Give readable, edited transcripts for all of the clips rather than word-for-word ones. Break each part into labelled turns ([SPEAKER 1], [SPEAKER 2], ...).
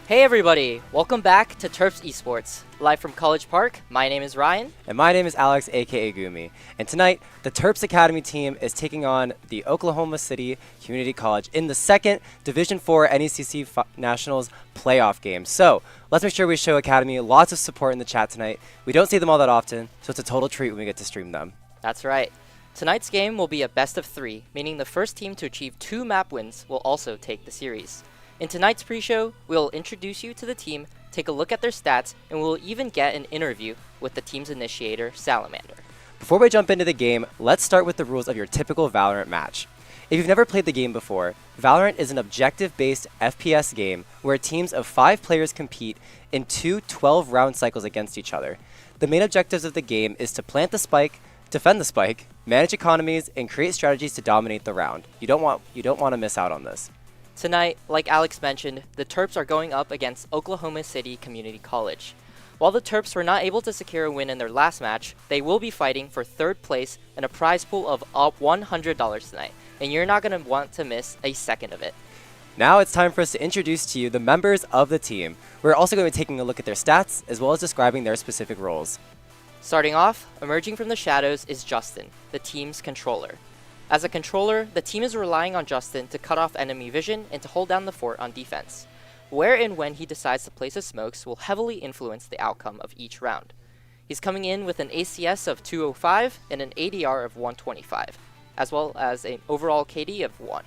[SPEAKER 1] Hey everybody, welcome back to Terps Esports. Live from College Park, my name is Ryan.
[SPEAKER 2] And my name is Alex, aka Gumi. And tonight, the Terps Academy team is taking on the Oklahoma City Community College in the second Division IV NECC Nationals playoff game. So, let's make sure we show Academy lots of support in the chat tonight. We don't see them all that often, so it's a total treat when we get to stream them.
[SPEAKER 1] That's right. Tonight's game will be a best of 3, meaning the first team to achieve 2 map wins will also take the series. In tonight's pre-show, we'll introduce you to the team, take a look at their stats, and we'll even get an interview with the team's initiator, Salamander.
[SPEAKER 2] Before we jump into the game, let's start with the rules of your typical Valorant match. If you've never played the game before, Valorant is an objective-based FPS game where teams of 5 players compete in 2 12-round cycles against each other. The main objectives of the game is to plant the spike, defend the spike, manage economies, and create strategies to dominate the round. You don't want to miss out on this.
[SPEAKER 1] Tonight, like Alex mentioned, the Terps are going up against Oklahoma City Community College. While the Terps were not able to secure a win in their last match, they will be fighting for 3rd place and a prize pool of $100 tonight, and you're not going to want to miss a second of it.
[SPEAKER 2] Now it's time for us to introduce to you the members of the team. We're also going to be taking a look at their stats as well as describing their specific roles.
[SPEAKER 1] Starting off, emerging from the shadows is Justin, the team's controller. As a controller, the team is relying on Justin to cut off enemy vision and to hold down the fort on defense. Where and when he decides to place his smokes will heavily influence the outcome of each round. He's coming in with an ACS of 205 and an ADR of 125, as well as an overall KD of 1.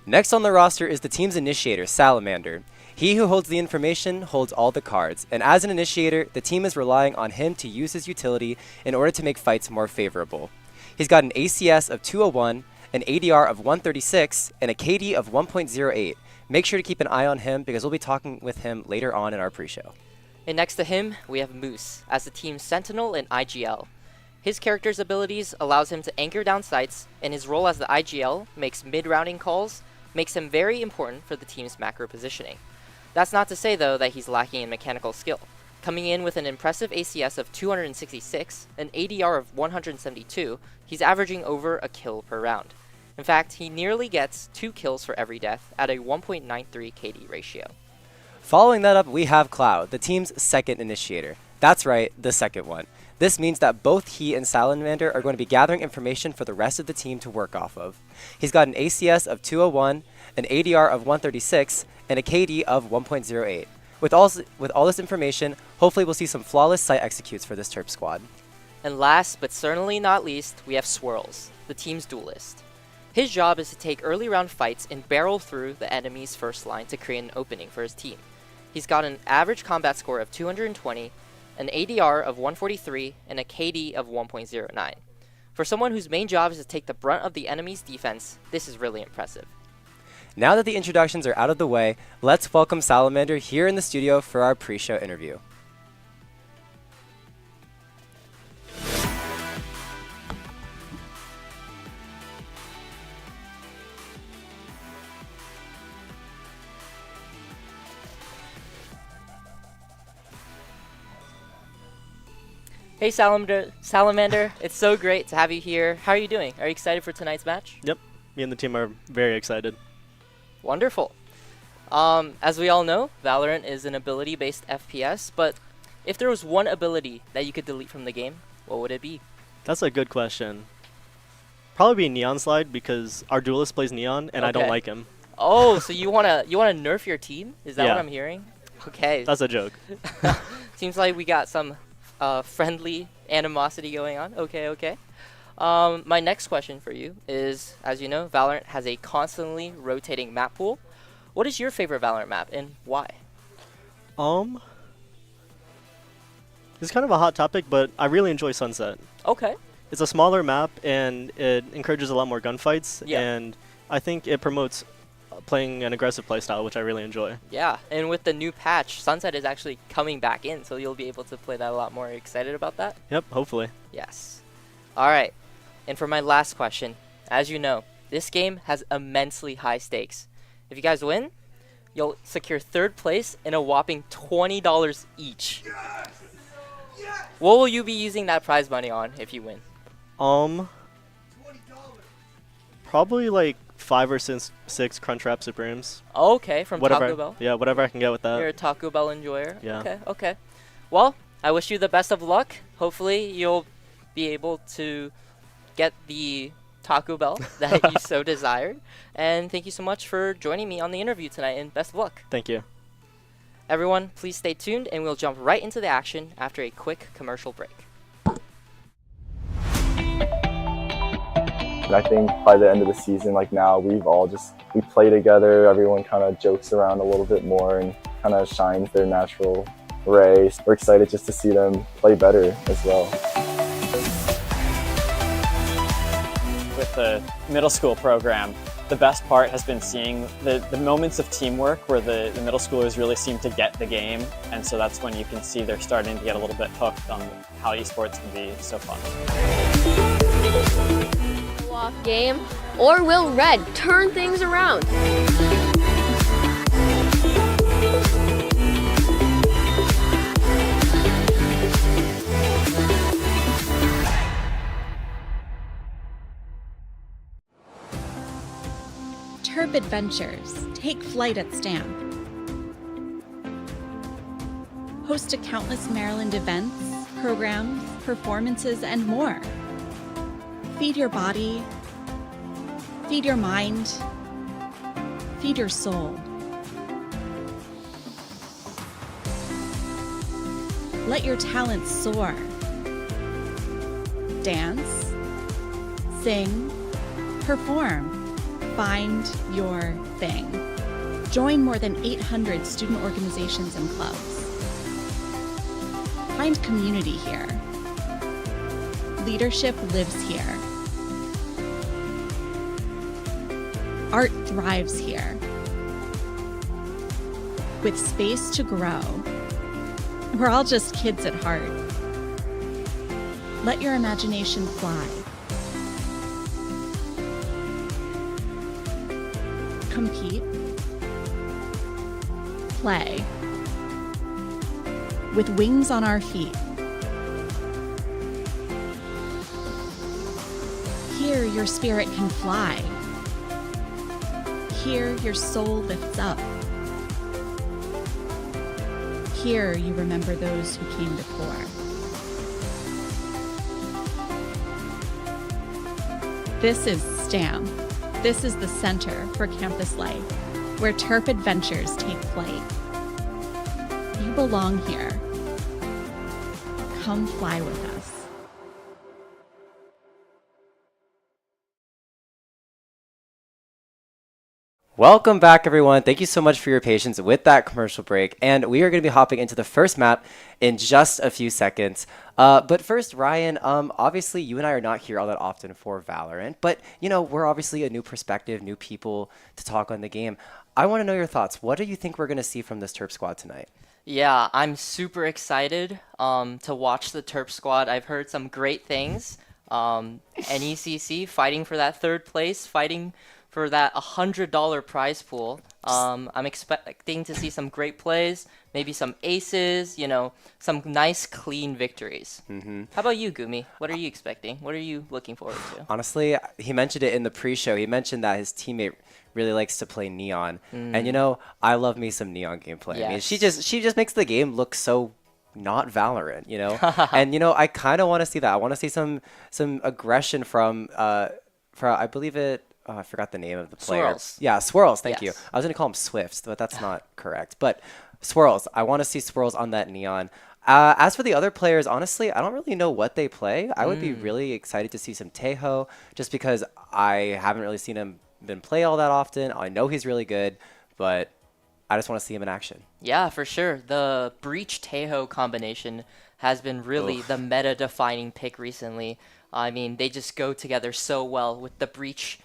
[SPEAKER 2] Next on the roster is the team's initiator, Salamander. He who holds the information holds all the cards, and as an initiator, the team is relying on him to use his utility in order to make fights more favorable. He's got an ACS of 201, an ADR of 136, and a KD of 1.08. Make sure to keep an eye on him because we'll be talking with him later on in our pre-show.
[SPEAKER 1] And next to him, we have Moose as the team's sentinel in IGL. His character's abilities allows him to anchor down sites, and his role as the IGL makes mid-rounding calls, makes him very important for the team's macro positioning. That's not to say, though, that he's lacking in mechanical skill. Coming in with an impressive ACS of 266, an ADR of 172, he's averaging over a kill per round. In fact, he nearly gets 2 kills for every death at a 1.93 KD ratio.
[SPEAKER 2] Following that up, we have Cloud, the team's second initiator. That's right, the second one. This means that both he and Salamander are going to be gathering information for the rest of the team to work off of. He's got an ACS of 201, an ADR of 136, and a KD of 1.08. With all this information, hopefully we'll see some flawless site executes for this Terp squad.
[SPEAKER 1] And last, but certainly not least, we have Swirls, the team's duelist. His job is to take early round fights and barrel through the enemy's first line to create an opening for his team. He's got an average combat score of 220, an ADR of 143, and a KD of 1.09. For someone whose main job is to take the brunt of the enemy's defense, this is really impressive.
[SPEAKER 2] Now that the introductions are out of the way, let's welcome Salamander here in the studio for our pre-show interview.
[SPEAKER 1] Hey Salamander, it's so great to have you here. How are you doing? Are you excited for tonight's match?
[SPEAKER 3] Yep, me and the team are very excited.
[SPEAKER 1] Wonderful. As we all know, Valorant is an ability-based FPS, but if there was one ability that you could delete from the game, what would it be?
[SPEAKER 3] That's a good question. Probably be Neon Slide because our duelist plays Neon and I don't like him.
[SPEAKER 1] Oh, so you wanna nerf your team? Is that
[SPEAKER 3] Yeah.
[SPEAKER 1] what I'm hearing? Okay.
[SPEAKER 3] That's a joke.
[SPEAKER 1] Seems like we got some friendly animosity going on. Okay. My next question for you is, as you know, Valorant has a constantly rotating map pool. What is your favorite Valorant map and why?
[SPEAKER 3] It's kind of a hot topic, but I really enjoy Sunset.
[SPEAKER 1] Okay.
[SPEAKER 3] It's a smaller map and it encourages a lot more gunfights,
[SPEAKER 1] Yeah.
[SPEAKER 3] and I think it promotes playing an aggressive playstyle, which I really enjoy.
[SPEAKER 1] Yeah, and with the new patch, Sunset is actually coming back in, so you'll be able to play that a lot more. Are you excited about that?
[SPEAKER 3] Yep, hopefully.
[SPEAKER 1] Yes. All right. And for my last question, as you know, this game has immensely high stakes. If you guys win, you'll secure 3rd place and a whopping $20 each. Yes! Yes! What will you be using that prize money on if you win?
[SPEAKER 3] Probably like 5 or 6 Crunchwrap Supremes.
[SPEAKER 1] Okay, from
[SPEAKER 3] Whatever.
[SPEAKER 1] Taco Bell.
[SPEAKER 3] Yeah, whatever I can get with that.
[SPEAKER 1] You're a Taco Bell enjoyer.
[SPEAKER 3] Yeah.
[SPEAKER 1] Okay, okay. Well, I wish you the best of luck. Hopefully, you'll be able to get the Taco Bell that you so desired. And thank you so much for joining me on the interview tonight, and best of luck.
[SPEAKER 3] Thank you.
[SPEAKER 1] Everyone, please stay tuned, and we'll jump right into the action after a quick commercial break.
[SPEAKER 4] And I think by the end of the season, like now, we play together. Everyone kind of jokes around a little bit more and kind of shines their natural ray. We're excited just to see them play better as well.
[SPEAKER 5] With the middle school program, the best part has been seeing the moments of teamwork where the middle schoolers really seem to get the game, and so that's when you can see they're starting to get a little bit hooked on how esports can be so fun.
[SPEAKER 6] Walk game, or will Red turn things around?
[SPEAKER 7] Terp Adventures. Take flight at Stamp. Host to countless Maryland events, programs, performances, and more. Feed your body. Feed your mind. Feed your soul. Let your talents soar. Dance. Sing. Perform. Find your thing. Join more than 800 student organizations and clubs. Find community here. Leadership lives here. Art thrives here. With space to grow. We're all just kids at heart. Let your imagination fly. Compete, play, with wings on our feet. Here your spirit can fly. Here your soul lifts up. Here you remember those who came before. This is STAM. This is the center for campus life, where Terp adventures take flight. You belong here. Come fly with us.
[SPEAKER 2] Welcome back, everyone. Thank you so much for your patience with that commercial break. And we are going to be hopping into the first map in just a few seconds. But first, Ryan, obviously you and I are not here all that often for Valorant, but you know, we're obviously a new perspective, new people to talk on the game. I want to know your thoughts. What do you think we're going to see from this Terp squad tonight?
[SPEAKER 1] Yeah, I'm super excited to watch the Terp squad. I've heard some great things. NECC fighting for that third place, fighting for that $100 prize pool. I'm expecting to see some great plays, maybe some aces, you know, some nice clean victories. How about you, Gumi? What are you expecting? What are you looking forward to?
[SPEAKER 2] Honestly, he mentioned it in the pre-show. He mentioned that his teammate really likes to play Neon. And you know, I love me some Neon gameplay. I mean, she just makes the game look so not Valorant, you know? And you know, I kind of want to see that. I want to see some aggression from I believe it I forgot the name of the player.
[SPEAKER 1] Swirls.
[SPEAKER 2] Yeah, Swirls, thank you.
[SPEAKER 1] Yes.
[SPEAKER 2] I was going to call him Swifts, but that's not correct. But Swirls, I want to see Swirls on that Neon. As for the other players, honestly, I don't really know what they play. I would be really excited to see some Tejo, just because I haven't really seen him been play all that often. I know he's really good, but I just want to see him in action.
[SPEAKER 1] Yeah, for sure. The Breach Tejo combination has been really the meta-defining pick recently. I mean, they just go together so well with the Breach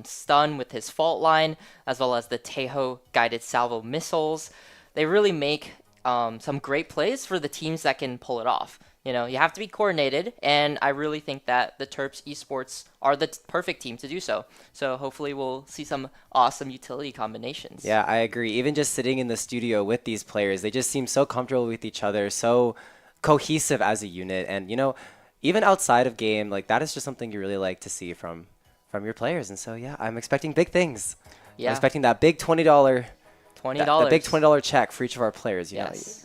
[SPEAKER 1] stun with his fault line, as well as the Tejo guided salvo missiles. They really make some great plays for the teams that can pull it off. You know, you have to be coordinated, and I really think that the Terps Esports are the perfect team to do so. So hopefully we'll see some awesome utility combinations.
[SPEAKER 2] Yeah, I agree. Even just sitting in the studio with these players, they just seem so comfortable with each other, so cohesive as a unit. And, you know, even outside of game, like, that is just something you really like to see from from your players. And so, yeah, I'm expecting big things.
[SPEAKER 1] Yeah.
[SPEAKER 2] I'm expecting that big $20, that big $20 check for each of our players. You know.
[SPEAKER 1] Yes.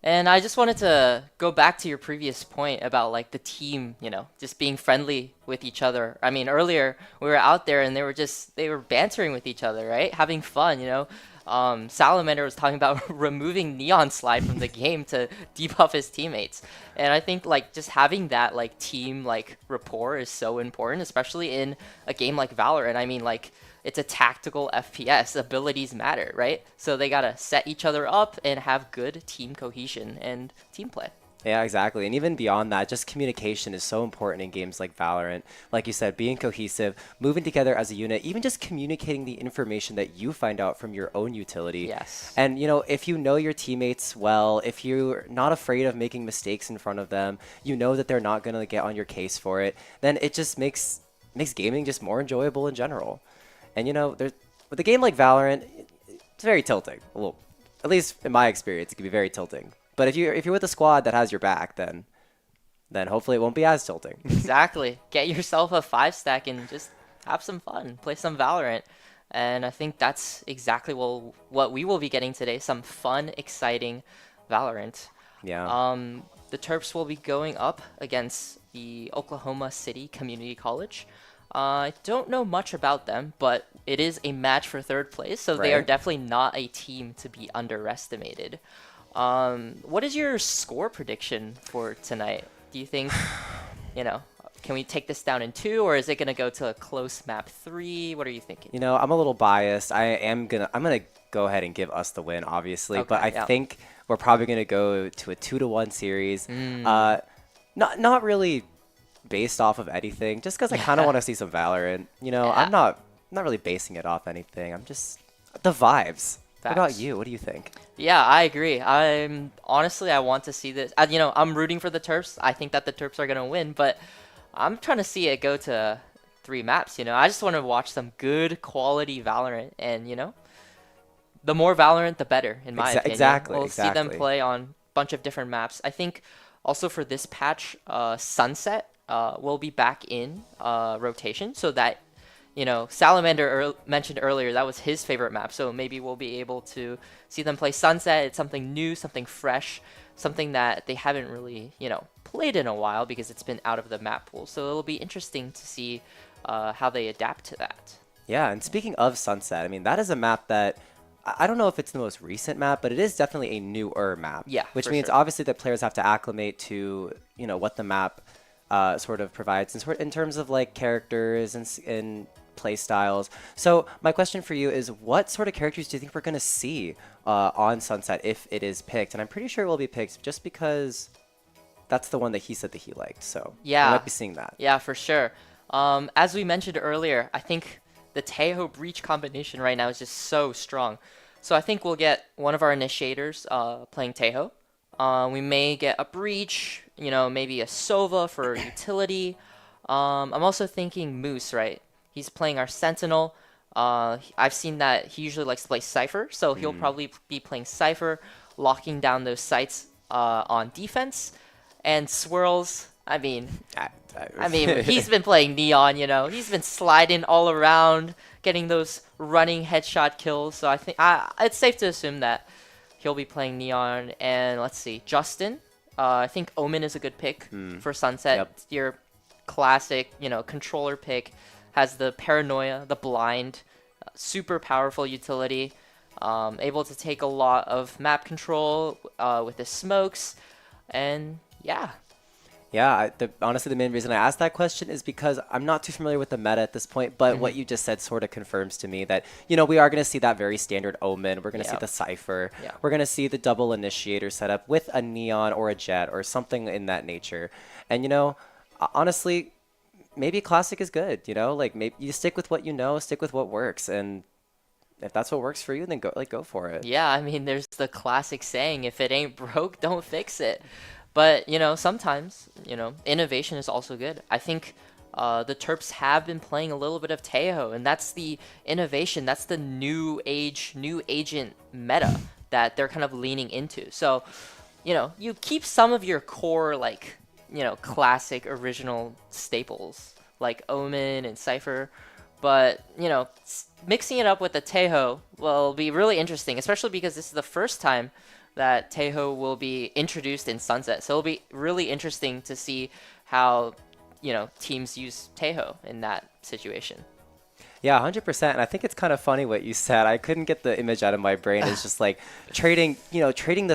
[SPEAKER 1] And I just wanted to go back to your previous point about like the team, just being friendly with each other. I mean, earlier we were out there and they were bantering with each other, right? Having fun. Salamander was talking about removing Neon Slide from the game to debuff his teammates. And I think like just having that like team like rapport is so important, especially in a game like Valorant. I mean, like, it's a tactical FPS. Abilities matter, right? So they gotta set each other up and have good team cohesion and team play.
[SPEAKER 2] Yeah, exactly. And even beyond that, just communication is so important in games like Valorant. Like you said, being cohesive, moving together as a unit, even just communicating the information that you find out from your own utility.
[SPEAKER 1] Yes.
[SPEAKER 2] And, if you know your teammates well, if you're not afraid of making mistakes in front of them, you know that they're not going to get on your case for it, then it just makes gaming just more enjoyable in general. And, with a game like Valorant, it's very tilting. Well, at least in my experience, it can be very tilting. But if you're with a squad that has your back, then hopefully it won't be as tilting.
[SPEAKER 1] Exactly. Get yourself a 5-stack and just have some fun. Play some Valorant. And I think that's exactly what we will be getting today. Some fun, exciting Valorant.
[SPEAKER 2] Yeah.
[SPEAKER 1] The Terps will be going up against the Oklahoma City Community College. I don't know much about them, but it is a match for third place, so they are
[SPEAKER 2] Right.
[SPEAKER 1] definitely not a team to be underestimated. What is your score prediction for tonight? Do you think, can we take this down in 2, or is it going to go to a close map 3? What are you thinking?
[SPEAKER 2] I'm a little biased. I'm gonna go ahead and give us the win, obviously, but
[SPEAKER 1] Okay,
[SPEAKER 2] I think we're probably gonna go to a 2-1 series. Not really based off of anything, just because I kind of want to see some Valorant. I'm not really basing it off anything. I'm just the vibes. What about
[SPEAKER 1] Facts.
[SPEAKER 2] you? What do you think?
[SPEAKER 1] Yeah, I agree. I want to see this. I'm rooting for the Terps. I think that the Terps are gonna win, but I'm trying to see it go to 3 maps. I just want to watch some good quality Valorant, and the more Valorant, the better, in my opinion.
[SPEAKER 2] Exactly.
[SPEAKER 1] We'll see them play on a bunch of different maps. I think also for this patch, Sunset will be back in rotation, so that Salamander mentioned earlier that was his favorite map, so maybe we'll be able to see them play Sunset. It's something new, something fresh, something that they haven't really, played in a while because it's been out of the map pool. So it'll be interesting to see how they adapt to that.
[SPEAKER 2] Yeah, and speaking of Sunset, I mean, that is a map that I don't know if it's the most recent map, but it is definitely a newer map.
[SPEAKER 1] Yeah,
[SPEAKER 2] which
[SPEAKER 1] for
[SPEAKER 2] means
[SPEAKER 1] sure.
[SPEAKER 2] obviously that players have to acclimate to, what the map sort of provides in terms of like characters and play styles. So my question for you is, what sort of characters do you think we're going to see on Sunset if it is picked? And I'm pretty sure it will be picked just because that's the one that he said that he liked. So
[SPEAKER 1] Yeah.
[SPEAKER 2] we might be seeing that.
[SPEAKER 1] Yeah, for sure. As we mentioned earlier, I think the Taeho Breach combination right now is just so strong. So I think we'll get one of our initiators playing Taeho. We may get a Breach, maybe a Sova for utility. I'm also thinking Moose, right? He's playing our Sentinel. I've seen that he usually likes to play Cypher, so he'll probably be playing Cypher, locking down those sites on defense. And Swirls, I mean, he's been playing Neon, he's been sliding all around, getting those running headshot kills. So I think it's safe to assume that he'll be playing Neon. And let's see, Justin. I think Omen is a good pick for Sunset.
[SPEAKER 2] Yep.
[SPEAKER 1] Your classic, controller pick. Has the Paranoia, the Blind, super powerful utility, able to take a lot of map control with the smokes, and yeah.
[SPEAKER 2] Yeah, honestly, the main reason I asked that question is because I'm not too familiar with the meta at this point, but what you just said sort of confirms to me that, we are going to see that very standard Omen. We're going to see the Cypher.
[SPEAKER 1] Yeah.
[SPEAKER 2] We're going to see the double initiator setup with a Neon or a Jet or something in that nature. And, honestly, maybe Classic is good, like maybe you stick with what stick with what works. And if that's what works for you, then go for it.
[SPEAKER 1] Yeah, I mean, there's the classic saying, if it ain't broke, don't fix it. But, sometimes, innovation is also good. I think the Terps have been playing a little bit of Taeho, and that's the innovation. That's the new age, new agent meta that they're kind of leaning into. So, you keep some of your core, like, classic original staples, like Omen and Cypher. But, you know, mixing it up with the Taeho will be really interesting, especially because this is the first time that Taeho will be introduced in Sunset. So it'll be really interesting to see how, you know, teams use Taeho in that situation.
[SPEAKER 2] Yeah, 100%. And I think it's kind of funny what you said. I couldn't get the image out of my brain. It's just like trading the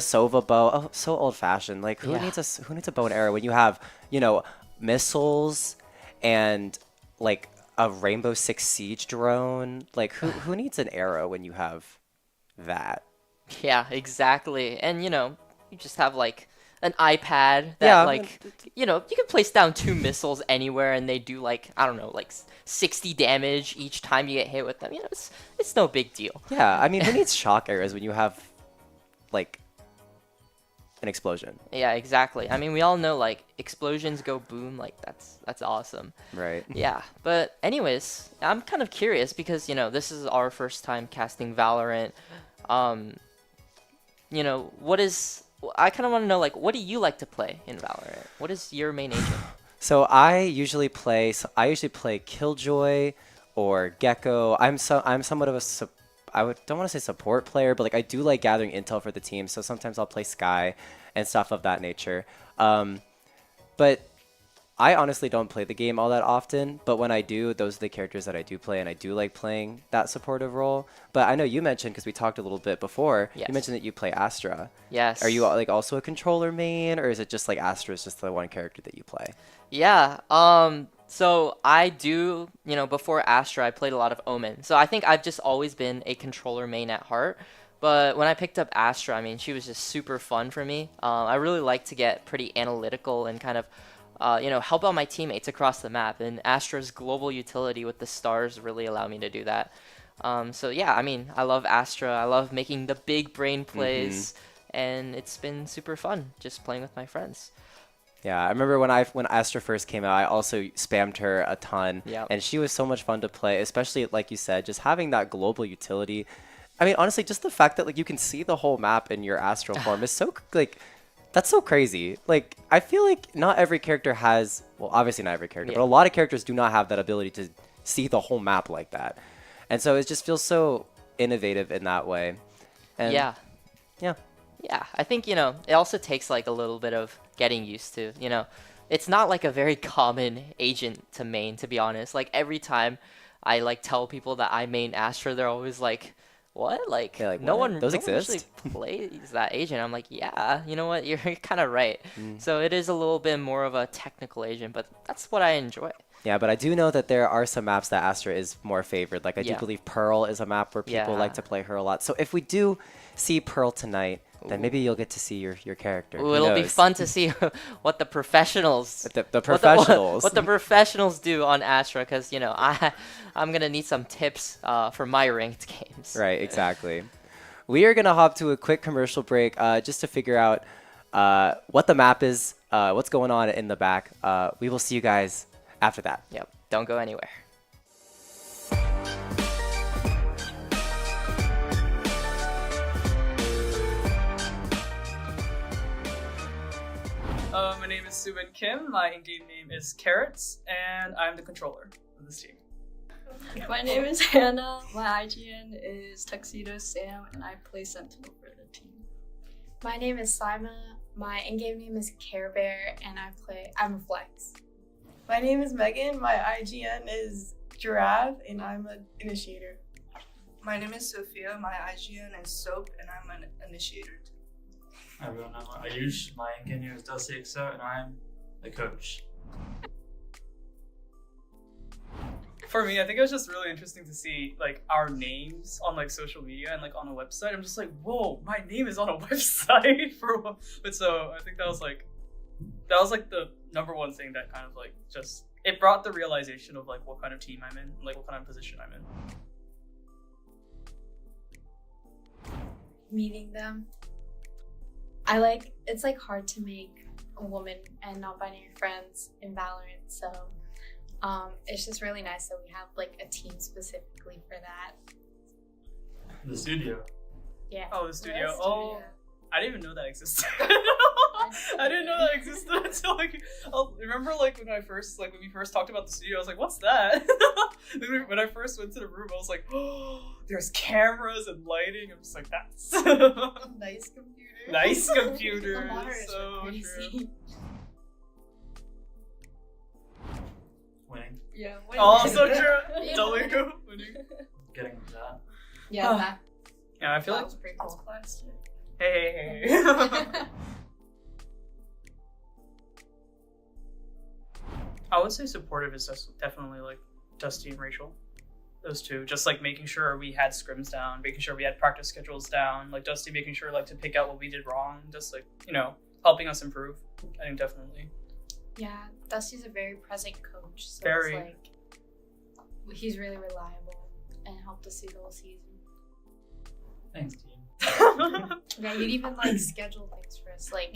[SPEAKER 2] Sova bow. Oh, so old-fashioned. Like who needs a bow and arrow when you have, you know, missiles and like a Rainbow Six Siege drone? Like who needs an arrow when you have that?
[SPEAKER 1] Yeah, exactly. And, you know, you just have like an iPad that you know, you can place down 2 missiles anywhere and they do like, I don't know, like 60 damage each time you get hit with them. You know, it's no big deal.
[SPEAKER 2] Yeah, I mean, who needs shock arrows when you have like an explosion?
[SPEAKER 1] Yeah, exactly. I mean, we all know like explosions go boom, like that's awesome.
[SPEAKER 2] Right.
[SPEAKER 1] Yeah, but anyways, I'm kind of curious because, you know, this is our first time casting Valorant. You know, I kind of want to know, like, what do you like to play in Valorant? What is your main agent?
[SPEAKER 2] So I usually play Killjoy or Gecko. I'm somewhat of a don't want to say support player, but like I do like gathering intel for the team. So sometimes I'll play Sky and stuff of that nature. But I honestly don't play the game all that often, but when I do, those are the characters that I do play, and I do like playing that supportive role. But I know you mentioned, because we talked a little bit before,
[SPEAKER 1] Yes.
[SPEAKER 2] you mentioned that you play Astra.
[SPEAKER 1] Yes.
[SPEAKER 2] Are you like also a controller main, or is it just like Astra is just the one character that you play?
[SPEAKER 1] Yeah, so I do, you know, before Astra, I played a lot of Omen. So I think I've just always been a controller main at heart. But when I picked up Astra, I mean, she was just super fun for me. I really like to get pretty analytical and kind of, you know, help out my teammates across the map. And Astra's global utility with the stars really allow me to do that. So yeah, I mean, I love Astra. I love making the big brain plays. And it's been super fun just playing with my friends.
[SPEAKER 2] Yeah, I remember when Astra first came out, I also spammed her a ton.
[SPEAKER 1] Yep.
[SPEAKER 2] And she was so much fun to play, especially, like you said, just having that global utility. I mean, honestly, just the fact that like you can see the whole map in your astral form is so like, that's so crazy. Like, I feel like not every character has, well, obviously not every character, but a lot of characters do not have that ability to see the whole map like that. And so it just feels so innovative in that way. And
[SPEAKER 1] Yeah.
[SPEAKER 2] Yeah.
[SPEAKER 1] Yeah, I think, you know, it also takes like a little bit of getting used to, you know. It's not like a very common agent to main, to be honest. Like every time I like tell people that I main Astra, they're always like, what? Like,
[SPEAKER 2] Yeah, like,
[SPEAKER 1] no
[SPEAKER 2] what?
[SPEAKER 1] one
[SPEAKER 2] Those
[SPEAKER 1] no one
[SPEAKER 2] exist?
[SPEAKER 1] actually plays that agent. I'm like, yeah, you know what? You're kind of right. So it is a little bit more of a technical agent, but that's what I enjoy.
[SPEAKER 2] Yeah, but I do know that there are some maps that Astra is more favored. Like I do
[SPEAKER 1] Yeah.
[SPEAKER 2] believe Pearl is a map where people like to play her a lot. So if we do see Pearl tonight, then maybe you'll get to see your character.
[SPEAKER 1] Ooh,
[SPEAKER 2] Who
[SPEAKER 1] it'll be
[SPEAKER 2] knows?
[SPEAKER 1] fun to see what the professionals
[SPEAKER 2] The professionals.
[SPEAKER 1] what the professionals do on Astra, because, you know, I'm gonna need some tips for my ranked games.
[SPEAKER 2] Right, exactly. We are gonna hop to a quick commercial break just to figure out what the map is, what's going on in the back. We will see you guys after that.
[SPEAKER 1] Yep. Don't go anywhere.
[SPEAKER 8] My name is Subin Kim, my in-game name is Carrots, and I'm the controller of this team.
[SPEAKER 9] My name is Hannah, my IGN is Tuxedo Sam, and I play Sentinel for the team.
[SPEAKER 10] My name is Sima, my in-game name is Care Bear, and I'm a flex.
[SPEAKER 11] My name is Megan, my IGN is Giraffe, and I'm an initiator.
[SPEAKER 12] My name is Sophia, my IGN is Soap, and I'm an initiator.
[SPEAKER 13] Hi everyone, I'm Ayush, my in-game name is Dulcexo, and I'm the coach.
[SPEAKER 8] For me, I think it was just really interesting to see like our names on like social media and like on a website. I'm just like, whoa, my name is on a website but so I think that was like the number one thing that kind of like just it brought the realization of like what kind of team I'm in, like what kind of position I'm in.
[SPEAKER 10] Meeting them. It's like hard to make a woman and non-binary friends in Valorant, so it's just really nice that we have like a team specifically for that.
[SPEAKER 13] The studio.
[SPEAKER 10] Yeah.
[SPEAKER 8] Oh, the studio.
[SPEAKER 10] The
[SPEAKER 8] Oh,
[SPEAKER 10] studio.
[SPEAKER 8] I didn't even know that existed. I didn't know that existed until like remember like when we first talked about the studio. I was like, "What's that?" When I first went to the room, I was like, "Oh, there's cameras and lighting." I'm just like, "That's
[SPEAKER 11] Nice computer.
[SPEAKER 8] nice
[SPEAKER 10] The
[SPEAKER 8] computer."
[SPEAKER 10] monitors
[SPEAKER 8] So
[SPEAKER 10] were
[SPEAKER 8] true.
[SPEAKER 10] crazy.
[SPEAKER 13] Winning.
[SPEAKER 11] Yeah.
[SPEAKER 8] Also true.
[SPEAKER 10] Yeah.
[SPEAKER 8] W winning.
[SPEAKER 13] Getting into that.
[SPEAKER 10] Yeah, that,
[SPEAKER 8] Yeah, I feel
[SPEAKER 10] that
[SPEAKER 8] like
[SPEAKER 10] was pretty
[SPEAKER 11] That's
[SPEAKER 10] cool.
[SPEAKER 11] plastic.
[SPEAKER 8] hey. I would say supportive is definitely like Dusty and Rachel. Those two, just like making sure we had scrims down, making sure we had practice schedules down. Like Dusty making sure like to pick out what we did wrong, just like helping us improve. I think definitely.
[SPEAKER 10] Yeah, Dusty's a very present coach, so
[SPEAKER 8] Very.
[SPEAKER 10] it's like he's really reliable and helped us through the whole season.
[SPEAKER 13] Thanks, team.
[SPEAKER 10] Yeah, you'd even like schedule things for us, like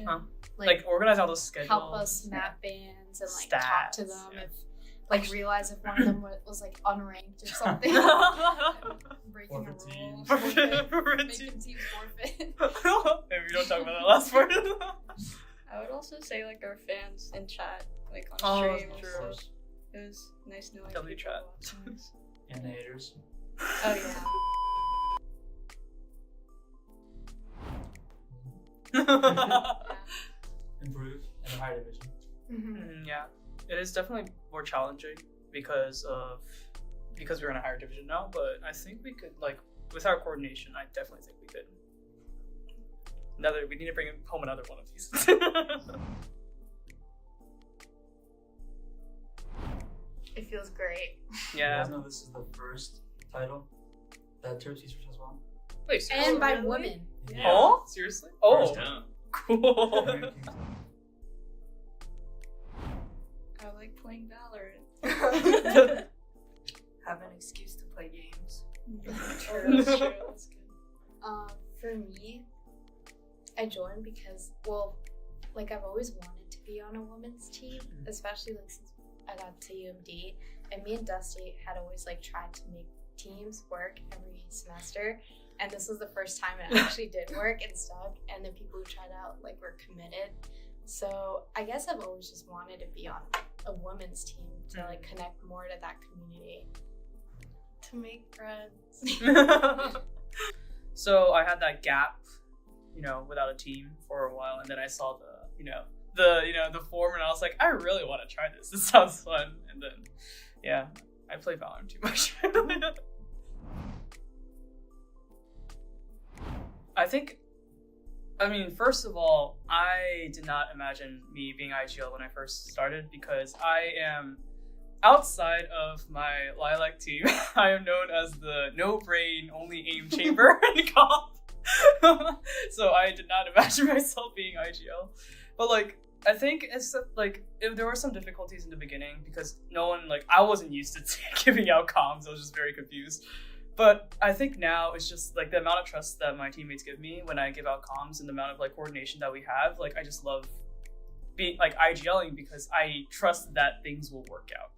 [SPEAKER 8] Like organize all those schedules.
[SPEAKER 10] help us map bands and like talk to
[SPEAKER 8] Stats,
[SPEAKER 10] them
[SPEAKER 8] yeah.
[SPEAKER 10] if like realize if one of them was like unranked or something. Breaking a
[SPEAKER 13] Forfeit
[SPEAKER 10] rule,
[SPEAKER 13] teams.
[SPEAKER 10] making teams forfeit.
[SPEAKER 8] Maybe we don't talk about that last part.
[SPEAKER 9] I would also say like our fans in chat, like on
[SPEAKER 8] Oh,
[SPEAKER 9] stream.
[SPEAKER 8] true.
[SPEAKER 9] So it was nice knowing
[SPEAKER 8] W
[SPEAKER 9] people
[SPEAKER 8] chat.
[SPEAKER 9] watching us.
[SPEAKER 13] And the haters.
[SPEAKER 10] Oh yeah.
[SPEAKER 13] Improve in the higher division.
[SPEAKER 8] Yeah, it is definitely more challenging because we're in a higher division now. But I think we could with our coordination. I definitely think we could. We need to bring home another one of these.
[SPEAKER 10] It feels great.
[SPEAKER 13] You
[SPEAKER 8] Yeah.
[SPEAKER 13] guys know this is the first title that Terps Esports has won.
[SPEAKER 8] Wait, seriously?
[SPEAKER 10] And by
[SPEAKER 11] really?
[SPEAKER 10] women.
[SPEAKER 8] Oh, seriously? Oh,
[SPEAKER 13] First time.
[SPEAKER 8] cool.
[SPEAKER 9] I like playing Valorant.
[SPEAKER 12] Have an excuse to play games.
[SPEAKER 9] That's true. That's good.
[SPEAKER 10] For me, I joined because, like I've always wanted to be on a women's team, especially like since I got to UMD, and me and Dusty had always like tried to make teams work every semester, and this was the first time it actually did work and stuck, and the people who tried out like were committed. So I guess I've always just wanted to be on a women's team to like connect more to that community.
[SPEAKER 11] To make friends.
[SPEAKER 8] So I had that gap, without a team for a while, and then I saw the form, and I was like, I really want to try this. This sounds fun. And then, yeah, I play Valorant too much. First of all, I did not imagine me being IGL when I first started because I am outside of my Lilac team. I am known as the no brain, only aim chamber in comp. So I did not imagine myself being IGL. But I think it's there were some difficulties in the beginning because no one I wasn't used to giving out comms. I was just very confused. But I think now it's just the amount of trust that my teammates give me when I give out comms and the amount of coordination that we have. I just love being IGLing because I trust that things will work out.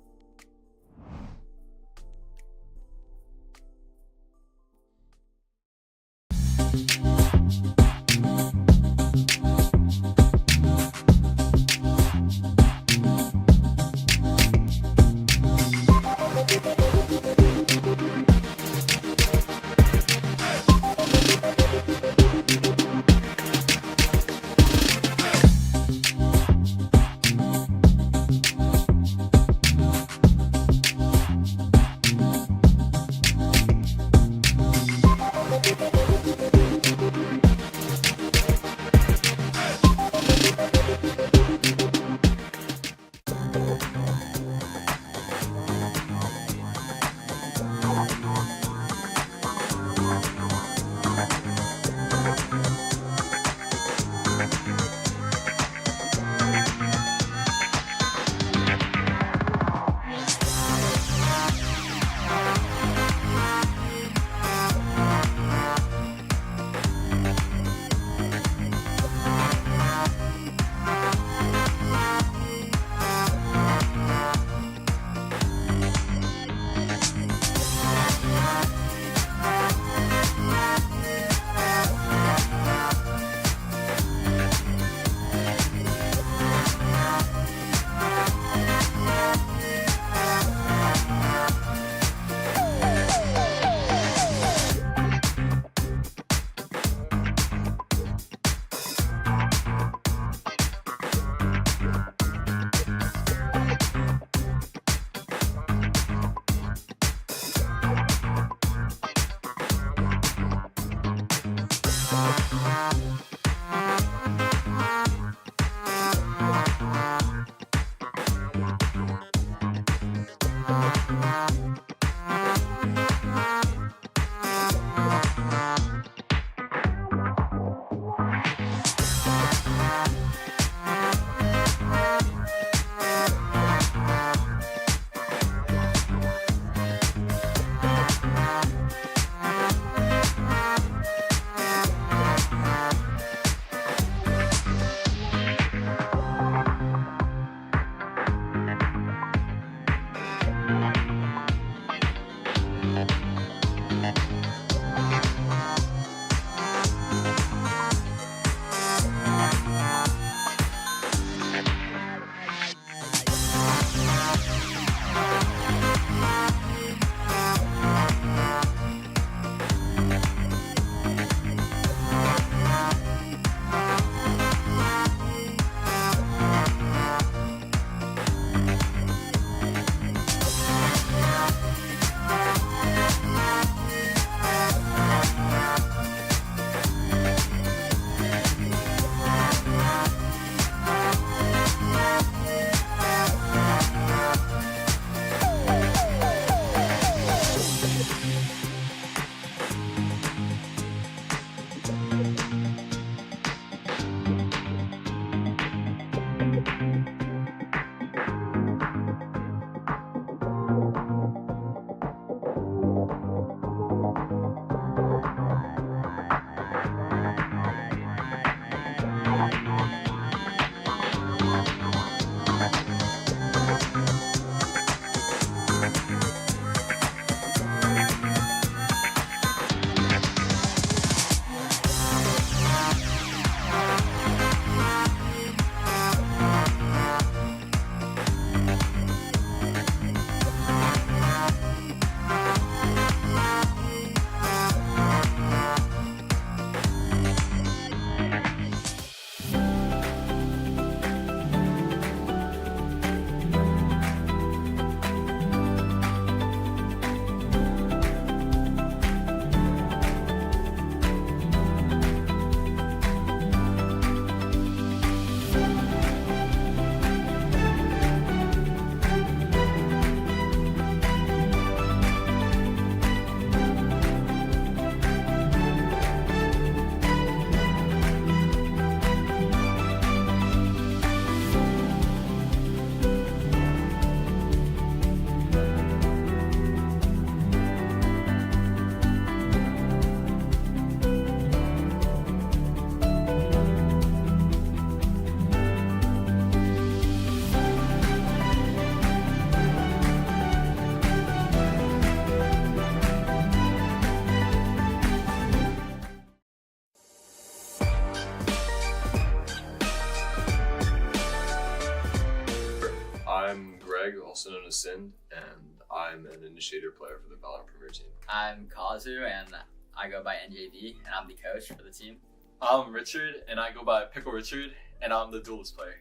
[SPEAKER 14] I'm Greg, also known as Sind, and I'm an initiator player for the Valorant Premier Team.
[SPEAKER 15] I'm Kazu, and I go by NJV, and I'm the coach for the team.
[SPEAKER 16] I'm Richard, and I go by Pickle Richard, and I'm the duelist player.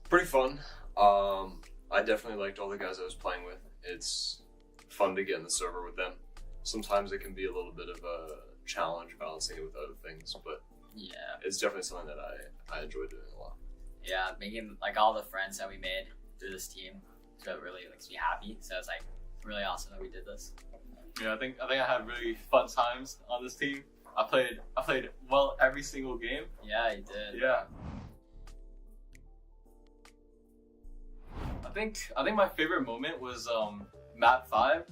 [SPEAKER 14] Pretty fun. I definitely liked all the guys I was playing with. It's fun to get in the server with them. Sometimes it can be a little bit of a challenge balancing it with other things, but
[SPEAKER 15] yeah,
[SPEAKER 14] it's definitely something that I enjoy doing a lot.
[SPEAKER 15] Yeah, making like all the friends that we made through this team, so it really makes me happy. So it's like really awesome that we did this.
[SPEAKER 16] Yeah, I think I had really fun times on this team. I played well every single game.
[SPEAKER 15] Yeah, you did.
[SPEAKER 16] Yeah. I think my favorite moment was map 5.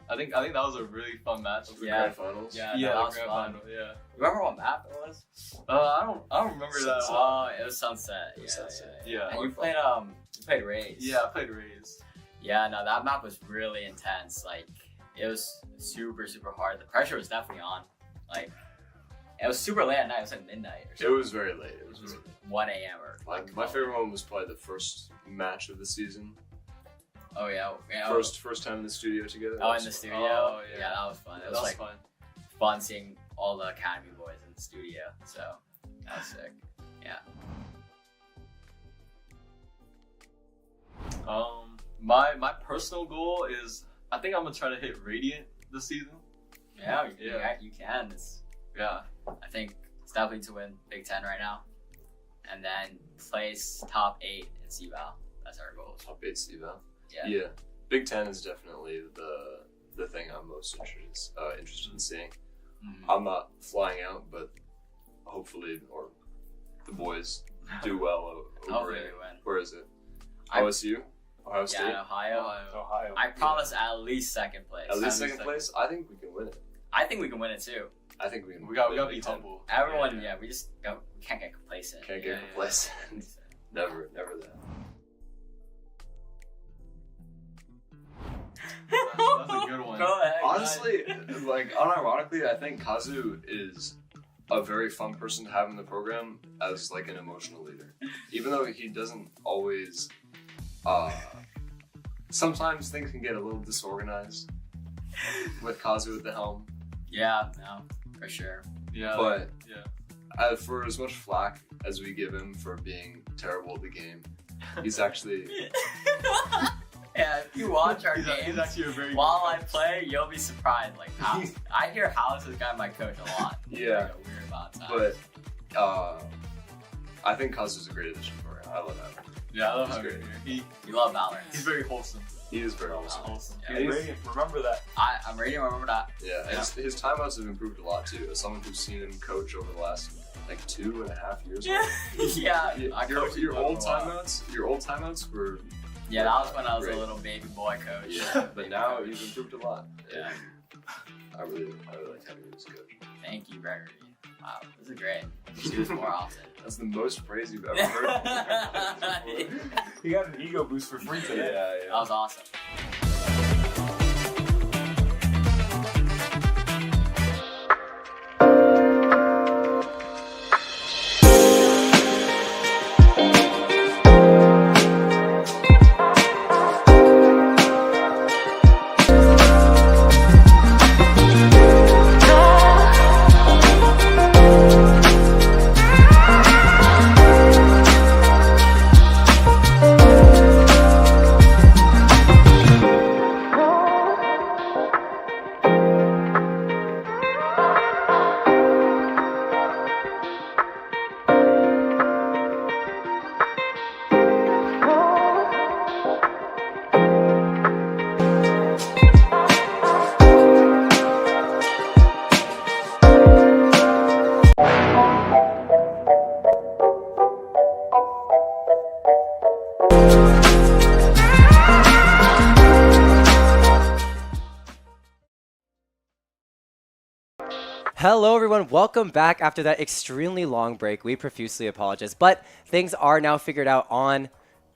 [SPEAKER 16] I think that was a really fun match.
[SPEAKER 14] The grand finals.
[SPEAKER 15] Yeah,
[SPEAKER 16] yeah,
[SPEAKER 15] that
[SPEAKER 16] the
[SPEAKER 15] was
[SPEAKER 16] grand
[SPEAKER 15] fun.
[SPEAKER 16] final. Yeah.
[SPEAKER 15] You remember what map it was?
[SPEAKER 16] I don't remember that.
[SPEAKER 15] Oh, it was Sunset. Yeah,
[SPEAKER 14] Sunset.
[SPEAKER 16] Yeah.
[SPEAKER 15] And you played Raze.
[SPEAKER 16] Yeah, I played Raze.
[SPEAKER 15] Yeah, no, that map was really intense. Like, it was super, super hard. The pressure was definitely on. Like, it was super late at night. It was like midnight or
[SPEAKER 14] It
[SPEAKER 15] something.
[SPEAKER 14] was very late. It was
[SPEAKER 15] 1 a.m. or
[SPEAKER 14] like my favorite one was probably the first match of the season.
[SPEAKER 15] Oh yeah,
[SPEAKER 14] First time in the studio together.
[SPEAKER 15] Oh, in the studio.
[SPEAKER 16] Oh,
[SPEAKER 15] Yeah, that was fun. It was
[SPEAKER 16] That was
[SPEAKER 15] like
[SPEAKER 16] fun.
[SPEAKER 15] fun seeing all the Academy boys in the studio. So that was sick. Yeah.
[SPEAKER 16] My personal goal is I think I'm gonna try to hit Radiant this season.
[SPEAKER 15] Yeah,
[SPEAKER 16] Yeah.
[SPEAKER 15] you can. I think it's definitely to win Big Ten right now, and then place top 8 in CVAL. That's our goal.
[SPEAKER 14] Top 8 CVAL.
[SPEAKER 15] Yeah.
[SPEAKER 14] Yeah. Big Ten is definitely the thing I'm most interested in seeing. I'm not flying out, but hopefully, or the boys do well over
[SPEAKER 15] Hopefully
[SPEAKER 14] it.
[SPEAKER 15] we win.
[SPEAKER 14] Where is it? OSU? Ohio State?
[SPEAKER 15] Yeah, Ohio.
[SPEAKER 14] Ohio.
[SPEAKER 15] I promise at least second place.
[SPEAKER 14] At least second place? I think we can win it.
[SPEAKER 15] I think we can win it too.
[SPEAKER 14] I think we can.
[SPEAKER 16] We got
[SPEAKER 14] win
[SPEAKER 16] be
[SPEAKER 14] Big Ten.
[SPEAKER 16] humble.
[SPEAKER 15] Everyone, we just we can't get complacent.
[SPEAKER 14] Can't get complacent. Never that.
[SPEAKER 16] That's a good one.
[SPEAKER 15] Go ahead.
[SPEAKER 14] Honestly, like unironically, I think Kazu is a very fun person to have in the program as like an emotional leader. Even though he doesn't always, sometimes things can get a little disorganized with Kazu at the helm.
[SPEAKER 15] Yeah, no, for sure.
[SPEAKER 16] Yeah.
[SPEAKER 14] But
[SPEAKER 16] yeah.
[SPEAKER 14] For as much flack as we give him for being terrible at the game, he's actually.
[SPEAKER 15] Yeah, if you watch our
[SPEAKER 16] he's
[SPEAKER 15] games
[SPEAKER 16] actually a very
[SPEAKER 15] while I play, you'll be surprised. Like, I hear House this guy might coach a lot.
[SPEAKER 14] Yeah.
[SPEAKER 15] Like, a weird amount of time.
[SPEAKER 14] But I think Kazu's a great addition for him. I love him.
[SPEAKER 16] Yeah, I love
[SPEAKER 14] He's
[SPEAKER 16] how
[SPEAKER 14] great.
[SPEAKER 15] You love Valorant.
[SPEAKER 16] He's very wholesome.
[SPEAKER 14] He is very awesome.
[SPEAKER 15] Yeah,
[SPEAKER 16] He's radiant. Remember that.
[SPEAKER 15] I'm ready to remember that.
[SPEAKER 14] Yeah, and his timeouts have improved a lot too. As someone who's seen him coach over the last like 2.5 years.
[SPEAKER 15] Yeah.
[SPEAKER 14] Your old timeouts were.
[SPEAKER 15] Yeah, that was when I was
[SPEAKER 14] great.
[SPEAKER 15] a little baby boy coach.
[SPEAKER 14] Yeah, but now he's improved a lot.
[SPEAKER 15] Yeah.
[SPEAKER 14] I really like having him as a coach.
[SPEAKER 15] Thank you, Gregory. Wow, this is great. Let's do this more often.
[SPEAKER 14] That's the most praise you've ever heard.
[SPEAKER 16] He got an ego boost for free today.
[SPEAKER 14] Yeah.
[SPEAKER 15] That was awesome.
[SPEAKER 2] Hello everyone, welcome back after that extremely long break. We profusely apologize, but things are now figured out on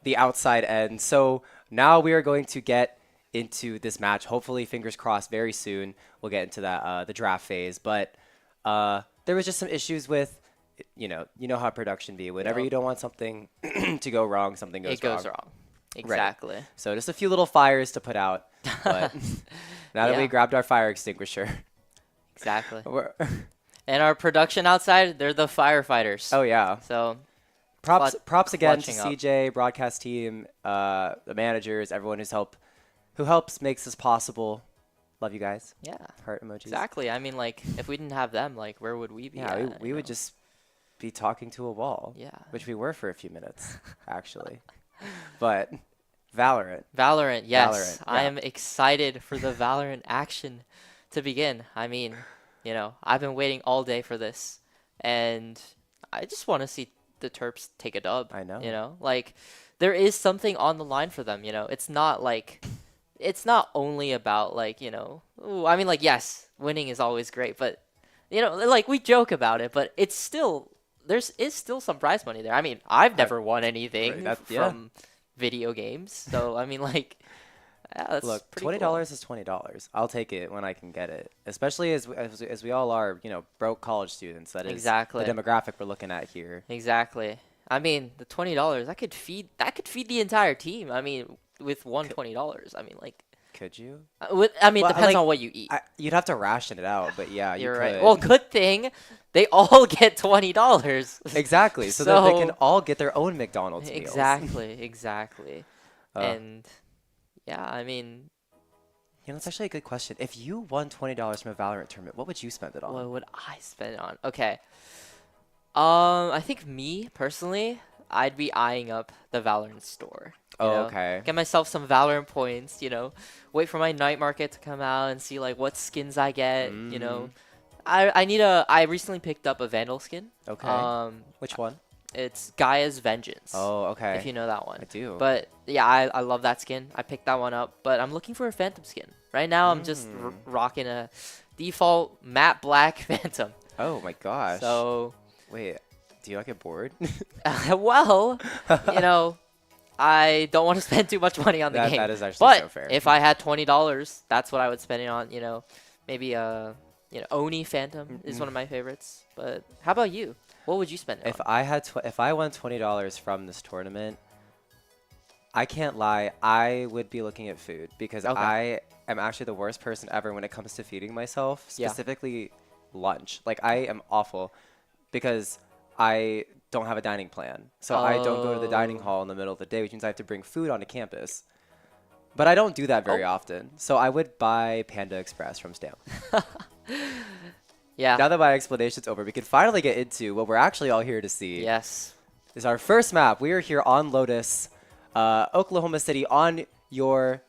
[SPEAKER 2] the outside end. So now we are going to get into this match. Hopefully, fingers crossed, very soon we'll get into that the draft phase. But there was just some issues with, you know how production be. Whenever you don't want something to go wrong, something goes wrong.
[SPEAKER 1] It goes wrong. Exactly.
[SPEAKER 2] Right. So just a few little fires to put out. But now that we grabbed our fire extinguisher.
[SPEAKER 1] Exactly. And our production outside, they're the firefighters.
[SPEAKER 2] Oh, yeah.
[SPEAKER 1] So
[SPEAKER 2] props again to
[SPEAKER 1] clutching up.
[SPEAKER 2] CJ, broadcast team, the managers, everyone who helps makes this possible. Love you guys.
[SPEAKER 1] Yeah.
[SPEAKER 2] Heart emojis.
[SPEAKER 1] Exactly. I mean, like, if we didn't have them, like, where would we be?
[SPEAKER 2] Yeah,
[SPEAKER 1] at,
[SPEAKER 2] we would just be talking to a wall.
[SPEAKER 1] Yeah.
[SPEAKER 2] Which we were for a few minutes, actually. But Valorant.
[SPEAKER 1] Valorant, yes.
[SPEAKER 2] Valorant,
[SPEAKER 1] I
[SPEAKER 2] yeah.
[SPEAKER 1] am excited for the Valorant action to begin. I mean, I've been waiting all day for this, and I just want to see the Terps take a dub.
[SPEAKER 2] I know.
[SPEAKER 1] Like, there is something on the line for them. It's not like, it's not only about like, I mean, like, yes, winning is always great, but like, we joke about it, but it's still, is still some prize money there. I mean, I've never won anything from video games, so I mean, like, yeah, that's
[SPEAKER 2] Look,
[SPEAKER 1] pretty
[SPEAKER 2] $20
[SPEAKER 1] cool.
[SPEAKER 2] is $20. I'll take it when I can get it. Especially as we all are, broke college students. That is
[SPEAKER 1] Exactly.
[SPEAKER 2] the demographic we're looking at here.
[SPEAKER 1] Exactly. I mean, the $20 that could feed the entire team. I mean, with $20. I mean, like.
[SPEAKER 2] Could you?
[SPEAKER 1] It depends on what you eat.
[SPEAKER 2] You'd have to ration it out, but yeah,
[SPEAKER 1] You're
[SPEAKER 2] you
[SPEAKER 1] right.
[SPEAKER 2] could.
[SPEAKER 1] Well, good thing they all get $20.
[SPEAKER 2] Exactly, so that they can all get their own McDonald's meals.
[SPEAKER 1] Exactly. And yeah, I mean,
[SPEAKER 2] it's actually a good question. If you won $20 from a Valorant tournament, what would you spend it on?
[SPEAKER 1] What would I spend it on? Okay. I think me personally, I'd be eyeing up the Valorant store. you
[SPEAKER 2] Oh,
[SPEAKER 1] know?
[SPEAKER 2] okay.
[SPEAKER 1] Get myself some Valorant points, wait for my night market to come out and see like what skins I get, I recently picked up a Vandal skin.
[SPEAKER 2] Okay. Which one?
[SPEAKER 1] It's Gaia's Vengeance.
[SPEAKER 2] Oh, okay.
[SPEAKER 1] If you know that one.
[SPEAKER 2] I do.
[SPEAKER 1] But yeah, I love that skin. I picked that one up, but I'm looking for a Phantom skin. Right now I'm just rocking a default matte black Phantom.
[SPEAKER 2] Oh my gosh.
[SPEAKER 1] So
[SPEAKER 2] wait, do you not get bored?
[SPEAKER 1] well, I don't want to spend too much money on the game.
[SPEAKER 2] That is actually
[SPEAKER 1] but
[SPEAKER 2] so fair.
[SPEAKER 1] if I had $20, that's what I would spend it on. Maybe Oni Phantom is one of my favorites. But how about you? What would you spend it on?
[SPEAKER 2] If I won $20 from this tournament, I can't lie, I would be looking at food because I am actually the worst person ever when it comes to feeding myself, specifically lunch. Like I am awful because I don't have a dining plan. So I don't go to the dining hall in the middle of the day, which means I have to bring food onto campus. But I don't do that very often. So I would buy Panda Express from Stam.
[SPEAKER 1] Yeah.
[SPEAKER 2] Now that my explanation's over, we can finally get into what we're actually all here to see.
[SPEAKER 1] Yes.
[SPEAKER 2] This is our first map. We are here on Lotus, Oklahoma City on your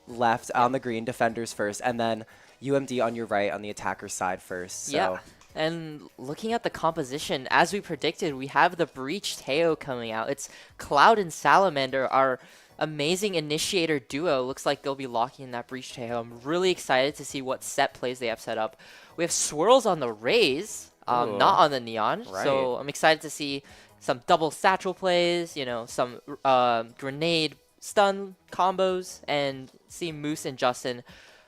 [SPEAKER 2] left, on the green, defenders first, and then UMD on your right on the attacker side first. So.
[SPEAKER 1] Yeah. And looking at the composition, as we predicted, we have the Breach Teo coming out. It's Cloud and Salamander, our amazing initiator duo. Looks like they'll be locking in that Breach Teo. I'm really excited to see what set plays they have set up. We have Swirls on the Raze, not on the Neon.
[SPEAKER 2] Right.
[SPEAKER 1] So I'm excited to see some double satchel plays, some grenade stun combos, and see Moose and Justin,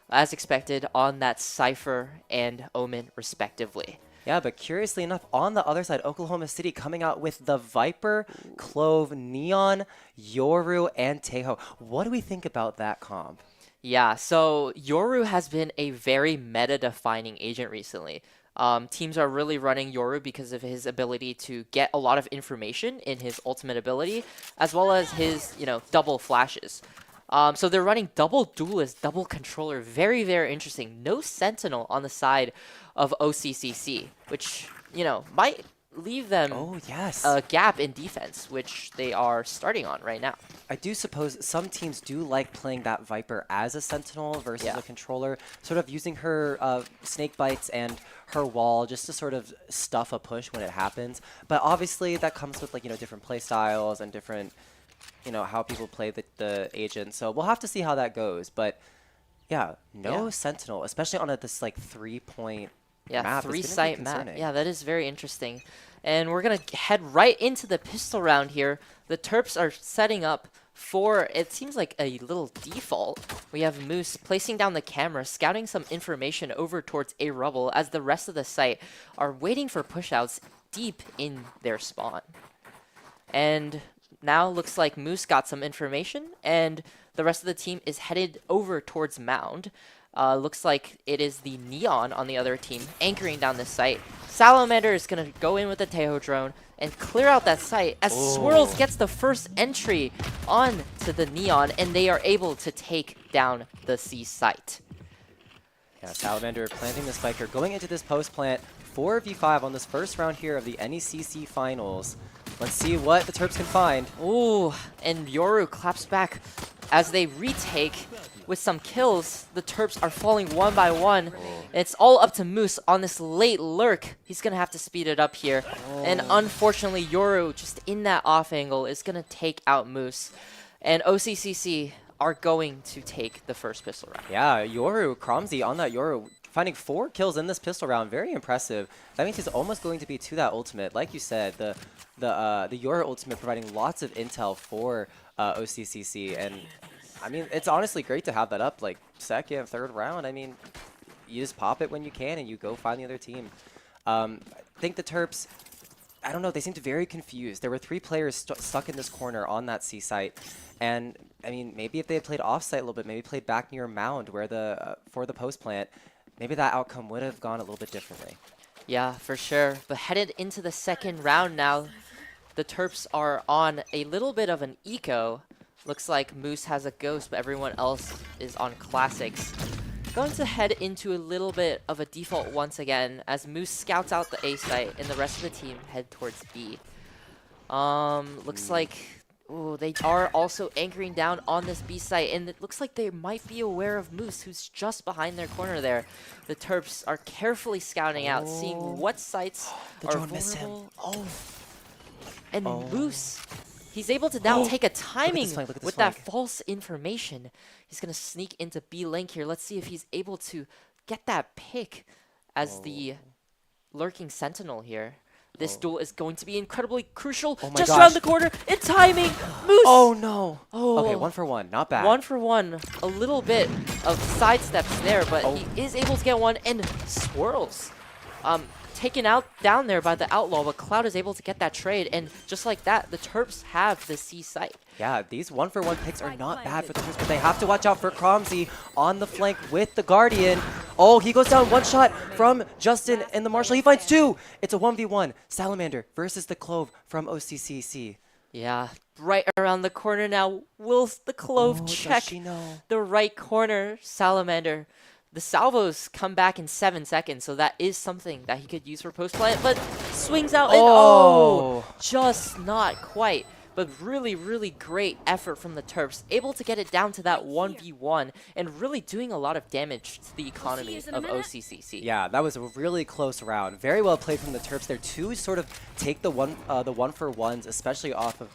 [SPEAKER 1] as expected, on that Cypher and Omen, respectively.
[SPEAKER 2] Yeah, but curiously enough, on the other side, Oklahoma City coming out with the Viper, Clove, Neon, Yoru, and Teho. What do we think about that comp?
[SPEAKER 1] Yeah, so Yoru has been a very meta-defining agent recently. Teams are really running Yoru because of his ability to get a lot of information in his ultimate ability, as well as his, double flashes. So they're running double duelist, double controller. Very, very interesting. No sentinel on the side of OCCC, which, might leave them a gap in defense, which they are starting on right now.
[SPEAKER 2] I do suppose some teams do like playing that Viper as a sentinel versus a controller, sort of using her snake bites and her wall just to sort of stuff a push when it happens. But obviously that comes with different play styles and different how people play the agent. So we'll have to see how that goes. But yeah, sentinel, especially on this 3-point map.
[SPEAKER 1] 3-site map. Yeah, that is very interesting. And we're going to head right into the pistol round here. The Terps are setting up for, it seems like a little default. We have Moose placing down the camera, scouting some information over towards a rubble as the rest of the site are waiting for pushouts deep in their spawn. And now looks like Moose got some information, and the rest of the team is headed over towards Mound. Looks like it is the Neon on the other team anchoring down this site. Salamander is going to go in with the Teho drone and clear out that site as Swirls gets the first entry on to the Neon, and they are able to take down the C site.
[SPEAKER 2] Yeah, Salamander planting the spiker, going into this post plant, 4v5 on this first round here of the NECC finals. Let's see what the Terps can find.
[SPEAKER 1] Ooh, and Yoru claps back as they retake with some kills. The Terps are falling one by one. It's all up to Moose on this late lurk. He's going to have to speed it up here. And unfortunately, Yoru, just in that off angle, is going to take out Moose. And OCCC are going to take the first pistol round.
[SPEAKER 2] Yeah, Yoru, Cromsy on that Yoru, finding 4 kills in this pistol round. Very impressive. That means he's almost going to be to that ultimate. Like you said, the Yoru ultimate providing lots of intel for OCCC. And I mean, it's honestly great to have that up like second, third round. I mean, you just pop it when you can and you go find the other team. I think the Terps, I don't know, they seemed very confused. There were 3 players stuck in this corner on that C site. And I mean, maybe if they had played offsite a little bit, maybe played back near Mound where for the post plant, maybe that outcome would have gone a little bit differently.
[SPEAKER 1] Yeah, for sure. But headed into the second round now, the Terps are on a little bit of an eco. Looks like Moose has a ghost, but everyone else is on classics. Going to head into a little bit of a default once again as Moose scouts out the A site and the rest of the team head towards B. Looks like they are also anchoring down on this B site, and it looks like they might be aware of Moose, who's just behind their corner there. The Terps are carefully scouting out, seeing what sites
[SPEAKER 2] The
[SPEAKER 1] are
[SPEAKER 2] drone missed him.
[SPEAKER 1] vulnerable. And Moose, he's able to now take a timing with that false information. He's going to sneak into B link here. Let's see if he's able to get that pick as the lurking sentinel here. This duel is going to be incredibly crucial. Just around the corner, in timing, Moose!
[SPEAKER 2] Oh no!
[SPEAKER 1] Oh.
[SPEAKER 2] Okay, 1 for 1, not bad.
[SPEAKER 1] 1 for 1, a little bit of sidesteps there, but he is able to get one and swirls. Taken out down there by the Outlaw, but Cloud is able to get that trade, and just like that, the Terps have the C site.
[SPEAKER 2] Yeah, these 1 for 1 picks are not bad for the Terps, but they have to watch out for Cromsey on the flank with the Guardian. Oh, he goes down 1 shot from Justin and the Marshall. He finds 2. It's a 1v1. Salamander versus the Clove from OCCC.
[SPEAKER 1] Yeah, right around the corner now. Will the Clove check the right corner? Salamander. The salvos come back in 7 seconds, so that is something that he could use for post-plant, but swings out and just not quite. But really, really great effort from the Terps, able to get it down to that 1v1 and really doing a lot of damage to the economy of OCCC.
[SPEAKER 2] Yeah, that was a really close round. Very well played from the Terps there to sort of take the 1 for 1s, especially off of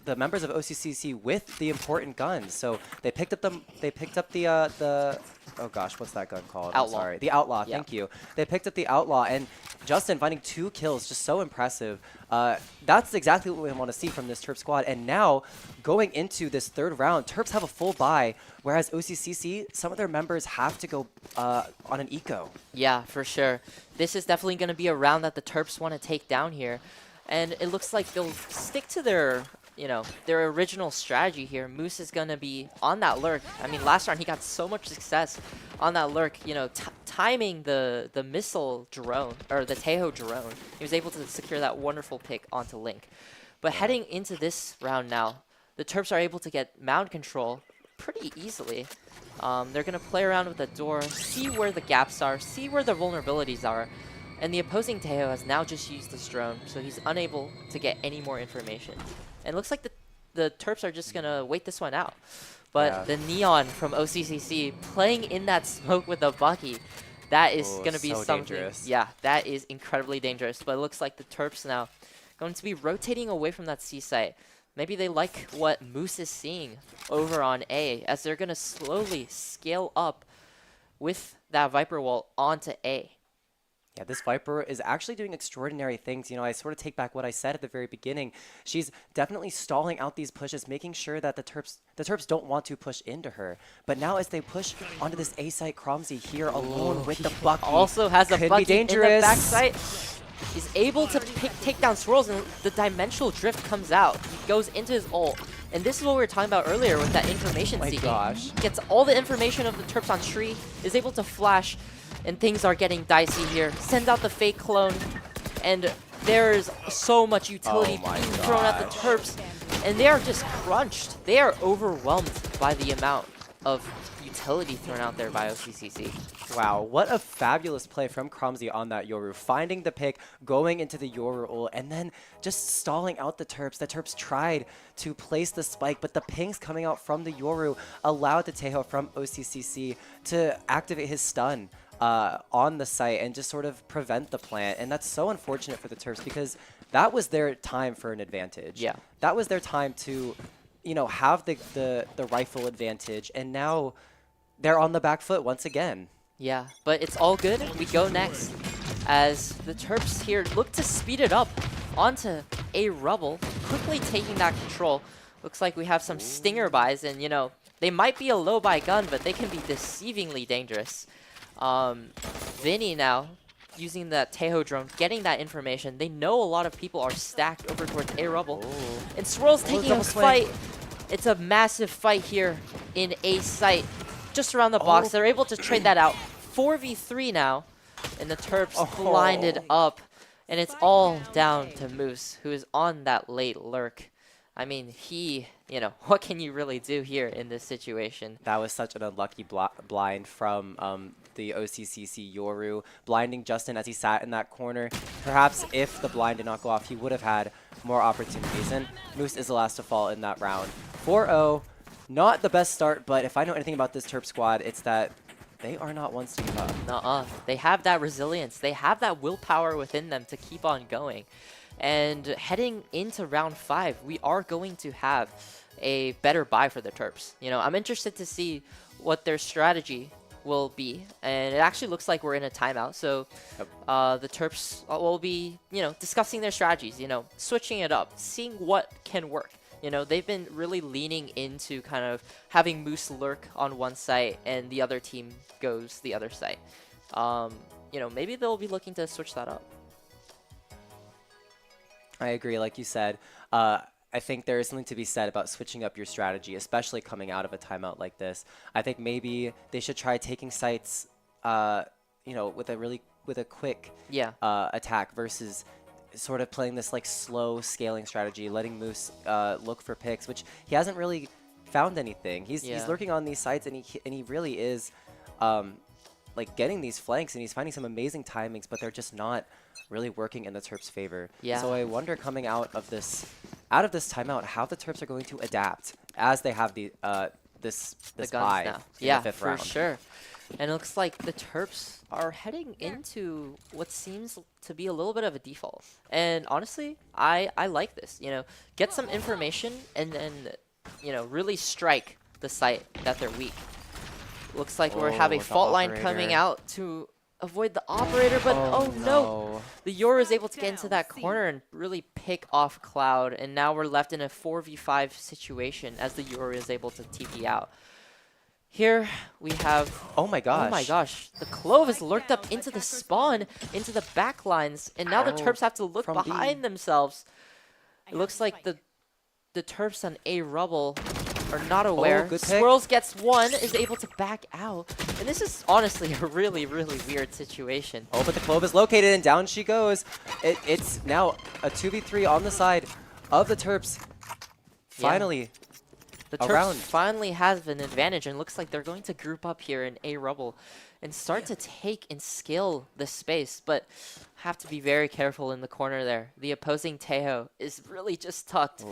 [SPEAKER 2] the members of OCCC with the important guns. So they picked up the oh gosh, what's that gun called?
[SPEAKER 1] Outlaw.
[SPEAKER 2] I'm sorry. The Outlaw, thank you. They picked up the Outlaw, and Justin finding 2 kills, just so impressive. That's exactly what we want to see from this Terp squad. And now, going into this 3rd round, Terps have a full buy, whereas OCCC, some of their members have to go on an eco.
[SPEAKER 1] Yeah, for sure. This is definitely going to be a round that the Terps want to take down here. And it looks like they'll stick to their original strategy here. Moose is going to be on that lurk. I mean, last round he got so much success on that lurk, timing the missile drone, or the Tejo drone. He was able to secure that wonderful pick onto Link. But heading into this round now, the Terps are able to get mound control pretty easily. They're going to play around with the door, see where the gaps are, see where the vulnerabilities are. And the opposing Tejo has now just used this drone, so he's unable to get any more information. And it looks like the Terps are just going to wait this one out. But the Neon from OCCC playing in that smoke with a Bucky, that is going to be
[SPEAKER 2] so
[SPEAKER 1] something.
[SPEAKER 2] dangerous.
[SPEAKER 1] Yeah, that is incredibly dangerous. But it looks like the Terps now going to be rotating away from that C site. Maybe they like what Moose is seeing over on A, as they're going to slowly scale up with that Viper wall onto A.
[SPEAKER 2] Yeah, this Viper is actually doing extraordinary things. I sort of take back what I said at the very beginning. She's definitely stalling out these pushes, making sure that the Terps don't want to push into her. But now as they push onto this A site, Cromsey here alone with the Bucky.
[SPEAKER 1] Also has a
[SPEAKER 2] Could
[SPEAKER 1] Bucky
[SPEAKER 2] be dangerous.
[SPEAKER 1] in the back site. He's able to take down Swirls, and the Dimensional Drift comes out. He goes into his ult. And this is what we were talking about earlier with that information seeking.
[SPEAKER 2] Gosh.
[SPEAKER 1] Gets all the information of the Terps on tree, is able to flash, and things are getting dicey here. Sends out the fake clone, and there is so much utility being thrown at the Terps, and they are just crunched. They are overwhelmed by the amount of utility thrown out there by OCCC.
[SPEAKER 2] Wow, what a fabulous play from Cromsey on that Yoru. Finding the pick, going into the Yoru ult, and then just stalling out the Terps. The Terps tried to place the spike, but the pings coming out from the Yoru allowed the Tejo from OCCC to activate his stun on the site and just sort of prevent the plant. And that's so unfortunate for the Terps, because that was their time for an advantage.
[SPEAKER 1] Yeah.
[SPEAKER 2] That was their time to, have the rifle advantage, and now they're on the back foot once again.
[SPEAKER 1] Yeah, but it's all good. We go next as the Terps here look to speed it up onto a Rubble, quickly taking that control. Looks like we have some Stinger buys, and they might be a low buy gun, but they can be deceivingly dangerous. Vinny now using that Tejo drone, getting that information. They know a lot of people are stacked over towards a Rubble. And Swirl's taking a fight. It's a massive fight here in A site. Just around the box. They're able to trade that out. 4v3 now. And the Terps blinded up. And it's all down to Moose, who is on that late lurk. I mean, he, what can you really do here in this situation?
[SPEAKER 2] That was such an unlucky blind from the OCCC Yoru, blinding Justin as he sat in that corner. Perhaps if the blind did not go off, he would have had more opportunities. And Moose is the last to fall in that round. 4-0, not the best start, but if I know anything about this Terp squad, it's that they are not ones to give up.
[SPEAKER 1] Nuh-uh. They have that resilience. They have that willpower within them to keep on going. And heading into round 5, we are going to have a better buy for the Terps. You know, I'm interested to see what their strategy will be, and it actually looks like we're in a timeout. So the Terps will be, you know, discussing their strategies, you know, switching it up, seeing what can work. You know, they've been really leaning into kind of having Moose lurk on one site and the other team goes the other site. You know, maybe they'll be looking to switch that up.
[SPEAKER 2] I agree, like you said. I think there is something to be said about switching up your strategy, especially coming out of a timeout like this. I think maybe they should try taking sites, you know, with a quick attack versus sort of playing this like slow scaling strategy, letting Moose look for picks, which he hasn't really found anything. He's lurking on these sites, and he really is like getting these flanks, and he's finding some amazing timings, but they're just not really working in the Terps' favor. So I wonder, coming out of this timeout, how the Terps are going to adapt as they have the this bye
[SPEAKER 1] now.
[SPEAKER 2] In the 5th round.
[SPEAKER 1] For sure. And it looks like the Terps are heading into what seems to be a little bit of a default. And honestly, I like this. You know, get some information and then, you know, really strike the site that they're weak. Looks like we have a fault line coming out to avoid the operator, but oh no! The Yoru is able to get into that corner and really pick off Cloud, and now we're left in a 4v5 situation as the Yoru is able to TP out. Here we have...
[SPEAKER 2] Oh my gosh.
[SPEAKER 1] Oh my gosh. The Clove has lurked up into the spawn, into the back lines, and now the Terps have to look behind themselves. It looks like the Terps on A Rubble are not aware.
[SPEAKER 2] Good pick.
[SPEAKER 1] Swirls gets one, is able to back out. And this is honestly a really, really weird situation.
[SPEAKER 2] Oh, but the Clove is located, and down she goes. It's now a 2v3 on the side of the Terps. Finally,
[SPEAKER 1] the Terps finally have an advantage, and looks like they're going to group up here in A Rubble and start to take and scale the space, but have to be very careful in the corner there. The opposing Tejo is really just tucked.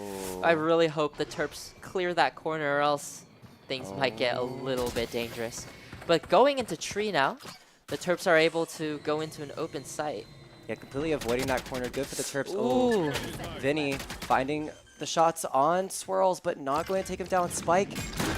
[SPEAKER 1] I really hope the Terps clear that corner, or else things might get a little bit dangerous. But going into tree now, the Terps are able to go into an open site.
[SPEAKER 2] Yeah, completely avoiding that corner. Good for the Terps. Ooh. Vinny finding the shots on Swirls, but not going to take him down. Spike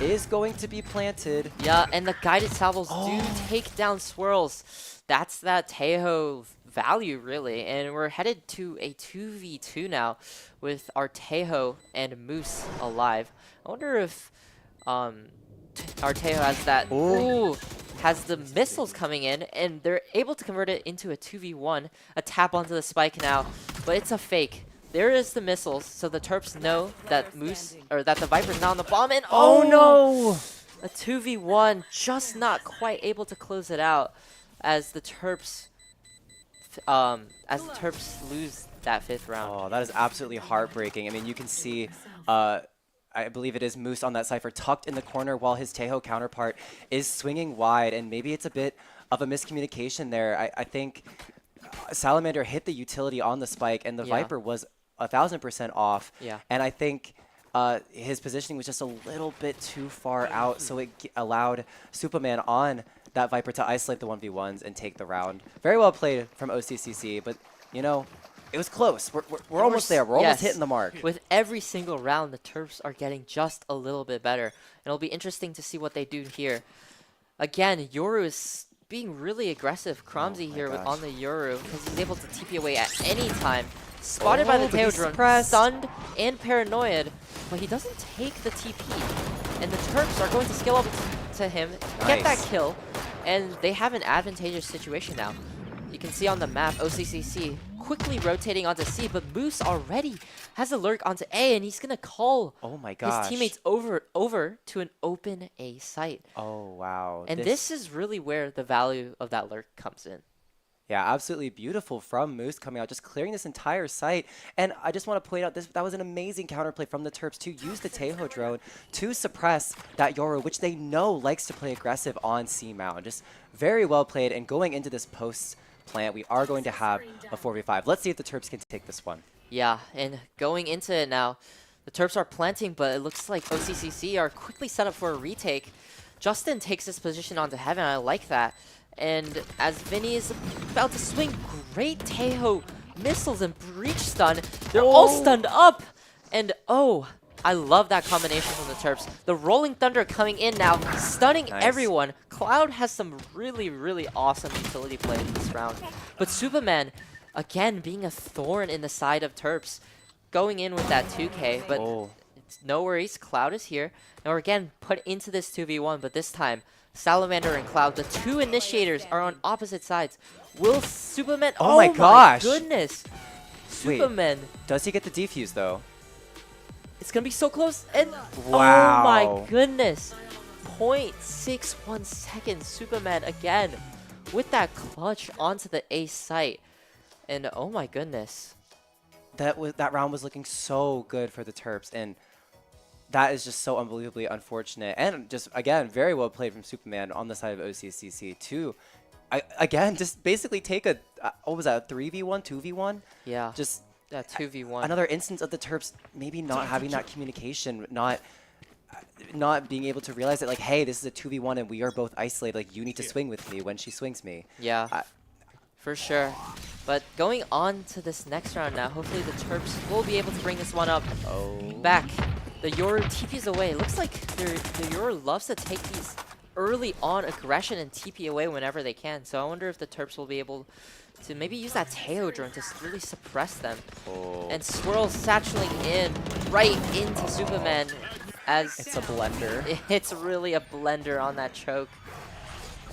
[SPEAKER 2] is going to be planted.
[SPEAKER 1] Yeah, and the guided salvos do take down Swirls. That's that Tejo value, really. And we're headed to a 2v2 now with our Tejo and Moose alive. I wonder if our Tejo has that... has the missiles coming in, and they're able to convert it into a 2v1. A tap onto the Spike now, but it's a fake. There is the missiles, so the Terps know that that the Viper's now on the bomb, and oh no! A 2v1, just not quite able to close it out as the Terps lose that 5th round.
[SPEAKER 2] Oh, that is absolutely heartbreaking. I mean, you can see I believe it is Moose on that Cypher tucked in the corner while his Tejo counterpart is swinging wide, and maybe it's a bit of a miscommunication there. I think Salamander hit the utility on the Spike, and the Viper was 1000% off. And I think his positioning was just a little bit too far out, so it allowed Superman on that Viper to isolate the 1v1s and take the round. Very well played from OCCC, but, you know, it was close. We're almost there. We're almost hitting the mark.
[SPEAKER 1] With every single round, the Terps are getting just a little bit better. And it'll be interesting to see what they do here. Again, Yoru is being really aggressive. Cromsy here on the Yoru, because he's able to TP away at any time. Spotted by the Tejo drone, stunned and paranoid, but he doesn't take the TP. And the Terps are going to scale up to him, get that kill, and they have an advantageous situation now. You can see on the map, OCCC quickly rotating onto C, but Moose already has a lurk onto A, and he's going to call his teammates over to an open A site.
[SPEAKER 2] Oh, wow.
[SPEAKER 1] And this is really where the value of that lurk comes in.
[SPEAKER 2] Yeah, absolutely beautiful from Moose coming out, just clearing this entire site. And I just want to point out, that was an amazing counterplay from the Terps to use the Tejo drone to suppress that Yoru, which they know likes to play aggressive on C Mount. Just very well played, and going into this post plant, we are going to have a 4v5. Let's see if the Terps can take this one.
[SPEAKER 1] Yeah, and going into it now, the Terps are planting, but it looks like OCCC are quickly set up for a retake. Justin takes his position onto Heaven, I like that. And as Vinny is about to swing, great Teho missiles and breach stun. They're all stunned up. And oh, I love that combination from the Terps. The Rolling Thunder coming in now, stunning everyone. Cloud has some really, really awesome utility play in this round. But Superman, again, being a thorn in the side of Terps, going in with that 2K, but it's no worries. Cloud is here. Now we're again put into this 2v1, but this time, Salamander and Cloud, the two initiators, are on opposite sides. Will Superman...
[SPEAKER 2] Oh my gosh!
[SPEAKER 1] Goodness!
[SPEAKER 2] Wait,
[SPEAKER 1] Superman...
[SPEAKER 2] does he get the defuse, though?
[SPEAKER 1] It's gonna be so close, and...
[SPEAKER 2] Wow!
[SPEAKER 1] Oh my goodness! 0.61 seconds, Superman again, with that clutch onto the A site. And oh my goodness.
[SPEAKER 2] That round was looking so good for the Terps, and that is just so unbelievably unfortunate. And just, again, very well played from Superman on the side of OCCC, too. Again, just basically take a, what was that, a 3v1, 2v1?
[SPEAKER 1] Yeah,
[SPEAKER 2] just
[SPEAKER 1] that 2v1.
[SPEAKER 2] Another instance of the Terps maybe not having that communication, not being able to realize that, like, hey, this is a 2v1 and we are both isolated. Like, you need to swing with me when she swings me.
[SPEAKER 1] Yeah, for sure. But going on to this next round now, hopefully the Terps will be able to bring this one up. Back. The Yoru TPs away. It looks like the Yoru loves to take these early on aggression and TP away whenever they can. So I wonder if the Terps will be able to maybe use that Teo drone to really suppress them. And Swirl satcheling in right into Superman as...
[SPEAKER 2] It's a blender.
[SPEAKER 1] It's really a blender on that choke.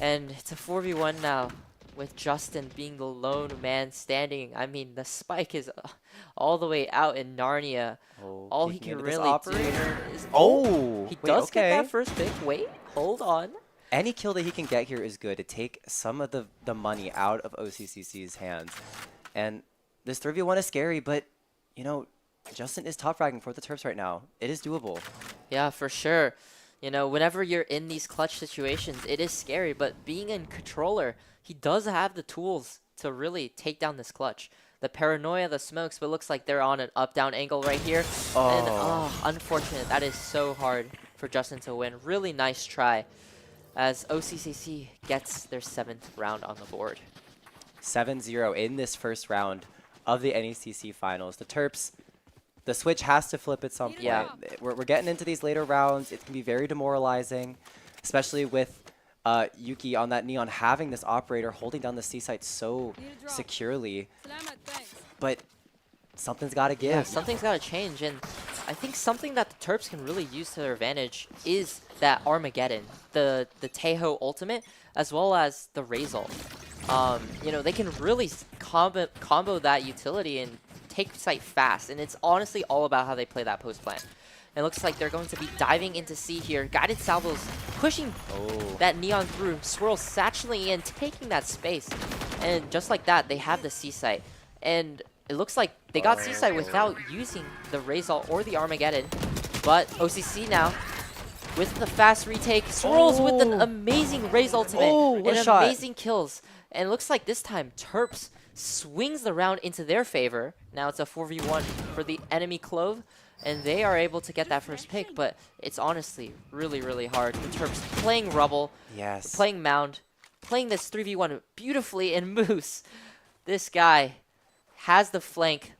[SPEAKER 1] And it's a 4v1 now, with Justin being the lone man standing. I mean, the spike is all the way out in Narnia. All he can really do is... He does get that first pick. Wait, hold on.
[SPEAKER 2] Any kill that he can get here is good to take some of the money out of OCCC's hands. And this 3v1 is scary, but, you know, Justin is top fragging for the Terps right now. It is doable.
[SPEAKER 1] Yeah, for sure. You know, whenever you're in these clutch situations, it is scary, but being in controller, he does have the tools to really take down this clutch. The paranoia, the smokes, but looks like they're on an up-down angle right here. And unfortunate. That is so hard for Justin to win. Really nice try as OCCC gets their 7th round on the board.
[SPEAKER 2] 7-0 in this first round of the NECC finals. The Terps, the switch has to flip at some point.
[SPEAKER 1] Yeah.
[SPEAKER 2] We're getting into these later rounds. It can be very demoralizing, especially with Yuki on that Neon having this operator holding down the C site so securely. But something's got to give.
[SPEAKER 1] Yeah, something's got to change. And I think something that the Terps can really use to their advantage is that Armageddon, the Teho ultimate, as well as the Razor. You know, they can really combo that utility and take site fast. And it's honestly all about how they play that post plant. It looks like they're going to be diving into C here. Guided salvos pushing that Neon through. Swirl satcheling in, taking that space. And just like that, they have the C site. And it looks like they got C site without using the Razor or the Armageddon. But OCC now, with the fast retake, Swirls with an amazing Raze ultimate and amazing kills. And it looks like this time, Terps swings the round into their favor. Now it's a 4v1 for the enemy Clove. And they are able to get that first pick, but it's honestly really, really hard. The Terps playing Rubble, playing Mound, playing this 3v1 beautifully, and Moose. This guy has the flank,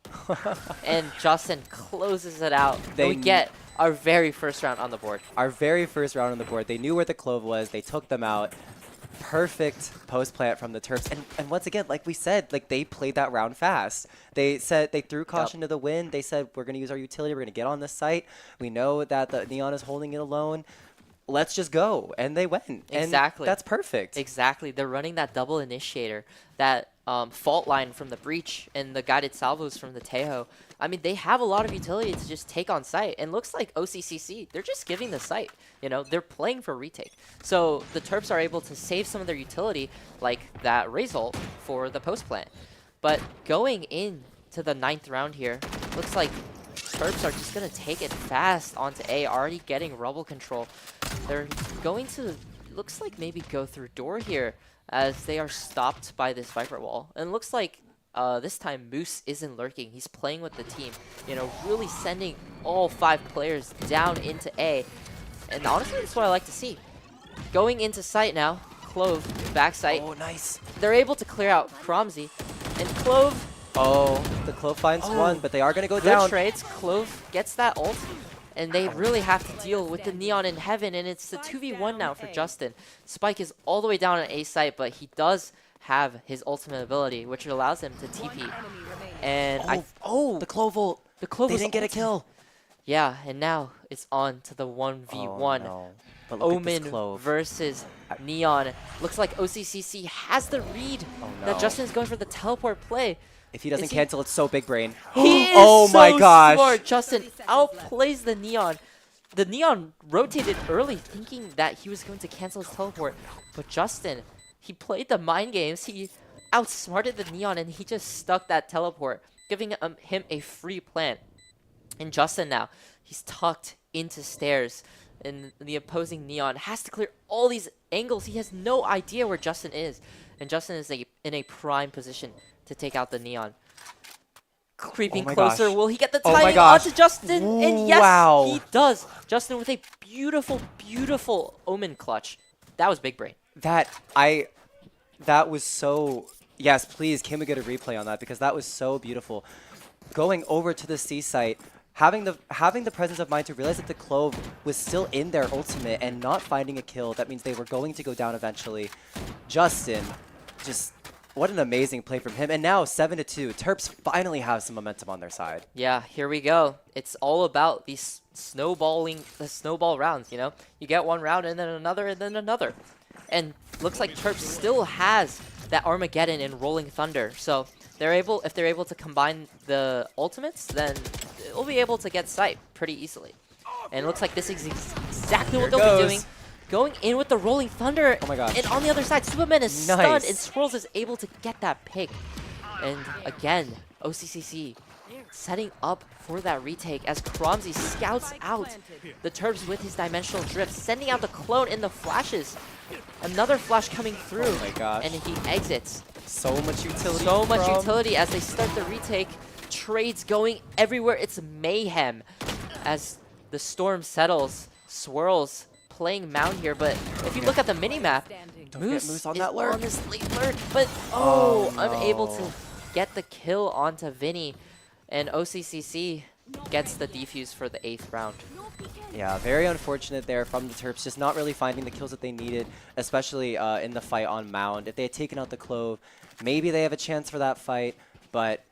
[SPEAKER 1] and Justin closes it out. We get our very first round on the board.
[SPEAKER 2] Our very first round on the board. They knew where the Clove was. They took them out. Perfect post plant from the Terps, and once again, like we said, like they played that round fast. They said they threw caution to the wind. They said we're going to use our utility. We're going to get on this site. We know that the Neon is holding it alone. Let's just go, and they went.
[SPEAKER 1] Exactly.
[SPEAKER 2] And that's perfect.
[SPEAKER 1] Exactly. They're running that double initiator, that fault line from the breach, and the guided salvos from the Teho. I mean, they have a lot of utility to just take on site. And looks like OCCC, they're just giving the site. You know, they're playing for retake. So the Terps are able to save some of their utility, like that Razor for the post plant. But going into the 9th round here, looks like Terps are just going to take it fast onto A, already getting Rubble control. They're going to, looks like maybe go through door here, as they are stopped by this Viper wall. And it looks like this time Moose isn't lurking. He's playing with the team, you know, really sending all 5 players down into A. And honestly, that's what I like to see. Going into site now, Clove, back site.
[SPEAKER 2] Oh, nice.
[SPEAKER 1] They're able to clear out Cromsy. And Clove...
[SPEAKER 2] Oh, the Clove finds one, but they are going to go
[SPEAKER 1] good
[SPEAKER 2] down.
[SPEAKER 1] trades. Clove gets that ult. And they really have to deal with the Neon in heaven. And it's the 2v1 now for Justin. Spike is all the way down on A site, but he does have his ultimate ability, which allows him to TP. And
[SPEAKER 2] the Clove ult.
[SPEAKER 1] The Clove
[SPEAKER 2] They didn't get a
[SPEAKER 1] ulted.
[SPEAKER 2] kill.
[SPEAKER 1] Yeah, and now it's on to the 1v1.
[SPEAKER 2] No. But look at this
[SPEAKER 1] Omen
[SPEAKER 2] Clove.
[SPEAKER 1] versus Neon. Looks like OCCC has the read that
[SPEAKER 2] no.
[SPEAKER 1] Justin is going for the teleport play.
[SPEAKER 2] If he doesn't
[SPEAKER 1] Is he-
[SPEAKER 2] cancel, it's so big brain.
[SPEAKER 1] He is
[SPEAKER 2] oh
[SPEAKER 1] so
[SPEAKER 2] my gosh.
[SPEAKER 1] smart. Justin outplays the Neon. The Neon rotated early thinking that he was going to cancel his teleport. But Justin, he played the mind games. He outsmarted the Neon and he just stuck that teleport, giving him a free plant. And Justin now, he's tucked into stairs. And the opposing Neon has to clear all these angles. He has no idea where Justin is. And Justin is in a prime position to take out the Neon. Creeping
[SPEAKER 2] my
[SPEAKER 1] closer.
[SPEAKER 2] gosh.
[SPEAKER 1] Will he get the
[SPEAKER 2] Oh my
[SPEAKER 1] timing
[SPEAKER 2] gosh.
[SPEAKER 1] onto Justin? And yes,
[SPEAKER 2] Wow.
[SPEAKER 1] he does. Justin with a beautiful, beautiful Omen clutch. That was big brain.
[SPEAKER 2] That was so... Yes, please, can we get a replay on that? Because that was so beautiful. Going over to the C site, having the presence of mind to realize that the Clove was still in their ultimate and not finding a kill. That means they were going to go down eventually. Justin, just what an amazing play from him. And now 7-2. Terps finally have some momentum on their side.
[SPEAKER 1] Yeah, here we go. It's all about these snowball rounds, you know? You get one round and then another and then another. And looks like Terps still has that Armageddon and Rolling Thunder. So if they're able to combine the ultimates, then they'll be able to get sight pretty easily. And it looks like this is exactly what they'll be doing. Going in with the Rolling Thunder.
[SPEAKER 2] Oh my gosh.
[SPEAKER 1] And on the other side, Superman is stunned
[SPEAKER 2] Nice.
[SPEAKER 1] and Swirls is able to get that pick. And again, OCCC setting up for that retake as Cromsy scouts out the Terps with his Dimensional Drift, sending out the clone in the flashes. Another flash coming through.
[SPEAKER 2] Oh my gosh.
[SPEAKER 1] And he exits.
[SPEAKER 2] So much utility.
[SPEAKER 1] So much
[SPEAKER 2] from-
[SPEAKER 1] utility as they start the retake. Trades going everywhere. It's mayhem as the storm settles. Swirls playing Mound here, but if you look at the minimap, Moose
[SPEAKER 2] Moose on
[SPEAKER 1] is
[SPEAKER 2] that lurk.
[SPEAKER 1] on this late lurk, but
[SPEAKER 2] Oh,
[SPEAKER 1] unable
[SPEAKER 2] no.
[SPEAKER 1] to get the kill onto Vinny, and OCCC gets the defuse for the 8th round.
[SPEAKER 2] Yeah, very unfortunate there from the Terps, just not really finding the kills that they needed, especially in the fight on Mound. If they had taken out the Clove, maybe they have a chance for that fight, but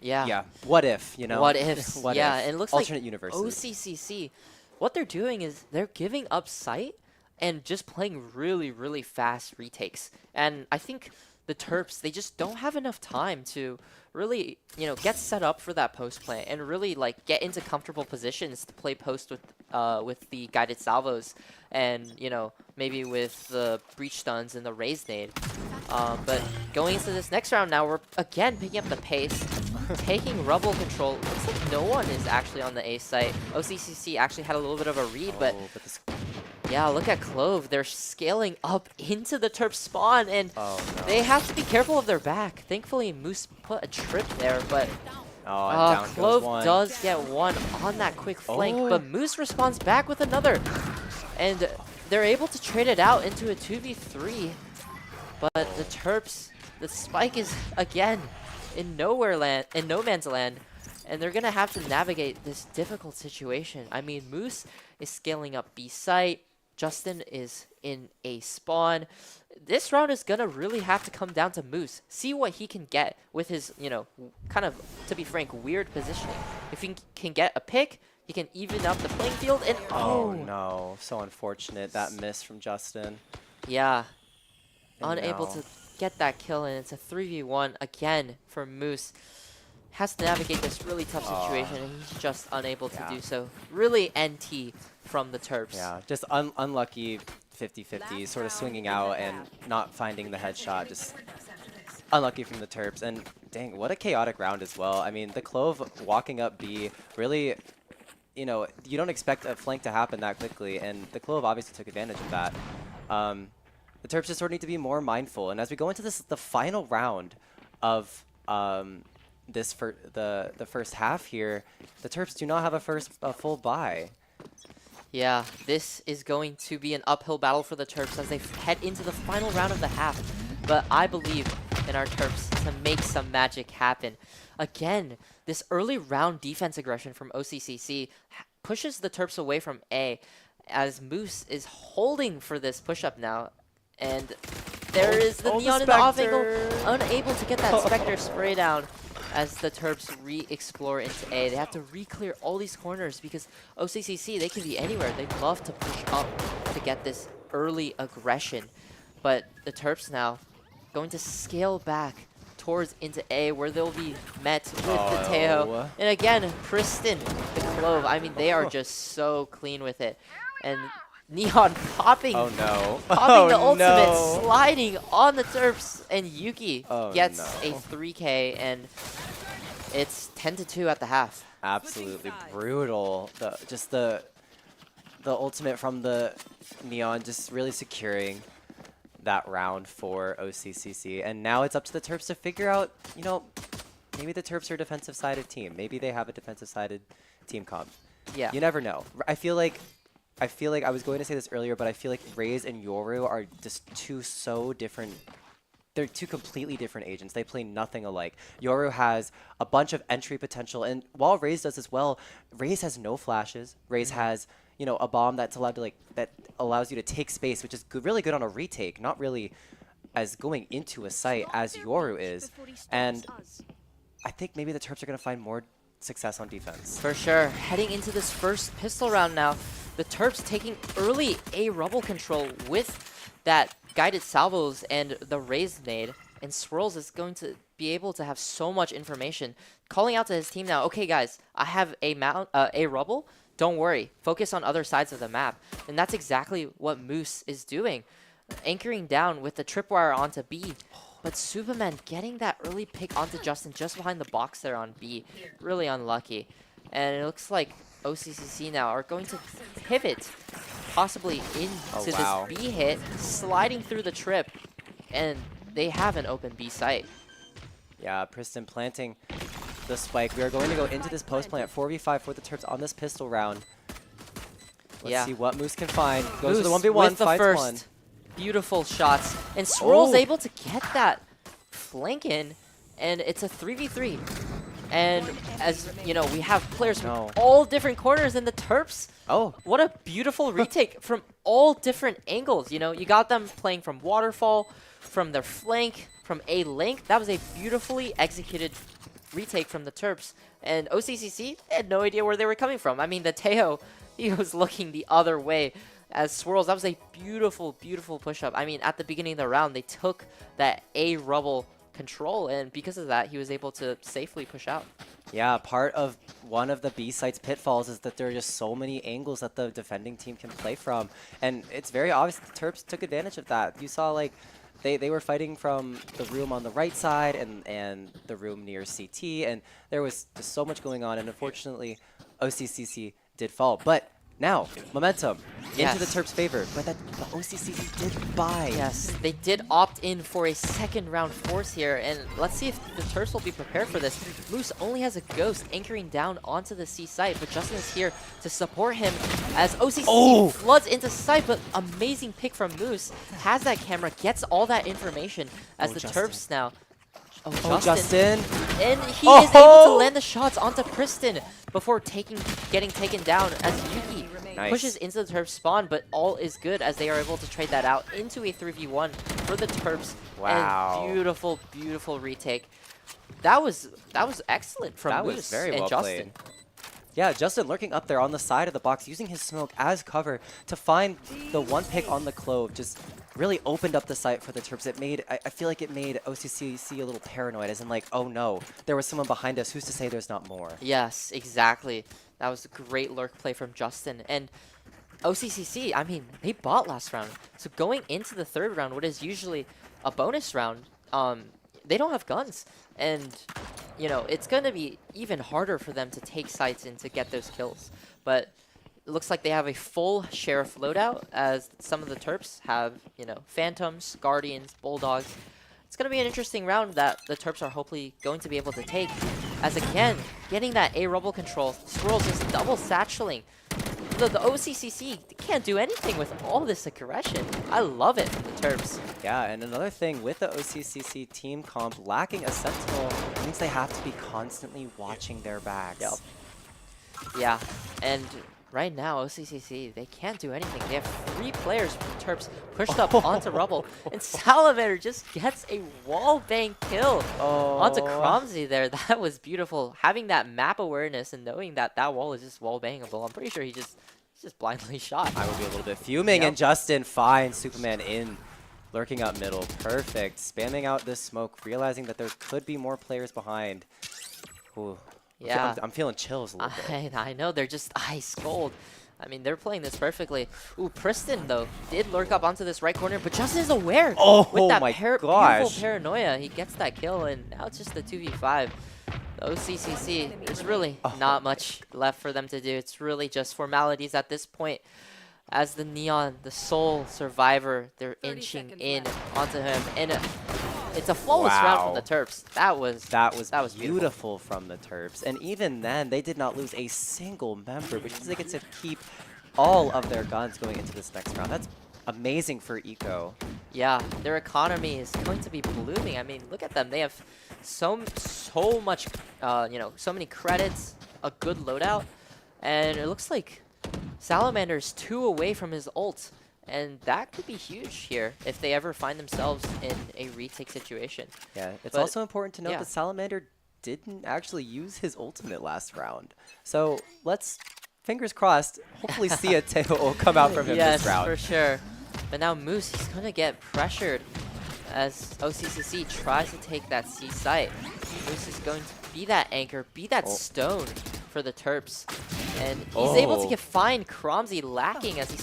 [SPEAKER 1] yeah,
[SPEAKER 2] what if, you know?
[SPEAKER 1] What ifs?
[SPEAKER 2] What
[SPEAKER 1] yeah,
[SPEAKER 2] if?
[SPEAKER 1] and it looks
[SPEAKER 2] Alternate
[SPEAKER 1] like
[SPEAKER 2] universes.
[SPEAKER 1] OCCC, what they're doing is they're giving up sight and just playing really, really fast retakes. And I think the Terps, they just don't have enough time to really, you know, get set up for that post play and really like get into comfortable positions to play post with the guided salvos and, you know, maybe with the breach stuns and the raised nade. But going into this next round now, we're again picking up the pace, taking Rubble control. Looks like no one is actually on the A site. OCCC actually had a little bit of a read, but yeah, look at Clove. They're scaling up into the Terp spawn, and they have to be careful of their back. Thankfully, Moose put a trip there, but
[SPEAKER 2] down goes
[SPEAKER 1] Clove
[SPEAKER 2] one.
[SPEAKER 1] does get one on that quick flank, but Moose responds back with another. And they're able to trade it out into a 2v3. But the Terps, the Spike is, again, in no man's land. And they're going to have to navigate this difficult situation. I mean, Moose is scaling up B site. Justin is in A spawn. This round is going to really have to come down to Moose. See what he can get with his, you know, kind of, to be frank, weird positioning. If he can get a pick, he can even up the playing field. And
[SPEAKER 2] Oh no, so unfortunate, that miss from Justin.
[SPEAKER 1] yeah,
[SPEAKER 2] And
[SPEAKER 1] unable
[SPEAKER 2] no.
[SPEAKER 1] to get that kill, and it's a 3v1 again for Moose. Has to navigate this really tough situation, and he's just unable to do so. Really NT from the Terps.
[SPEAKER 2] Yeah, just unlucky 50-50, sort of swinging out and not finding the headshot. Just unlucky from the Terps. And dang, what a chaotic round as well. I mean, the Clove walking up B really, you know, you don't expect a flank to happen that quickly, and the Clove obviously took advantage of that. the Terps just sort of need to be more mindful. And as we go into the final round of the first half here, the Terps do not have a full bye.
[SPEAKER 1] Yeah, this is going to be an uphill battle for the Terps as they head into the final round of the half. But I believe in our Terps to make some magic happen. Again, this early round defense aggression from OCCC pushes the Terps away from A, as Moose is holding for this push-up now. And there is the Neon in the off angle, unable to get that Spectre spray down as the Terps re-explore into A. They have to re-clear all these corners because OCCC, they can be anywhere. They'd love to push up to get this early aggression. But the Terps now going to scale back towards into A, where they'll be met with the Teo. And again, Kristen, the Clove. I mean, they are just so clean with it. And Neon popping, popping the ultimate, sliding on the Terps, and Yuki gets a 3K, and it's 10-2 at the half.
[SPEAKER 2] Absolutely brutal. The ultimate from the Neon just really securing that round for OCCC, and now it's up to the Terps to figure out, you know, maybe the Terps are a defensive-sided team. Maybe they have a defensive-sided team comp.
[SPEAKER 1] Yeah.
[SPEAKER 2] You never know. I feel like I was going to say this earlier, but I feel like Raze and Yoru are just so different. They're two completely different agents. They play nothing alike. Yoru has a bunch of entry potential, and while Raze does as well, Raze has no flashes. Raze has, you know, a bomb that's allowed to that allows you to take space, which is really good on a retake, not really as going into a site as Yoru is. And I think maybe the Terps are going to find more success on defense.
[SPEAKER 1] For sure. Heading into this first pistol round now, the Terps taking early A rubble control with that guided salvos and the raised nade, and Swirls is going to be able to have so much information. Calling out to his team now, okay guys, I have a rubble, don't worry, focus on other sides of the map. And that's exactly what Moose is doing, anchoring down with the tripwire onto B. But Superman getting that early pick onto Justin just behind the box there on B. Really unlucky. And it looks like OCCC now are going to pivot possibly into this B hit, sliding through the trip, and they have an open B site.
[SPEAKER 2] Yeah, Priston planting the spike. We are going to go into this post plant 4v5 for the Terps on this pistol round. Let's see what Moose can find. Goes to the 1v1, finds one.
[SPEAKER 1] Beautiful shots, and Swirl's able to get that flank in, and it's a 3v3. And as you know, we have players from all different corners in the Terps. What a beautiful retake from all different angles. You know, you got them playing from waterfall, from their flank, from A link. That was a beautifully executed retake from the Terps. And OCCC, they had no idea where they were coming from. I mean, the Teo, he was looking the other way. As Swirls, that was a beautiful, beautiful push-up. I mean, at the beginning of the round, they took that A rubble control, and because of that, he was able to safely push out.
[SPEAKER 2] Yeah, part of one of the B site's pitfalls is that there are just so many angles that the defending team can play from, and it's very obvious that the Terps took advantage of that. You saw, like, they were fighting from the room on the right side and the room near CT, and there was just so much going on, and unfortunately, OCCC did fall. But now, momentum into the Terps' favor, but the OCCC did buy.
[SPEAKER 1] Yes, they did opt in for a second round force here, and let's see if the Terps will be prepared for this. Moose only has a ghost anchoring down onto the C site, but Justin is here to support him as OCCC floods into site, but amazing pick from Moose. Has that camera, gets all that information as the Terps now.
[SPEAKER 2] Justin.
[SPEAKER 1] And he is able to land the shots onto Priston before getting taken down as Yuki pushes into the Terps spawn, but all is good as they are able to trade that out into a 3v1 for the Terps.
[SPEAKER 2] Wow.
[SPEAKER 1] And beautiful, beautiful retake. That was excellent from Moose
[SPEAKER 2] was very
[SPEAKER 1] and
[SPEAKER 2] well
[SPEAKER 1] Justin.
[SPEAKER 2] played. Yeah, Justin lurking up there on the side of the box, using his smoke as cover to find the one pick on the Clove. Just really opened up the site for the Terps. It made, I feel like it made OCCC a little paranoid, as in like, oh no, there was someone behind us. Who's to say there's not more?
[SPEAKER 1] Yes, exactly. That was a great lurk play from Justin. And OCCC, I mean, they bought last round. So going into the third round, what is usually a bonus round, they don't have guns. And, you know, it's going to be even harder for them to take sites and to get those kills. But it looks like they have a full sheriff loadout, as some of the Terps have, you know, Phantoms, Guardians, Bulldogs. It's going to be an interesting round that the Terps are hopefully going to be able to take, as again, getting that A rubble control. Squirrels just double satcheling. The OCCC can't do anything with all this aggression. I love it from the Terps.
[SPEAKER 2] Yeah, and another thing with the OCCC team comp, lacking a Sentinel means they have to be constantly watching their backs.
[SPEAKER 1] Yep. Yeah, and right now, OCCC, they can't do anything. They have 3 players from the Terps pushed up onto Rubble, and Salamander just gets a wallbang kill onto Cromsey there. That was beautiful. Having that map awareness and knowing that that wall is just wallbangable, I'm pretty sure he just blindly shot.
[SPEAKER 2] I would be a little bit fuming, and Justin finds Superman in, lurking up middle. Perfect. Spamming out this smoke, realizing that there could be more players behind. Ooh.
[SPEAKER 1] Yeah.
[SPEAKER 2] I'm feeling chills a little bit.
[SPEAKER 1] I know, they're just ice cold. I mean, they're playing this perfectly. Ooh, Preston, though, did lurk up onto this right corner, but Justin is aware. With that
[SPEAKER 2] my
[SPEAKER 1] beautiful
[SPEAKER 2] gosh.
[SPEAKER 1] paranoia, he gets that kill, and now it's just the 2v5. The OCCC, there's really not much left for them to do. It's really just formalities at this point. As the Neon, the sole survivor, they're inching in onto him, and it's a flawless round from the Terps. That was
[SPEAKER 2] beautiful from the Terps. And even then, they did not lose a single member, which means they get to keep all of their guns going into this next round. That's amazing for Eco.
[SPEAKER 1] Yeah, their economy is going to be blooming. I mean, look at them. They have so much, you know, so many credits, a good loadout, and it looks like Salamander's 2 away from his ult. And that could be huge here if they ever find themselves in a retake situation.
[SPEAKER 2] Yeah, it's also important to note that Salamander didn't actually use his ultimate last round. So let's, fingers crossed, hopefully see a tail will come out from him this round.
[SPEAKER 1] Yes, for sure. But now Moose, he's going to get pressured as OCCC tries to take that C site. Moose is going to be that anchor, be that stone for the Terps. And he's able to find Cromsey lacking as he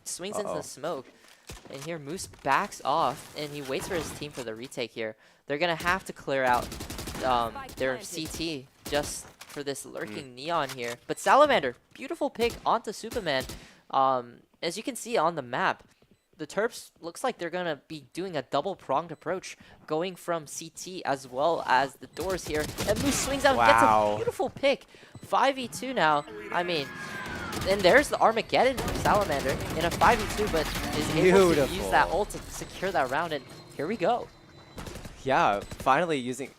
[SPEAKER 1] swings into the smoke. And here Moose backs off, and he waits for his team for the retake here. They're going to have to clear out their CT just for this lurking Neon here. But Salamander, beautiful pick onto Superman. As you can see on the map, the Terps looks like they're going to be doing a double-pronged approach, going from CT as well as the doors here. And Moose swings out and gets a beautiful pick. 5v2 now. I mean, and there's the Armageddon from Salamander in a 5v2, but is able to use that ult to secure that round, and here we go.
[SPEAKER 2] Yeah, finally using...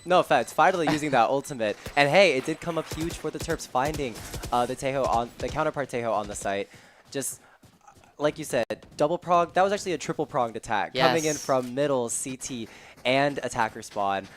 [SPEAKER 2] No offense, finally using that ultimate. And hey, it did come up huge for the Terps, finding the counterpart Tejo on the site. Just... like you said, double prong. That was actually a triple pronged attack coming in from middle, CT, and attacker spawn.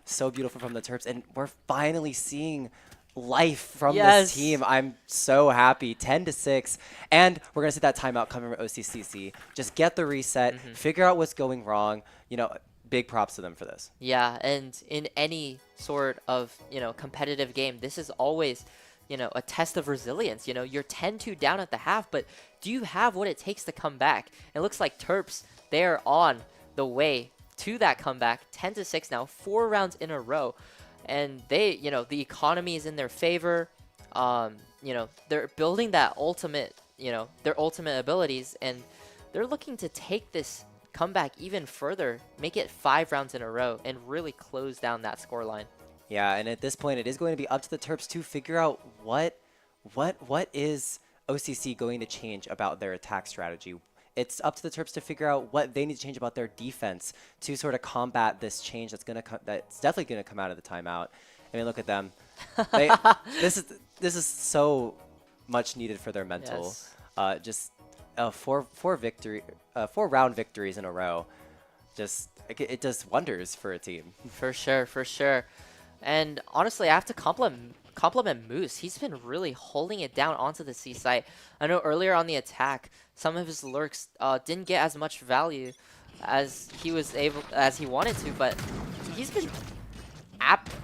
[SPEAKER 2] So beautiful from the Terps, and we're finally seeing life from this team. I'm so happy. 10-6, and we're gonna see that timeout coming from OCCC. Just get the reset, figure out what's going wrong. You know, big props to them for this.
[SPEAKER 1] Yeah, and in any sort of competitive game, this is always a test of resilience. You're 10-2 down at the half, but do you have what it takes to come back? It looks like Terps, they're on the way to that comeback. 10-6 now, 4 rounds in a row. And they, the economy is in their favor. They're building that ultimate, their ultimate abilities, and they're looking to take this comeback even further, make it 5 rounds in a row, and really close down that scoreline.
[SPEAKER 2] Yeah, and at this point, it is going to be up to the Terps to figure out what is OCC going to change about their attack strategy. It's up to the Terps to figure out what they need to change about their defense to sort of combat this change that's definitely going to come out of the timeout. I mean, look at them. This is so much needed for their mental.
[SPEAKER 1] Yes.
[SPEAKER 2] Just 4 round victories in a row. Just it does wonders for a team.
[SPEAKER 1] For sure, for sure. And honestly, I have to compliment Moose. He's been really holding it down onto the C site. I know earlier on the attack, some of his lurks didn't get as much value as he wanted to, but he's been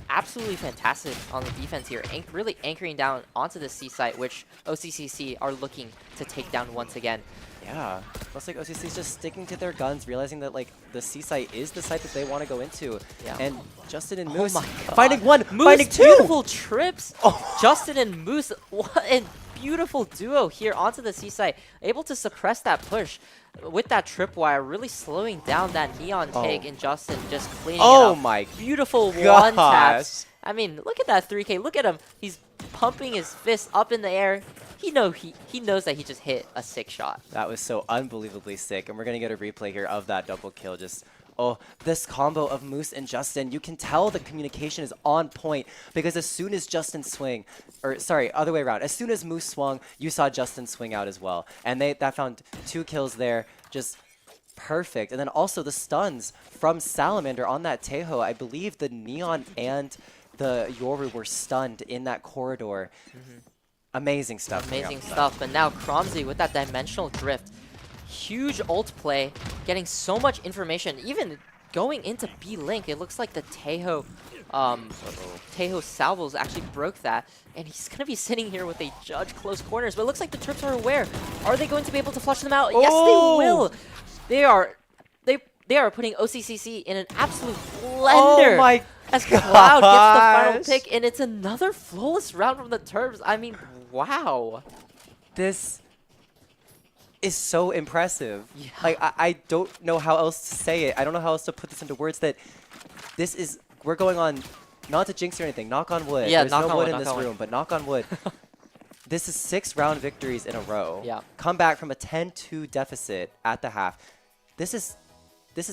[SPEAKER 1] absolutely fantastic on the defense here, really anchoring down onto the C site, which OCCC are looking to take down once again.
[SPEAKER 2] Yeah, looks like OCC is just sticking to their guns, realizing that the C site is the site that they want to go into.
[SPEAKER 1] Yeah.
[SPEAKER 2] And Justin and Moose
[SPEAKER 1] my God.
[SPEAKER 2] finding one,
[SPEAKER 1] Moose,
[SPEAKER 2] finding 2.
[SPEAKER 1] Beautiful trips. Justin and Moose, what a beautiful duo here onto the C site, able to suppress that push with that tripwire, really slowing down that Neon take, and Justin just cleaning it up.
[SPEAKER 2] My
[SPEAKER 1] beautiful
[SPEAKER 2] gosh.
[SPEAKER 1] one taps. I mean, look at that 3K. Look at him. He's pumping his fist up in the air. He knows that he just hit a sick shot.
[SPEAKER 2] That was so unbelievably sick, and we're gonna get a replay here of that double kill. Just this combo of Moose and Justin, you can tell the communication is on point, because as soon as Justin swing, or sorry, other way around, as soon as Moose swung, you saw Justin swing out as well, and that found 2 kills there, just perfect. And then also the stuns from Salamander on that Tejo. I believe the Neon and the Yoru were stunned in that corridor. Amazing stuff.
[SPEAKER 1] Amazing stuff. But now Cromsy with that dimensional drift. Huge ult play, getting so much information. Even going into B-Link, it looks like the Tejo salvos actually broke that. And he's going to be sitting here with a Judge close corners. But it looks like the Terps are aware. Are they going to be able to flush them out? Yes, they will. They are putting OCCC in an absolute blender.
[SPEAKER 2] Oh my
[SPEAKER 1] as Cloud gets the final pick, and it's another flawless round from the Terps. I mean, wow.
[SPEAKER 2] This is so impressive. Yeah. Like, I don't know how else to say it. I don't know how else to put this into words, that this is, we're going on, not to jinx or anything, knock on wood.
[SPEAKER 1] Yeah,
[SPEAKER 2] There's
[SPEAKER 1] knock
[SPEAKER 2] no
[SPEAKER 1] on
[SPEAKER 2] wood
[SPEAKER 1] wood,
[SPEAKER 2] in this room, but knock on wood. This is 6 round victories in a row.
[SPEAKER 1] Yeah.
[SPEAKER 2] Come back from a 10-2 deficit at the half. This is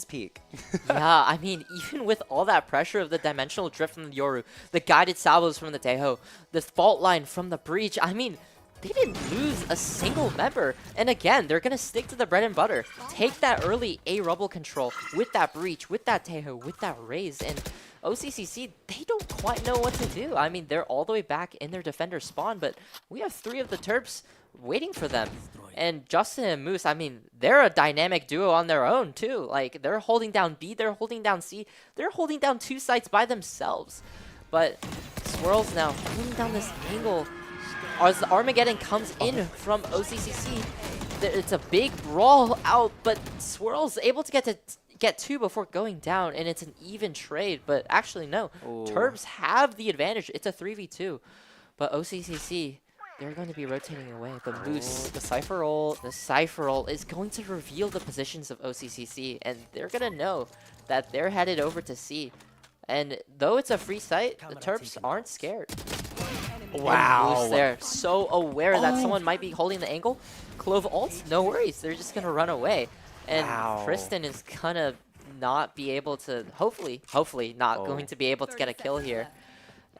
[SPEAKER 2] peak.
[SPEAKER 1] Yeah, I mean, even with all that pressure of the dimensional drift from the Yoru, the guided salvos from the Tejo, the fault line from the breach, I mean, they didn't lose a single member. And again, they're going to stick to the bread and butter. Take that early A rubble control with that breach, with that Tejo, with that raise. And OCCC, they don't quite know what to do. I mean, they're all the way back in their defender spawn, but we have 3 of the Terps waiting for them. And Justin and Moose, I mean, they're a dynamic duo on their own too. Like, they're holding down B, they're holding down C, they're holding down 2 sites by themselves. But Swirls now holding down this angle as the Armageddon comes in from OCCC. It's a big brawl out, but Swirls able to get 2 before going down, and it's an even trade. But actually, no.
[SPEAKER 2] Ooh.
[SPEAKER 1] Terps have the advantage. It's a 3v2. But OCCC, they're going to be rotating away. But Moose,
[SPEAKER 2] the Cypher ult
[SPEAKER 1] is going to reveal the positions of OCCC, and they're going to know that they're headed over to C. And though it's a free site, the Terps aren't scared.
[SPEAKER 2] Wow.
[SPEAKER 1] Moose there, so aware that someone might be holding the angle. Clove ult, no worries. They're just going to run away. And Kristen is going to not be able to, hopefully not going to be able to get a kill here.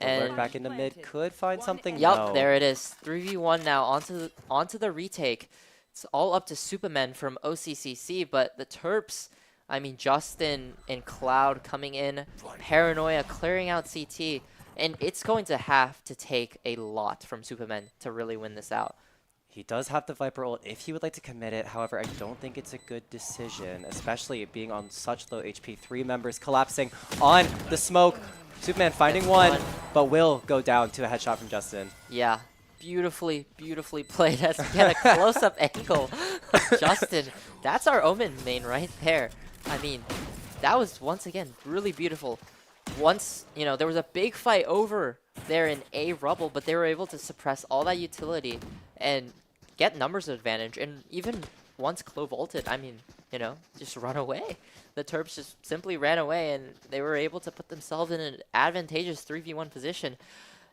[SPEAKER 2] And back into mid could find something.
[SPEAKER 1] Yup, there it is. 3v1 now onto the retake. It's all up to Supermen from OCCC, but the Terps, I mean, Justin and Cloud coming in, Paranoia clearing out CT, and it's going to have to take a lot from Supermen to really win this out.
[SPEAKER 2] He does have the Viper ult if he would like to commit it. However, I don't think it's a good decision, especially being on such low HP. 3 members collapsing on the smoke. Superman finding one, but will go down to a headshot from Justin.
[SPEAKER 1] Yeah, beautifully played as we get a close-up angle of Justin. That's our Omen main right there. I mean, that was, once again, really beautiful. Once, you know, there was a big fight over there in A rubble, but they were able to suppress all that utility and get numbers advantage. And even once Clove ulted, I mean, you know, just run away. The Terps just simply ran away, and they were able to put themselves in an advantageous 3v1 position.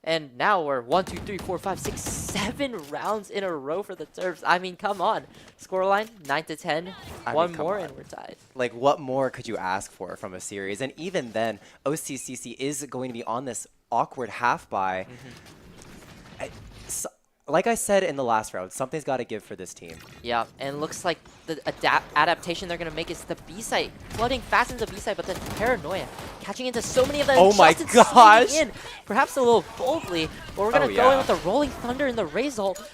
[SPEAKER 1] And now we're 1, 2, 3, 4, 5, 6, 7 rounds in a row for the Terps. I mean, come on. Scoreline, 9-10. One more and we're tied.
[SPEAKER 2] Like, what more could you ask for from a series? And even then, OCCC is going to be on this awkward half bye. Like I said in the last round, something's got to give for this team.
[SPEAKER 1] Yeah, and looks like the adaptation they're going to make is the B site. Flooding fast into B site, but then Paranoia catching into so many of them.
[SPEAKER 2] Oh my gosh!
[SPEAKER 1] In, perhaps a little boldly, but we're going to go in with the Rolling Thunder and the Raise ult.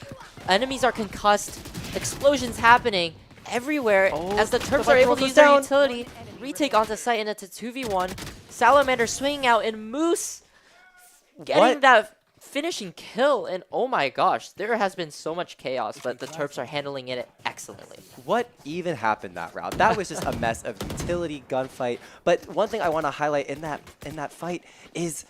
[SPEAKER 1] Enemies are concussed. Explosions happening everywhere as the Terps are able to use their utility. Retake onto site, and it's a 2v1. Salamander swinging out, and Moose getting that finishing kill, and oh my gosh, there has been so much chaos, but the Terps are handling it excellently.
[SPEAKER 2] What even happened that round? That was just a mess of utility gunfight. But one thing I want to highlight in that fight is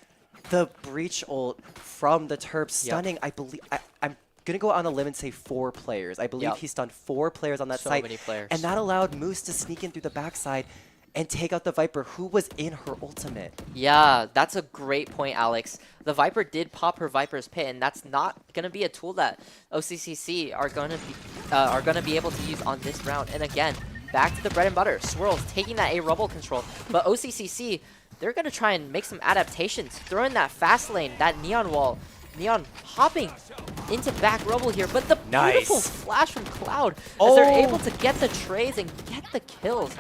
[SPEAKER 2] the breach ult from the Terps stunning. I believe I'm gonna go on a limb and say 4 players. I believe he stunned 4 players on that
[SPEAKER 1] So
[SPEAKER 2] site.
[SPEAKER 1] many players.
[SPEAKER 2] And that allowed Moose to sneak in through the backside and take out the Viper, who was in her ultimate.
[SPEAKER 1] Yeah, that's a great point, Alex. The Viper did pop her Viper's Pit, and that's not going to be a tool that OCCC are going to be able to use on this round. And again, back to the bread and butter. Swirls taking that A rubble control, but OCCC, they're going to try and make some adaptations. Throw in that fast lane, that Neon wall. Neon hopping into back rubble here, but the beautiful flash from Cloud as they're able to get the trades and get the kills.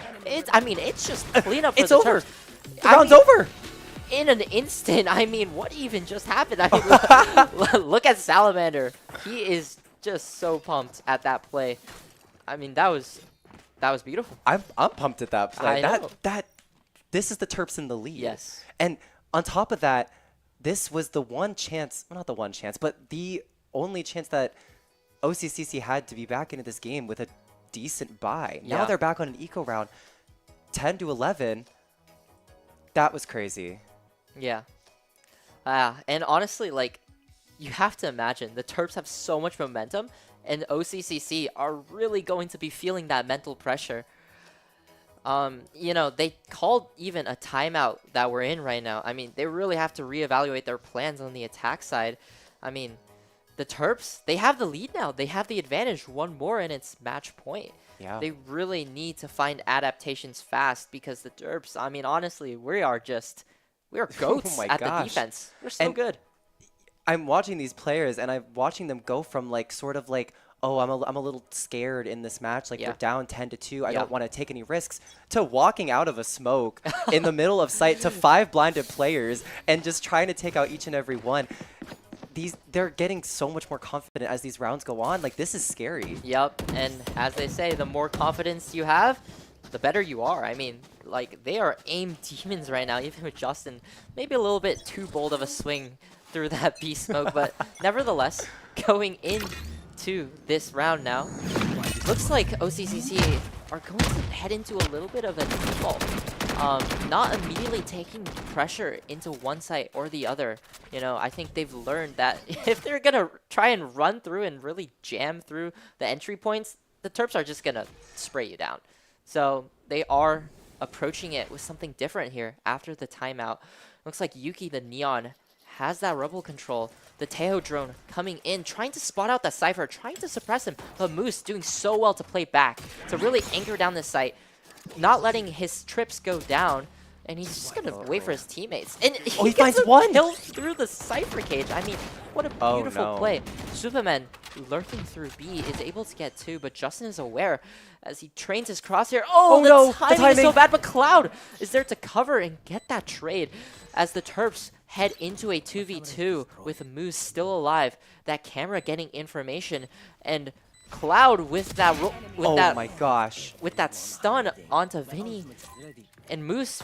[SPEAKER 1] I mean, it's just cleanup for
[SPEAKER 2] it's
[SPEAKER 1] the
[SPEAKER 2] over.
[SPEAKER 1] Terps.
[SPEAKER 2] The round's over.
[SPEAKER 1] In an instant, I mean, what even just happened? I mean, look at Salamander. He is just so pumped at that play. I mean, that was beautiful.
[SPEAKER 2] I'm pumped at that play.
[SPEAKER 1] I know.
[SPEAKER 2] This is the Terps in the lead.
[SPEAKER 1] Yes.
[SPEAKER 2] And on top of that, this was the one chance, well, not the one chance, but the only chance that OCCC had to be back into this game with a decent buy.
[SPEAKER 1] Yeah.
[SPEAKER 2] Now they're back on an eco round, 10 to 11. That was crazy.
[SPEAKER 1] Yeah. And honestly, like, you have to imagine the Terps have so much momentum, and OCCC are really going to be feeling that mental pressure. You know, they called even a timeout that we're in right now. I mean, they really have to reevaluate their plans on the attack side. I mean, the Terps, they have the lead now. They have the advantage. One more and it's match point.
[SPEAKER 2] Yeah.
[SPEAKER 1] They really need to find adaptations fast because the Terps, I mean, honestly, we are goats at the defense. We're so good.
[SPEAKER 2] I'm watching these players and I'm watching them go from like sort of like, oh, I'm a little scared in this match. Like we're down 10-2. I don't want to take any risks. To walking out of a smoke in the middle of sight to 5 blinded players and just trying to take out each and every one. They're getting so much more confident as these rounds go on. Like, this is scary.
[SPEAKER 1] Yep, and as they say, the more confidence you have, the better you are. I mean, like, they are aim demons right now, even with Justin. Maybe a little bit too bold of a swing through that beast smoke, but nevertheless, going into this round now, looks like OCCC are going to head into a little bit of a default. Not immediately taking pressure into one side or the other. You know, I think they've learned that if they're going to try and run through and really jam through the entry points, the Terps are just going to spray you down. So they are approaching it with something different here after the timeout. Looks like Yuki the Neon has that rubble control. The Teo drone coming in, trying to spot out that Cypher, trying to suppress him. But Moose doing so well to play back, to really anchor down this site. Not letting his trips go down, and he's just gonna wait for his teammates. And he
[SPEAKER 2] finds
[SPEAKER 1] gets a
[SPEAKER 2] one
[SPEAKER 1] kill through the Cypher cage. I mean, what a beautiful play. Superman lurking through B is able to get 2, but Justin is aware as he trains his crosshair. The timing is so bad, but Cloud is there to cover and get that trade as the Terps head into a 2v2 with Moose still alive. That camera getting information, and Cloud with that with that stun onto Vinny, and Moose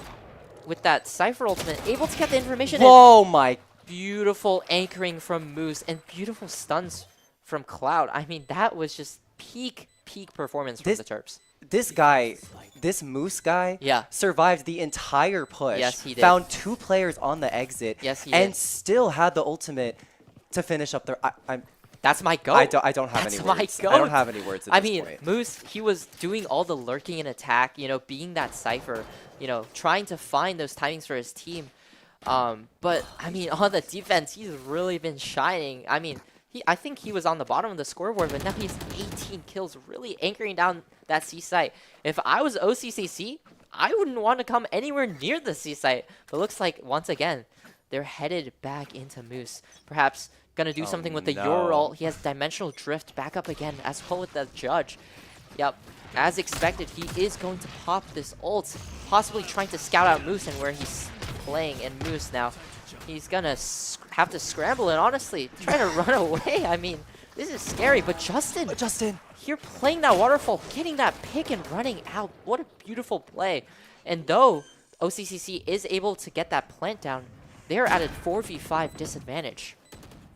[SPEAKER 1] with that Cypher ultimate able to get the information.
[SPEAKER 2] Whoa, my
[SPEAKER 1] beautiful anchoring from Moose and beautiful stuns from Cloud. I mean, that was just peak performance from the Terps.
[SPEAKER 2] This Moose guy survived the entire push.
[SPEAKER 1] Yes, he did.
[SPEAKER 2] Found 2 players on the exit.
[SPEAKER 1] Yes, he
[SPEAKER 2] and
[SPEAKER 1] did.
[SPEAKER 2] still had the ultimate to finish up their.
[SPEAKER 1] That's my goat.
[SPEAKER 2] I don't have any words.
[SPEAKER 1] Goat.
[SPEAKER 2] I don't have any words at this point.
[SPEAKER 1] Moose, he was doing all the lurking and attack, you know, being that Cypher, you know, trying to find those timings for his team. But, I mean, on the defense, he's really been shining. I mean, I think he was on the bottom of the scoreboard, but now he's 18 kills, really anchoring down that C site. If I was OCCC, I wouldn't want to come anywhere near the C site. But looks like, once again, they're headed back into Moose. Perhaps gonna do something with the Ural. He has Dimensional Drift back up again, as well with the Judge. Yep, as expected, he is going to pop this ult, possibly trying to scout out Moose and where he's playing. And Moose now, he's gonna have to scramble and honestly try to run away. I mean, this is scary, but Justin here playing that waterfall, getting that pick and running out. What a beautiful play. And though OCCC is able to get that plant down, they're at a 4v5 disadvantage.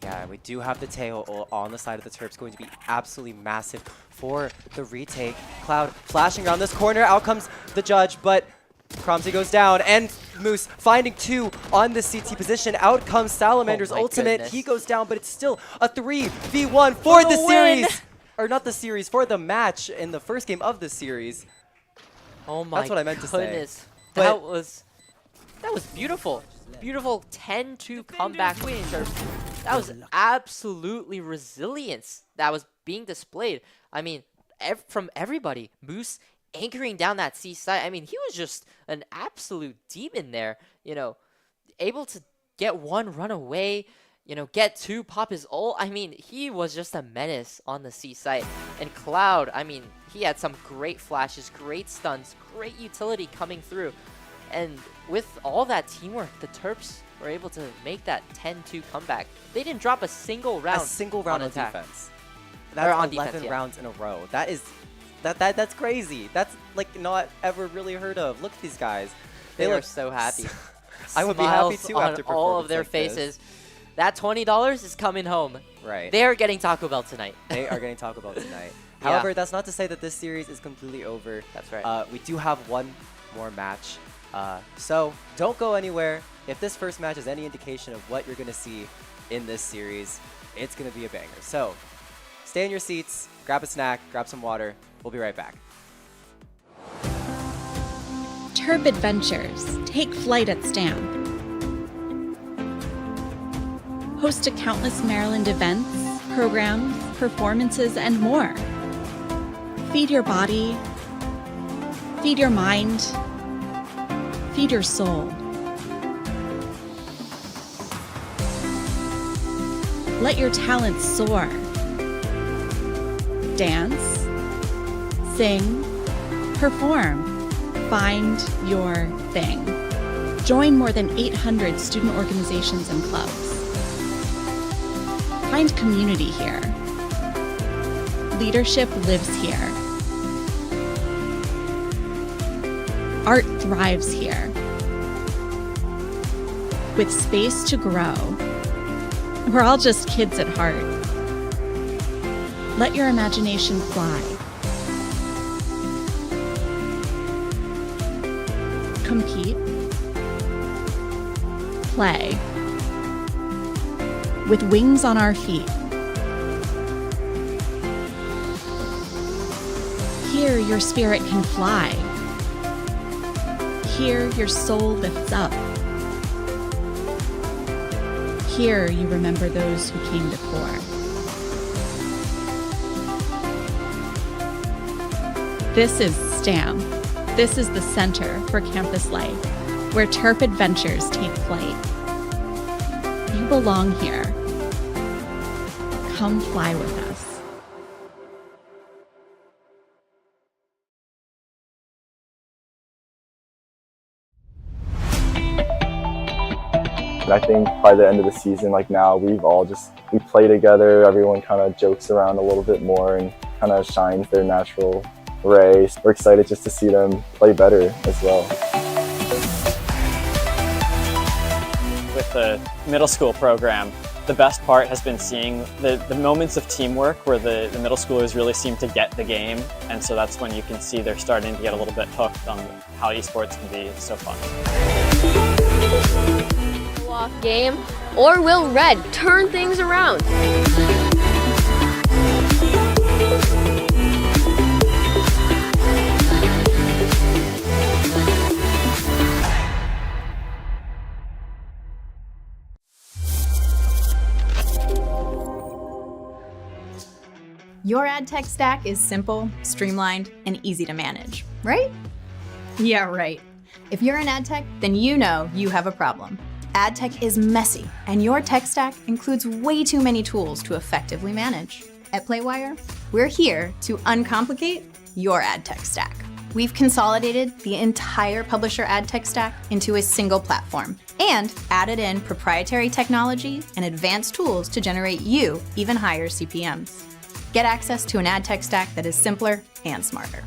[SPEAKER 2] Yeah, we do have the Teo ult on the side of the Terps, going to be absolutely massive for the retake. Cloud flashing around this corner, out comes the Judge, but Cromsy goes down, and Moose finding 2 on the CT position. Out comes Salamander's
[SPEAKER 1] Oh my
[SPEAKER 2] ultimate.
[SPEAKER 1] goodness.
[SPEAKER 2] He goes down, but it's still a 3v1 for the
[SPEAKER 1] win!
[SPEAKER 2] series. Or not the series, for the match in the first game of the series.
[SPEAKER 1] Oh my
[SPEAKER 2] That's what I meant to say.
[SPEAKER 1] goodness.
[SPEAKER 2] But-
[SPEAKER 1] That was beautiful. Beautiful 10-2 comeback from the Terps. That was absolutely resilience that was being displayed. I mean, from everybody. Moose anchoring down that C side. I mean, he was just an absolute demon there. You know, able to get 1 run away, you know, get 2, pop his ult. I mean, he was just a menace on the C site. And Cloud, I mean, he had some great flashes, great stuns, great utility coming through. And with all that teamwork, the Terps were able to make that 10-2 comeback. They didn't drop a single round.
[SPEAKER 2] A single round
[SPEAKER 1] on
[SPEAKER 2] of
[SPEAKER 1] attack.
[SPEAKER 2] defense.
[SPEAKER 1] Or
[SPEAKER 2] That's
[SPEAKER 1] on
[SPEAKER 2] 11
[SPEAKER 1] defense, yeah.
[SPEAKER 2] rounds in a row. That is, that's crazy. That's like not ever really heard of. Look at these guys.
[SPEAKER 1] They are
[SPEAKER 2] look
[SPEAKER 1] so happy.
[SPEAKER 2] I would be happy
[SPEAKER 1] Smiles
[SPEAKER 2] too
[SPEAKER 1] on
[SPEAKER 2] after
[SPEAKER 1] all of
[SPEAKER 2] performance
[SPEAKER 1] their
[SPEAKER 2] like this.
[SPEAKER 1] faces. That $20 is coming home.
[SPEAKER 2] Right.
[SPEAKER 1] They are getting Taco Bell tonight.
[SPEAKER 2] They are getting Taco Bell tonight.
[SPEAKER 1] Yeah.
[SPEAKER 2] However, that's not to say that this series is completely over.
[SPEAKER 1] That's right.
[SPEAKER 2] We do have one more match. So don't go anywhere. If this first match is any indication of what you're going to see in this series, it's going to be a banger. So stay in your seats, grab a snack, grab some water. We'll be right back.
[SPEAKER 7] Terp Adventures take flight at STAM. Host to countless Maryland events, programs, performances, and more. Feed your body, feed your mind, feed your soul. Let your talents soar. Dance, sing, perform, find your thing. Join more than 800 student organizations and clubs. Find community here. Leadership lives here. Art thrives here. With space to grow. We're all just kids at heart. Let your imagination fly. Compete. Play. With wings on our feet. Here your spirit can fly. Here your soul lifts up. Here you remember those who came before. This is STAM. This is the Center for Campus Life, where Terp adventures take flight. You belong here. Come fly with us.
[SPEAKER 4] And I think by the end of the season, like now, we play together. Everyone kind of jokes around a little bit more and kind of shines their natural ray. We're excited just to see them play better as well.
[SPEAKER 5] With the middle school program, the best part has been seeing the moments of teamwork where the middle schoolers really seem to get the game. And so that's when you can see they're starting to get a little bit hooked on how esports can be so fun.
[SPEAKER 6] Off game, or will Red turn things around?
[SPEAKER 17] Your ad tech stack is simple, streamlined, and easy to manage, right? Yeah, right. If you're in ad tech, then you know you have a problem. Ad tech is messy, and your tech stack includes way too many tools to effectively manage. At Playwire, we're here to uncomplicate your ad tech stack. We've consolidated the entire publisher ad tech stack into a single platform and added in proprietary technology and advanced tools to generate you even higher CPMs. Get access to an ad tech stack that is simpler and smarter.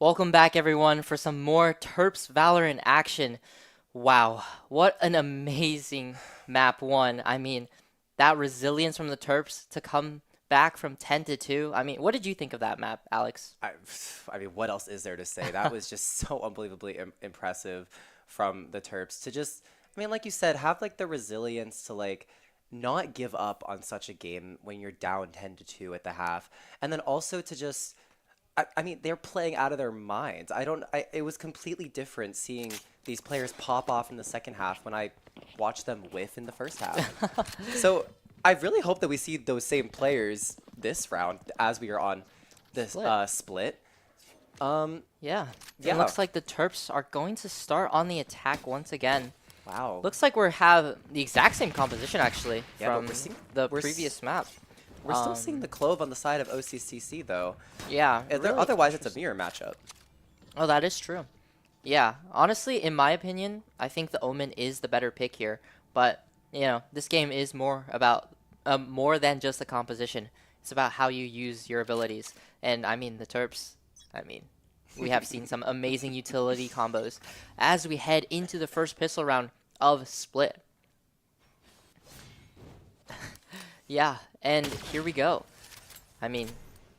[SPEAKER 1] Welcome back, everyone, for some more Terps Valorant action. Wow, what an amazing map 1. I mean, that resilience from the Terps to come back from 10-2. I mean, what did you think of that map, Alex?
[SPEAKER 2] I mean, what else is there to say? That was just so unbelievably impressive from the Terps to just, I mean, like you said, have like the resilience to like not give up on such a game when you're down 10-2 at the half, and then also to just, I mean, they're playing out of their minds. It was completely different seeing these players pop off in the second half when I watched them whiff in the first half. So I really hope that we see those same players this round as we are on this split.
[SPEAKER 1] Yeah. It looks like the Terps are going to start on the attack once again.
[SPEAKER 2] Wow.
[SPEAKER 1] Looks like we have the exact same composition, actually, from the previous map.
[SPEAKER 2] We're still seeing the Clove on the side of OCCC, though.
[SPEAKER 1] Yeah. Really
[SPEAKER 2] otherwise, it's a mirror matchup.
[SPEAKER 1] Oh, that is true. Yeah. Honestly, in my opinion, I think the Omen is the better pick here. But, you know, this game is more about more than just the composition. It's about how you use your abilities. And, I mean, the Terps, I mean, we have seen some amazing utility combos as we head into the first pistol round of Split. Yeah, and here we go. I mean,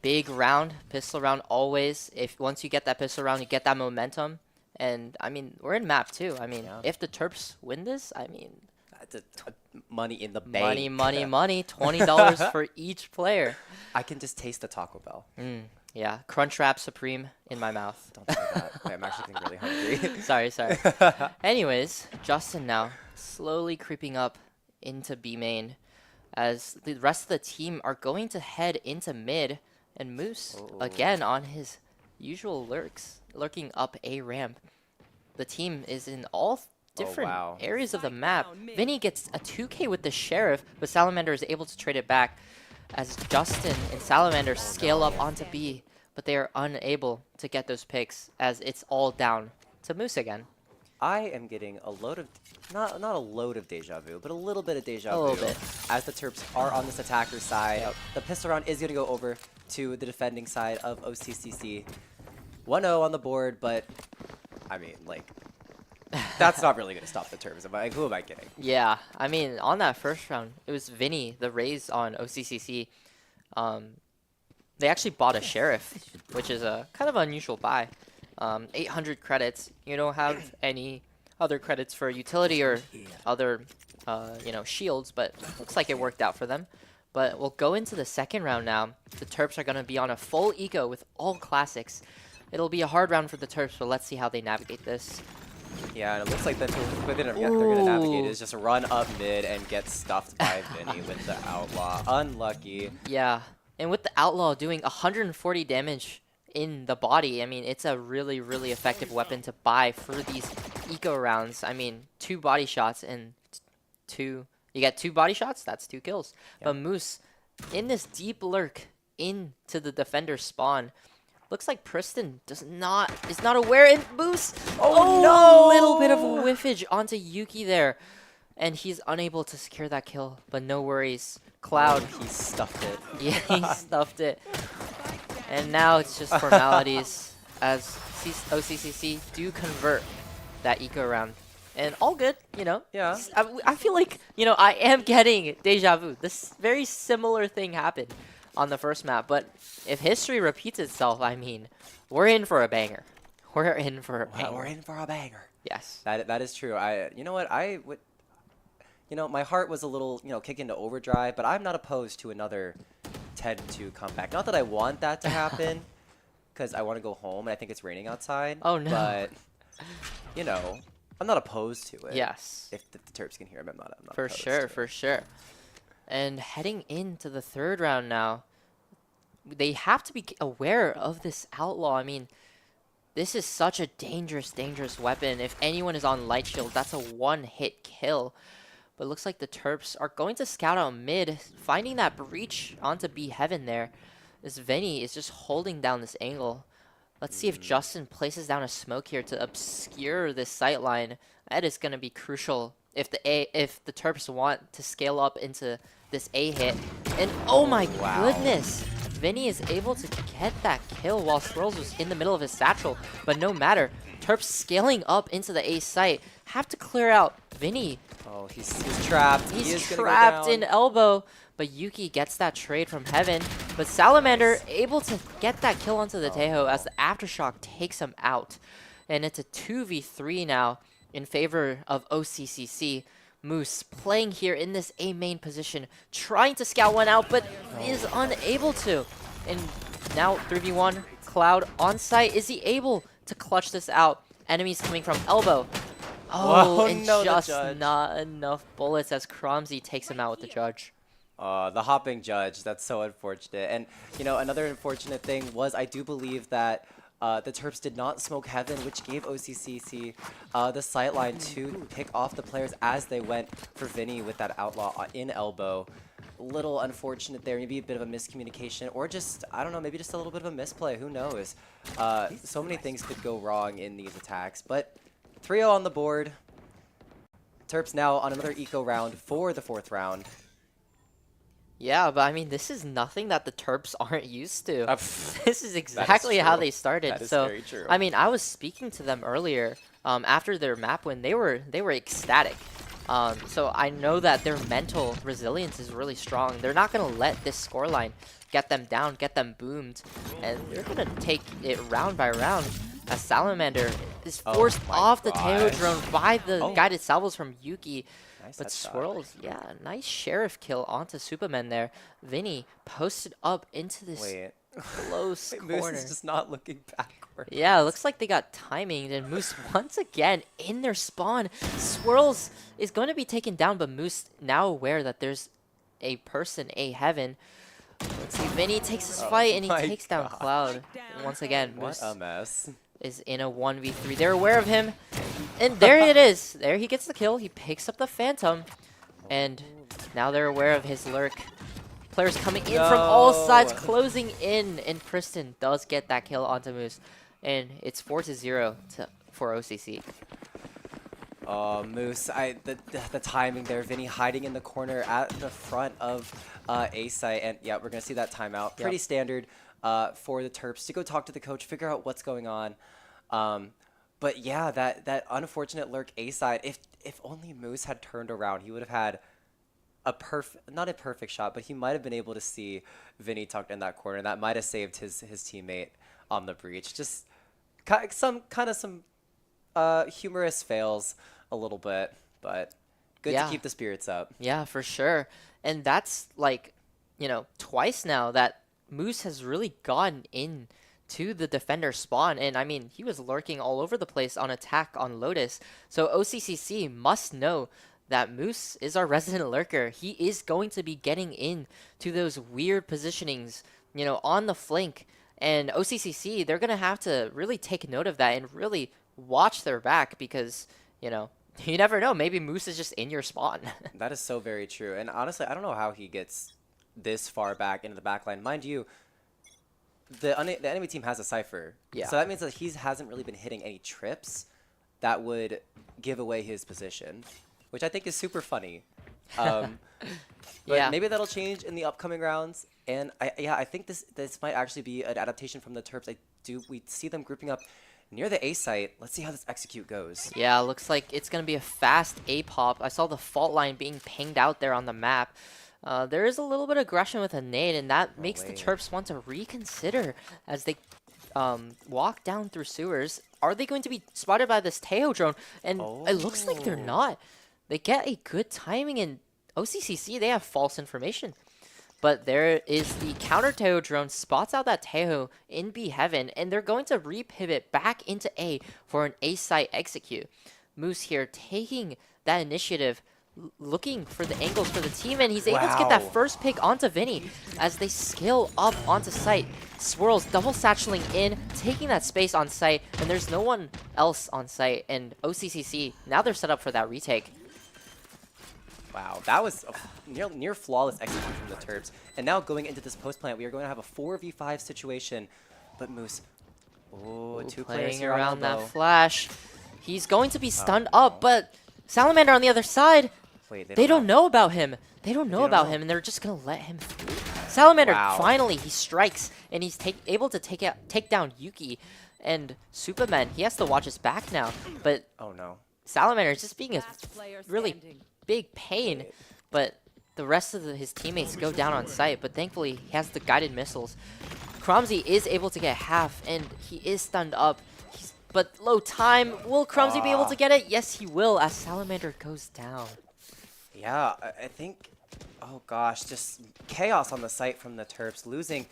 [SPEAKER 1] big round, pistol round always. Once you get that pistol round, you get that momentum. And, I mean, we're in map 2. I mean, if the Terps win this, I mean,
[SPEAKER 2] money in the bank.
[SPEAKER 1] Money. $20 for each player.
[SPEAKER 2] I can just taste the Taco Bell.
[SPEAKER 1] Yeah, Crunchwrap Supreme in my mouth.
[SPEAKER 2] Don't say that. Wait, I'm actually getting really hungry.
[SPEAKER 1] Sorry. Anyways, Justin now slowly creeping up into B main as the rest of the team are going to head into mid, and Moose again on his usual lurking up A ramp. The team is in all different areas of the map. Vinny gets a 2K with the Sheriff, but Salamander is able to trade it back as Justin and Salamander scale up onto B, but they are unable to get those picks as it's all down to Moose again.
[SPEAKER 2] I am getting a load of, not a load of deja vu, but a little bit of deja vu.
[SPEAKER 1] A little bit.
[SPEAKER 2] As the Terps are on this attacker side. The pistol round is going to go over to the defending side of OCCC. 1-0 on the board, but I mean, like, that's not really going to stop the Terps. Who am I kidding?
[SPEAKER 1] Yeah, I mean, on that first round, it was Vinny, the Rays on OCCC. They actually bought a Sheriff, which is a kind of unusual buy. 800 credits. You don't have any other credits for utility or other, shields, but looks like it worked out for them. But we'll go into the second round now. The Terps are going to be on a full eco with all classics. It'll be a hard round for the Terps, but let's see how they navigate this.
[SPEAKER 2] Yeah, and it looks like they're going to navigate is just run up mid and get stuffed by Vinny with the Outlaw. Unlucky.
[SPEAKER 1] Yeah, and with the Outlaw doing 140 damage in the body, I mean, it's a really, really effective weapon to buy for these eco rounds. I mean, 2 body shots and you get 2 body shots, that's 2 kills. Yep. But Moose, in this deep lurk into the defender spawn, looks like Preston is not aware, and Moose, no! A little bit of whiffage onto Yuki there, and he's unable to secure that kill, but no worries. Cloud,
[SPEAKER 2] he stuffed it.
[SPEAKER 1] Yeah, he stuffed it. And now it's just formalities as OCCC do convert that eco round. And all good, you know.
[SPEAKER 2] Yeah.
[SPEAKER 1] I feel like, I am getting deja vu. This very similar thing happened on the first map, but if history repeats itself, I mean, we're in for a banger. We're in for a banger.
[SPEAKER 2] We're in for a banger.
[SPEAKER 1] Yes.
[SPEAKER 2] That is true. You know what? I would, my heart was a little, kick into overdrive, but I'm not opposed to another 10-2 comeback. Not that I want that to happen, because I want to go home, and I think it's raining outside.
[SPEAKER 1] Oh, no.
[SPEAKER 2] But, I'm not opposed to it.
[SPEAKER 1] Yes.
[SPEAKER 2] If the Terps can hear him, I'm not
[SPEAKER 1] for
[SPEAKER 2] opposed
[SPEAKER 1] sure,
[SPEAKER 2] to
[SPEAKER 1] for
[SPEAKER 2] it.
[SPEAKER 1] sure. And heading into the third round now, they have to be aware of this Outlaw. I mean, this is such a dangerous, dangerous weapon. If anyone is on Light Shield, that's a one-hit kill. But it looks like the Terps are going to scout out mid, finding that breach onto B Heaven there. This Vinny is just holding down this angle. Let's see if Justin places down a smoke here to obscure this sightline. That is going to be crucial if the Terps want to scale up into this A hit. And oh my goodness, Vinny is able to get that kill while Swirls was in the middle of his satchel. But no matter, Terps scaling up into the A site. Have to clear out Vinny.
[SPEAKER 2] Oh, he's trapped.
[SPEAKER 1] He's trapped in elbow. But Yuki gets that trade from Heaven. But Salamander able to get that kill onto the Tejo as the Aftershock takes him out. And it's a 2v3 now in favor of OCCC. Moose playing here in this A main position, trying to scout one out, but is unable to. And now 3v1, Cloud on site. Is he able to clutch this out? Enemies coming from elbow. Oh,
[SPEAKER 2] Whoa,
[SPEAKER 1] and
[SPEAKER 2] no,
[SPEAKER 1] just
[SPEAKER 2] the judge.
[SPEAKER 1] not enough bullets as Cromsy takes him out with the judge.
[SPEAKER 2] The hopping judge, that's so unfortunate. And, you know, another unfortunate thing was I do believe that the Terps did not smoke Heaven, which gave OCCC the sightline to pick off the players as they went for Vinny with that outlaw in elbow. A little unfortunate there, maybe a bit of a miscommunication, or just, I don't know, maybe just a little bit of a misplay, who knows. So many things could go wrong in these attacks, but 3-0 on the board. Terps now on another eco round for the 4th round.
[SPEAKER 1] Yeah, but I mean, this is nothing that the Terps aren't used to. This is exactly how they started.
[SPEAKER 2] That is
[SPEAKER 1] so,
[SPEAKER 2] very true.
[SPEAKER 1] I mean, I was speaking to them earlier after their map win. They were ecstatic. So I know that their mental resilience is really strong. They're not going to let this scoreline get them down, get them boomed. And they're going to take it round by round as Salamander is forced off the Teo drone by the guided salvos from Yuki.
[SPEAKER 2] Nice
[SPEAKER 1] but
[SPEAKER 2] headshot.
[SPEAKER 1] Swirls, yeah, nice sheriff kill onto Superman there. Vinny posted up into this close
[SPEAKER 2] Moose
[SPEAKER 1] corner.
[SPEAKER 2] is just not looking backward.
[SPEAKER 1] Yeah, it looks like they got timing, and Moose once again in their spawn. Swirls is going to be taken down, but Moose now aware that there's a person, a Heaven. Let's see, Vinny takes his fight, and he takes down Cloud. And once again, Moose
[SPEAKER 2] What a mess.
[SPEAKER 1] is in a 1v3. They're aware of him, and there it is. There he gets the kill. He picks up the Phantom, and now they're aware of his lurk. Players coming in from all sides, closing in, and Kristen does get that kill onto Moose, and it's 4-0 for OCC.
[SPEAKER 2] Oh, Moose, the timing there, Vinny hiding in the corner at the front of A site, and yeah, we're gonna see that timeout. Pretty standard for the Terps to go talk to the coach, figure out what's going on. But yeah, that unfortunate lurk A side. If only Moose had turned around, he would have had not a perfect shot, but he might have been able to see Vinny tucked in that corner. That might have saved his teammate on the breach. Just some humorous fails a little bit, but good to keep the spirits up.
[SPEAKER 1] Yeah, for sure. And that's like, twice now that Moose has really gotten in to the defender spawn. And I mean, he was lurking all over the place on attack on Lotus. So OCCC must know that Moose is our resident lurker. He is going to be getting in to those weird positionings, on the flank. And OCCC, they're going to have to really take note of that and really watch their back because, you never know. Maybe Moose is just in your spawn.
[SPEAKER 2] That is so very true. And honestly, I don't know how he gets this far back into the backline. Mind you, the enemy team has a Cypher.
[SPEAKER 1] Yeah.
[SPEAKER 2] So that means that he hasn't really been hitting any trips that would give away his position, which I think is super funny. But maybe that'll change in the upcoming rounds. And I think this might actually be an adaptation from the Terps. We see them grouping up near the A site. Let's see how this execute goes.
[SPEAKER 1] Yeah, looks like it's going to be a fast A pop. I saw the fault line being pinged out there on the map. There is a little bit of aggression with a nade, and that makes the Terps want to reconsider as they walk down through sewers. Are they going to be spotted by this Teo drone? And it looks like they're not. They get a good timing, and OCCC, they have false information. But there is the counter Teo drone, spots out that Teo in B Heaven, and they're going to repivot back into A for an A site execute. Moose here taking that initiative, looking for the angles for the team, and he's able to get that first pick onto Vinny as they scale up onto site. Swirls double satcheling in, taking that space on site, and there's no one else on site, and OCCC, now they're set up for that retake.
[SPEAKER 2] Wow, that was a near flawless execution from the Terps. And now going into this post plant, we are going to have a 4v5 situation. But Moose, two players here
[SPEAKER 1] around
[SPEAKER 2] on
[SPEAKER 1] that
[SPEAKER 2] elbow.
[SPEAKER 1] flash. He's going to be stunned up, but Salamander on the other side,
[SPEAKER 2] Wait,
[SPEAKER 1] they don't know about him. They don't know about him, and they're just going to let him through. Salamander,
[SPEAKER 2] Wow.
[SPEAKER 1] finally, he strikes, and he's able to take down Yuki. And Superman, he has to watch his back now. But
[SPEAKER 2] oh no,
[SPEAKER 1] Salamander is just being a really big pain. But the rest of his teammates go down on site. But thankfully, he has the guided missiles. Cromsy is able to get half, and he is stunned up. But low time. Will Cromsy be able to get it? Yes, he will, as Salamander goes down.
[SPEAKER 2] Yeah, I think, oh gosh, just chaos on the site from the Terps, losing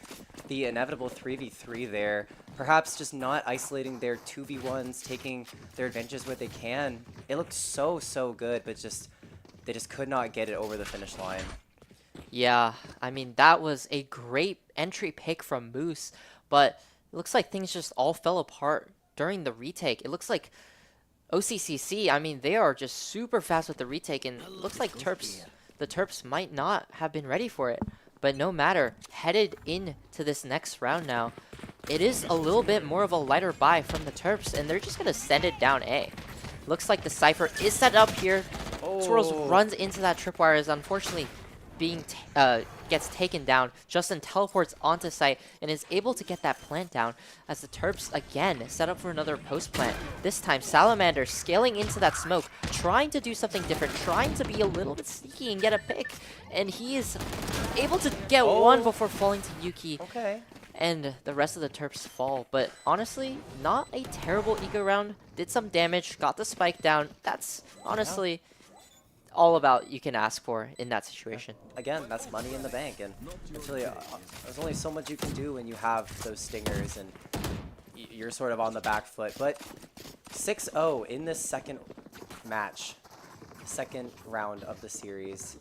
[SPEAKER 2] the inevitable 3v3 there. Perhaps just not isolating their 2v1s, taking their advantages where they can. It looked so good, but they just could not get it over the finish line.
[SPEAKER 1] Yeah, I mean, that was a great entry pick from Moose, but it looks like things just all fell apart during the retake. It looks like OCCC, I mean, they are just super fast with the retake, and it looks like the Terps might not have been ready for it. But no matter, headed into this next round now, it is a little bit more of a lighter buy from the Terps, and they're just going to send it down A. Looks like the Cypher is set up here. Swirls runs into that tripwire, is unfortunately gets taken down. Justin teleports onto site and is able to get that plant down as the Terps again set up for another post plant. This time Salamander scaling into that smoke, trying to do something different, trying to be a little bit sneaky and get a pick, and he is able to get one before falling to Yuki.
[SPEAKER 2] Okay.
[SPEAKER 1] And the rest of the Terps fall, but honestly, not a terrible eco round. Did some damage, got the spike down. That's honestly all about you can ask for in that situation.
[SPEAKER 2] Again, that's money in the bank, and it's really, there's only so much you can do when you have those stingers and you're sort of on the back foot. But 6-0 in this second match, second round of the series.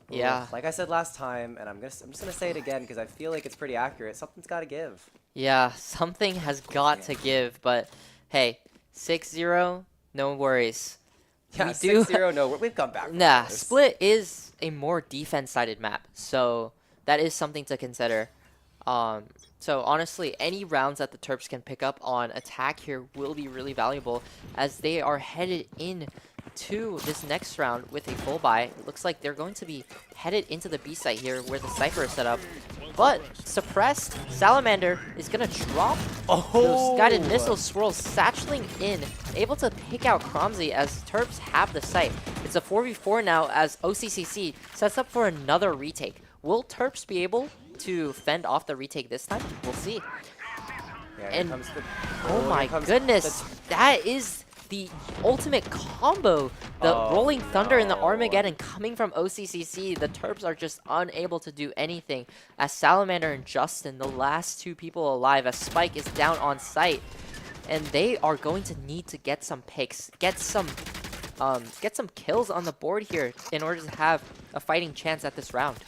[SPEAKER 1] Yeah.
[SPEAKER 2] Like I said last time, and I'm just gonna say it again because I feel like it's pretty accurate. Something's got to give.
[SPEAKER 1] Yeah, something has got to give, but hey, 6-0, no worries.
[SPEAKER 2] Yeah, 6-0, no, we've come back.
[SPEAKER 1] Nah, Split is a more defense-sided map, so that is something to consider. So honestly, any rounds that the Terps can pick up on attack here will be really valuable, as they are headed in to this next round with a full buy. It looks like they're going to be headed into the B site here where the Cypher is set up. But suppressed, Salamander is going to drop those guided missiles, swirls, satcheling in, able to pick out Cromsy as Terps have the site. It's a 4v4 now as OCCC sets up for another retake. Will Terps be able to fend off the retake this time? We'll see.
[SPEAKER 2] Yeah,
[SPEAKER 1] and oh my goodness, that is the ultimate combo. The Rolling Thunder and the Armageddon coming from OCCC. The Terps are just unable to do anything as Salamander and Justin, the last two people alive, as Spike is down on site. And they are going to need to get some picks, get some kills on the board here in order to have a fighting chance at this round.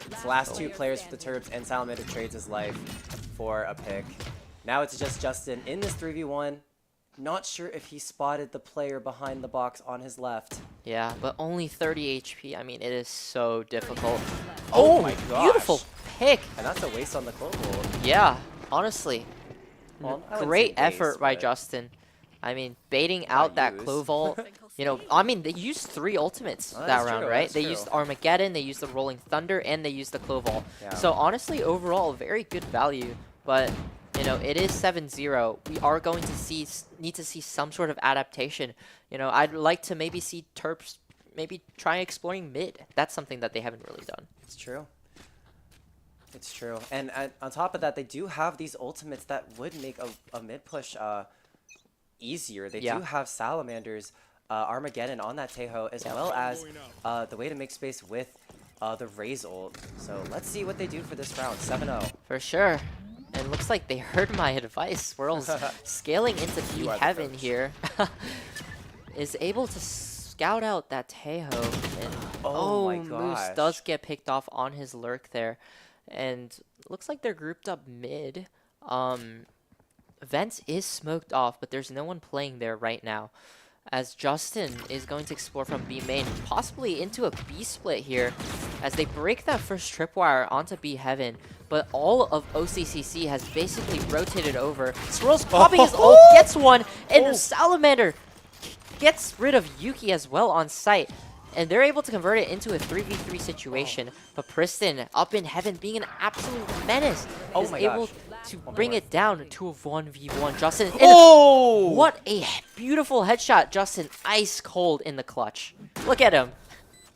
[SPEAKER 2] It's the last two players for the Terps, and Salamander trades his life for a pick. Now it's just Justin in this 3v1. Not sure if he spotted the player behind the box on his left.
[SPEAKER 1] Yeah, but only 30 HP. I mean, it is so difficult.
[SPEAKER 2] Oh my gosh.
[SPEAKER 1] Beautiful pick.
[SPEAKER 2] And that's a waste on the global.
[SPEAKER 1] Yeah, honestly.
[SPEAKER 2] Well, I wouldn't
[SPEAKER 1] great
[SPEAKER 2] say waste,
[SPEAKER 1] effort by
[SPEAKER 2] but
[SPEAKER 1] Justin. I mean, baiting out that Cloval. You know, I mean, they used 3 ultimates that round, right? They used Armageddon, they used the Rolling Thunder, and they used the Cloval.
[SPEAKER 2] Yeah.
[SPEAKER 1] So honestly, overall, very good value. But you know, it is 7-0. We are going to need to see some sort of adaptation. You know, I'd like to maybe see Terps maybe try exploring mid. That's something that they haven't really done.
[SPEAKER 2] It's true. It's true. And on top of that, they do have these ultimates that would make a mid push easier. They do have Salamanders, Armageddon on that Tejo, as well as the way to make space with the Raze ult. So let's see what they do for this round. 7-0.
[SPEAKER 1] For sure. And looks like they heard my advice. Swirls scaling into B Heaven here. Is able to scout out that Tejo. And
[SPEAKER 2] oh my
[SPEAKER 1] Moose
[SPEAKER 2] gosh.
[SPEAKER 1] does get picked off on his lurk there. And looks like they're grouped up mid. Vents is smoked off, but there's no one playing there right now, as Justin is going to explore from B main, possibly into a B split here, as they break that first tripwire onto B Heaven. But all of OCCC has basically rotated over. Swirl's popping his ult, gets one, and Salamander gets rid of Yuki as well on site. and they're able to convert it into a 3v3 situation. But Priston, up in heaven, being an absolute menace, is able to bring it down to a 1v1. Justin, and what a beautiful headshot. Justin, ice cold in the clutch. Look at him.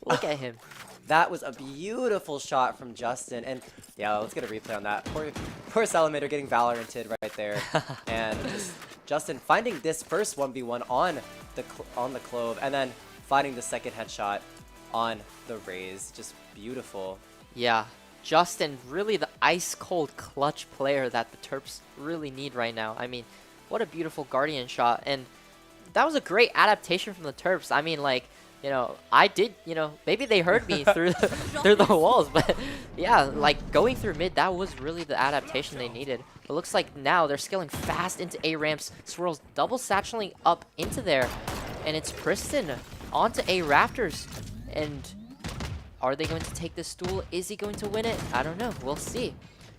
[SPEAKER 1] Look at him.
[SPEAKER 2] That was a beautiful shot from Justin, and yeah, let's get a replay on that. Poor Salamander getting Valoranted right there, and just Justin finding this first 1v1 on the Clove, and then finding the second headshot on the Raze. Just beautiful.
[SPEAKER 1] Yeah, Justin, really the ice-cold clutch player that the Terps really need right now. I mean, what a beautiful Guardian shot, and that was a great adaptation from the Terps. I mean, like, you know, I did, you know, maybe they heard me through the walls, but yeah, like going through mid, that was really the adaptation they needed. It looks like now they're scaling fast into A ramps. Swirls double satcheling up into there, and it's Priston onto A rafters. And are they going to take this duel? Is he going to win it? I don't know. We'll see.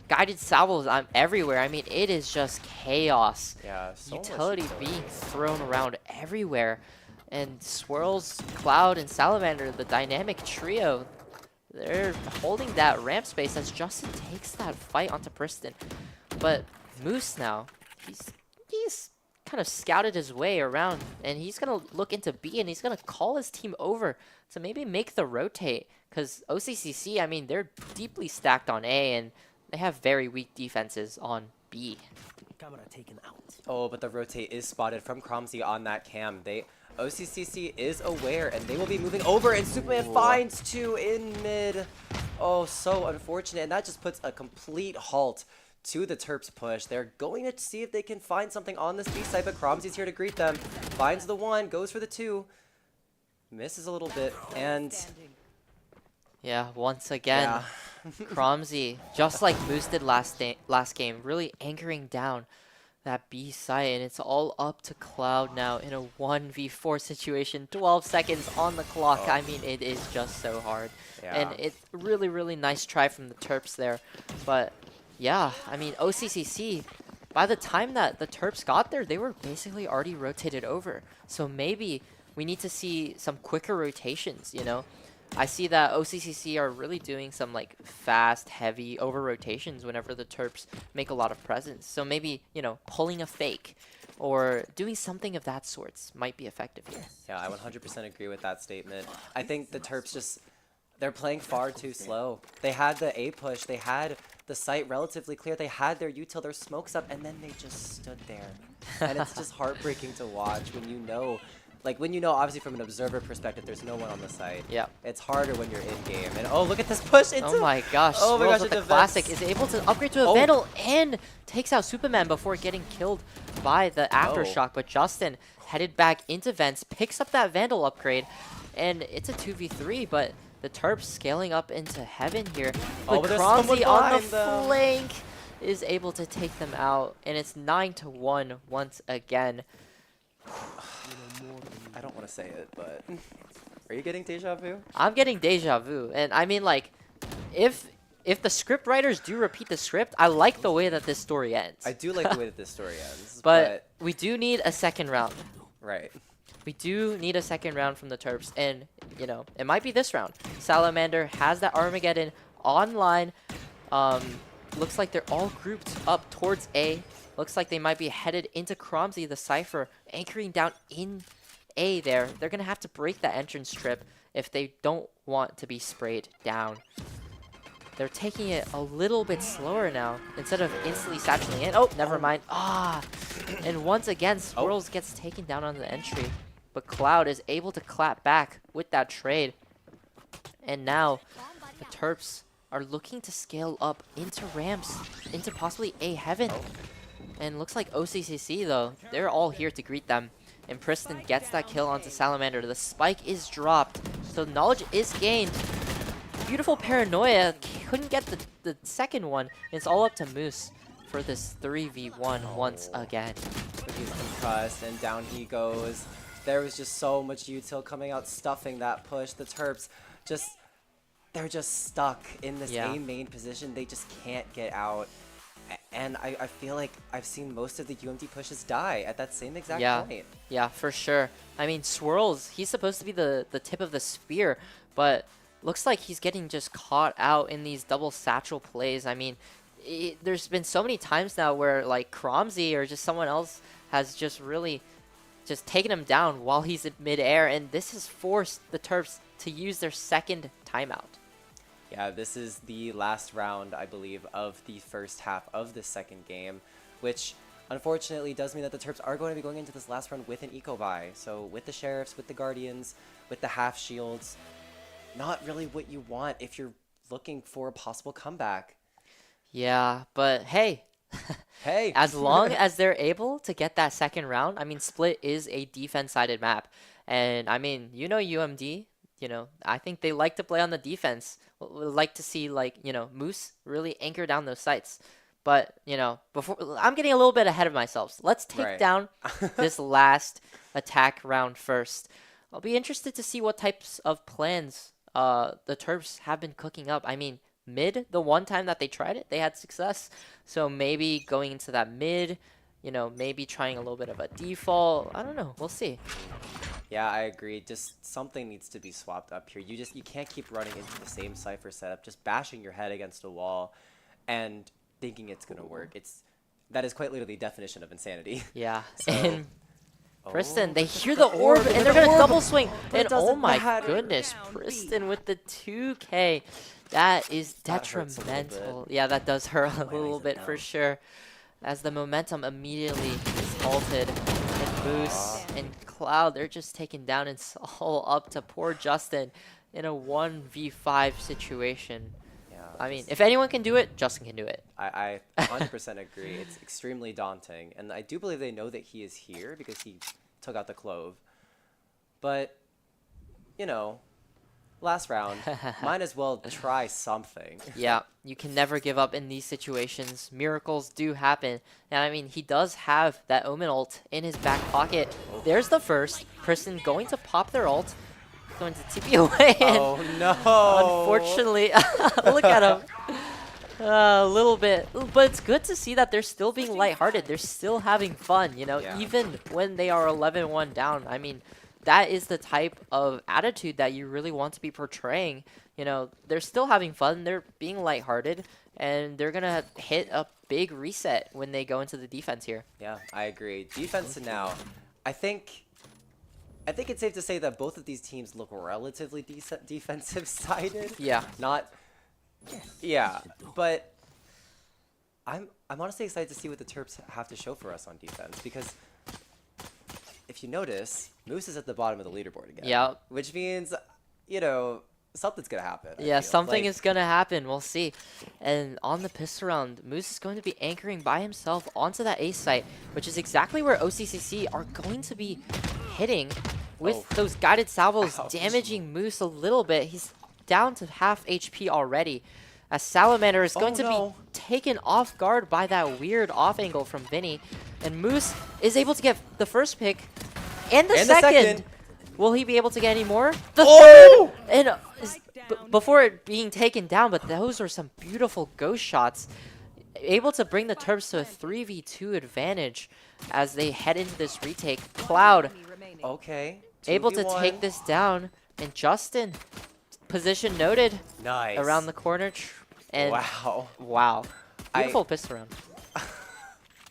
[SPEAKER 1] Guided salvos everywhere. I mean, it is just chaos.
[SPEAKER 2] Yeah, so
[SPEAKER 1] utility being thrown around everywhere. And Swirls, Cloud, and Salamander, the dynamic trio, they're holding that ramp space as Justin takes that fight onto Priston. But Moose now, he's kind of scouted his way around, and he's going to look into B, and he's going to call his team over to maybe make the rotate. Because OCCC, I mean, they're deeply stacked on A, and they have very weak defenses on B.
[SPEAKER 2] Camera taken out. Oh, but the rotate is spotted from Cromsy on that cam. OCCC is aware, and they will be moving over, and Superman finds two in mid. Oh, so unfortunate, and that just puts a complete halt to the Terps push. They're going to see if they can find something on this B side, but Cromsy's here to greet them. Finds the one, goes for the two, misses a little bit, and
[SPEAKER 1] yeah, once again, Cromsy, just like Moose did last game, really anchoring down that B site, and it's all up to Cloud now in a 1v4 situation. 12 seconds on the clock. I mean, it is just so hard. And it's really, really nice try from the Terps there. But yeah, I mean, OCCC, by the time that the Terps got there, they were basically already rotated over. So maybe we need to see some quicker rotations, you know? I see that OCCC are really doing some like fast, heavy over rotations whenever the Terps make a lot of presence. So maybe, you know, pulling a fake or doing something of that sort might be effective here.
[SPEAKER 2] Yeah, I 100% agree with that statement. I think the Terps they're playing far too slow. They had the A push, they had the site relatively clear, they had their util, their smokes up, and then they just stood there. And it's just heartbreaking to watch when you know, obviously from an observer perspective, there's no one on the site.
[SPEAKER 1] Yeah.
[SPEAKER 2] It's harder when you're in-game. And oh, look at this push into...
[SPEAKER 1] Oh my gosh, Swirls with the classic is able to upgrade to a Vandal and takes out Superman before getting killed by the Aftershock. But Justin headed back into Vents, picks up that Vandal upgrade, and it's a 2v3, but the Terps scaling up into heaven here. But Cromsy on the flank is able to take them out, and it's 9-1 once again.
[SPEAKER 2] I don't want to say it, but are you getting deja vu?
[SPEAKER 1] I'm getting deja vu, and I mean, like, if the script writers do repeat the script, I like the way that this story ends.
[SPEAKER 2] I do like the way that this story ends,
[SPEAKER 1] but we do need a second round.
[SPEAKER 2] Right.
[SPEAKER 1] We do need a second round from the Terps, and you know, it might be this round. Salamander has that Armageddon online. Looks like they're all grouped up towards A. Looks like they might be headed into Cromsy, the Cypher, anchoring down in A there. They're going to have to break that entrance trip if they don't want to be sprayed down. They're taking it a little bit slower now instead of instantly satchelating in. Oh, never mind. And once again, Swirls gets taken down on the entry. But Cloud is able to clap back with that trade. And now the Terps are looking to scale up into ramps, into possibly A heaven. And looks like OCCC, though, they're all here to greet them. And Priston gets that kill onto Salamander. The spike is dropped, so knowledge is gained. Beautiful Paranoia couldn't get the second one. It's all up to Moose for this 3v1 once again.
[SPEAKER 2] He's concussed, and down he goes. There was just so much util coming out, stuffing that push. The Terps they're just stuck in this A main position. They just can't get out. And I feel like I've seen most of the UMD pushes die at that same exact point.
[SPEAKER 1] Yeah, for sure. I mean, Swirls, he's supposed to be the tip of the spear, but looks like he's getting just caught out in these double satchel plays. I mean, there's been so many times now where like Cromsy or just someone else has just really just taken him down while he's in midair, and this has forced the Terps to use their second timeout.
[SPEAKER 2] Yeah, this is the last round, I believe, of the first half of the second game, which unfortunately does mean that the Terps are going to be going into this last round with an eco buy. So with the Sheriffs, with the Guardians, with the half shields, not really what you want if you're looking for a possible comeback.
[SPEAKER 1] Yeah, but hey,
[SPEAKER 2] hey,
[SPEAKER 1] as long as they're able to get that second round, I mean, Split is a defense-sided map. And I mean, you know UMD, you know, I think they like to play on the defense. Would like to see, like, you know, Moose really anchor down those sites. But, you know, before I'm getting a little bit ahead of myself. So let's take down this last attack round first. I'll be interested to see what types of plans the Terps have been cooking up. I mean, mid, the one time that they tried it, they had success. So maybe going into that mid, you know, maybe trying a little bit of a default. I don't know. We'll see.
[SPEAKER 2] Yeah, I agree. Just something needs to be swapped up here. You can't keep running into the same Cypher setup, just bashing your head against a wall and thinking it's going to work. That is quite literally the definition of insanity.
[SPEAKER 1] Yeah.
[SPEAKER 2] So,
[SPEAKER 1] and Priston, they hear the orb and they're going to double swing. And oh my goodness, Priston with the 2K. That is detrimental. Yeah, that does hurt a little bit for sure. As the momentum immediately is halted. And Moose and Cloud, they're just taken down, and it's all up to poor Justin in a 1v5 situation.
[SPEAKER 2] Yeah,
[SPEAKER 1] I mean, if anyone can do it, Justin can do it.
[SPEAKER 2] I 100% agree. It's extremely daunting. And I do believe they know that he is here because he took out the Clove. But, you know, last round, might as well try something.
[SPEAKER 1] Yeah, you can never give up in these situations. Miracles do happen. And I mean, he does have that Omen ult in his back pocket. There's the first. Priston going to pop their ult. Going to TP away.
[SPEAKER 2] Oh, no.
[SPEAKER 1] Unfortunately, look at him. A little bit. But it's good to see that they're still being lighthearted. They're still having fun, you know, even when they are 11-1 down. I mean, that is the type of attitude that you really want to be portraying. You know, they're still having fun. They're being lighthearted. And they're going to hit a big reset when they go into the defense here.
[SPEAKER 2] Yeah, I agree. Defense now. I think it's safe to say that both of these teams look relatively defensive-sided.
[SPEAKER 1] Yeah.
[SPEAKER 2] Not... Yeah, but I'm honestly excited to see what the Terps have to show for us on defense, because if you notice, Moose is at the bottom of the leaderboard again.
[SPEAKER 1] Yeah.
[SPEAKER 2] Which means, you know, something's going to happen.
[SPEAKER 1] Yeah, something is going to happen. We'll see. And on the pistol round, Moose is going to be anchoring by himself onto that ace site, which is exactly where OCCC are going to be hitting with those guided salvos, damaging Moose a little bit. He's down to half HP already, as Salamander is going to be taken off guard by that weird off angle from Vinny, and Moose is able to get the first pick and the second. Will he be able to get any more? The third, and before it being taken down, but those were some beautiful ghost shots, able to bring the Terps to a 3v2 advantage as they head into this retake. Cloud, able to take this down, and Justin, position noted.
[SPEAKER 2] Nice.
[SPEAKER 1] Around the corner. And wow. Beautiful pistol round.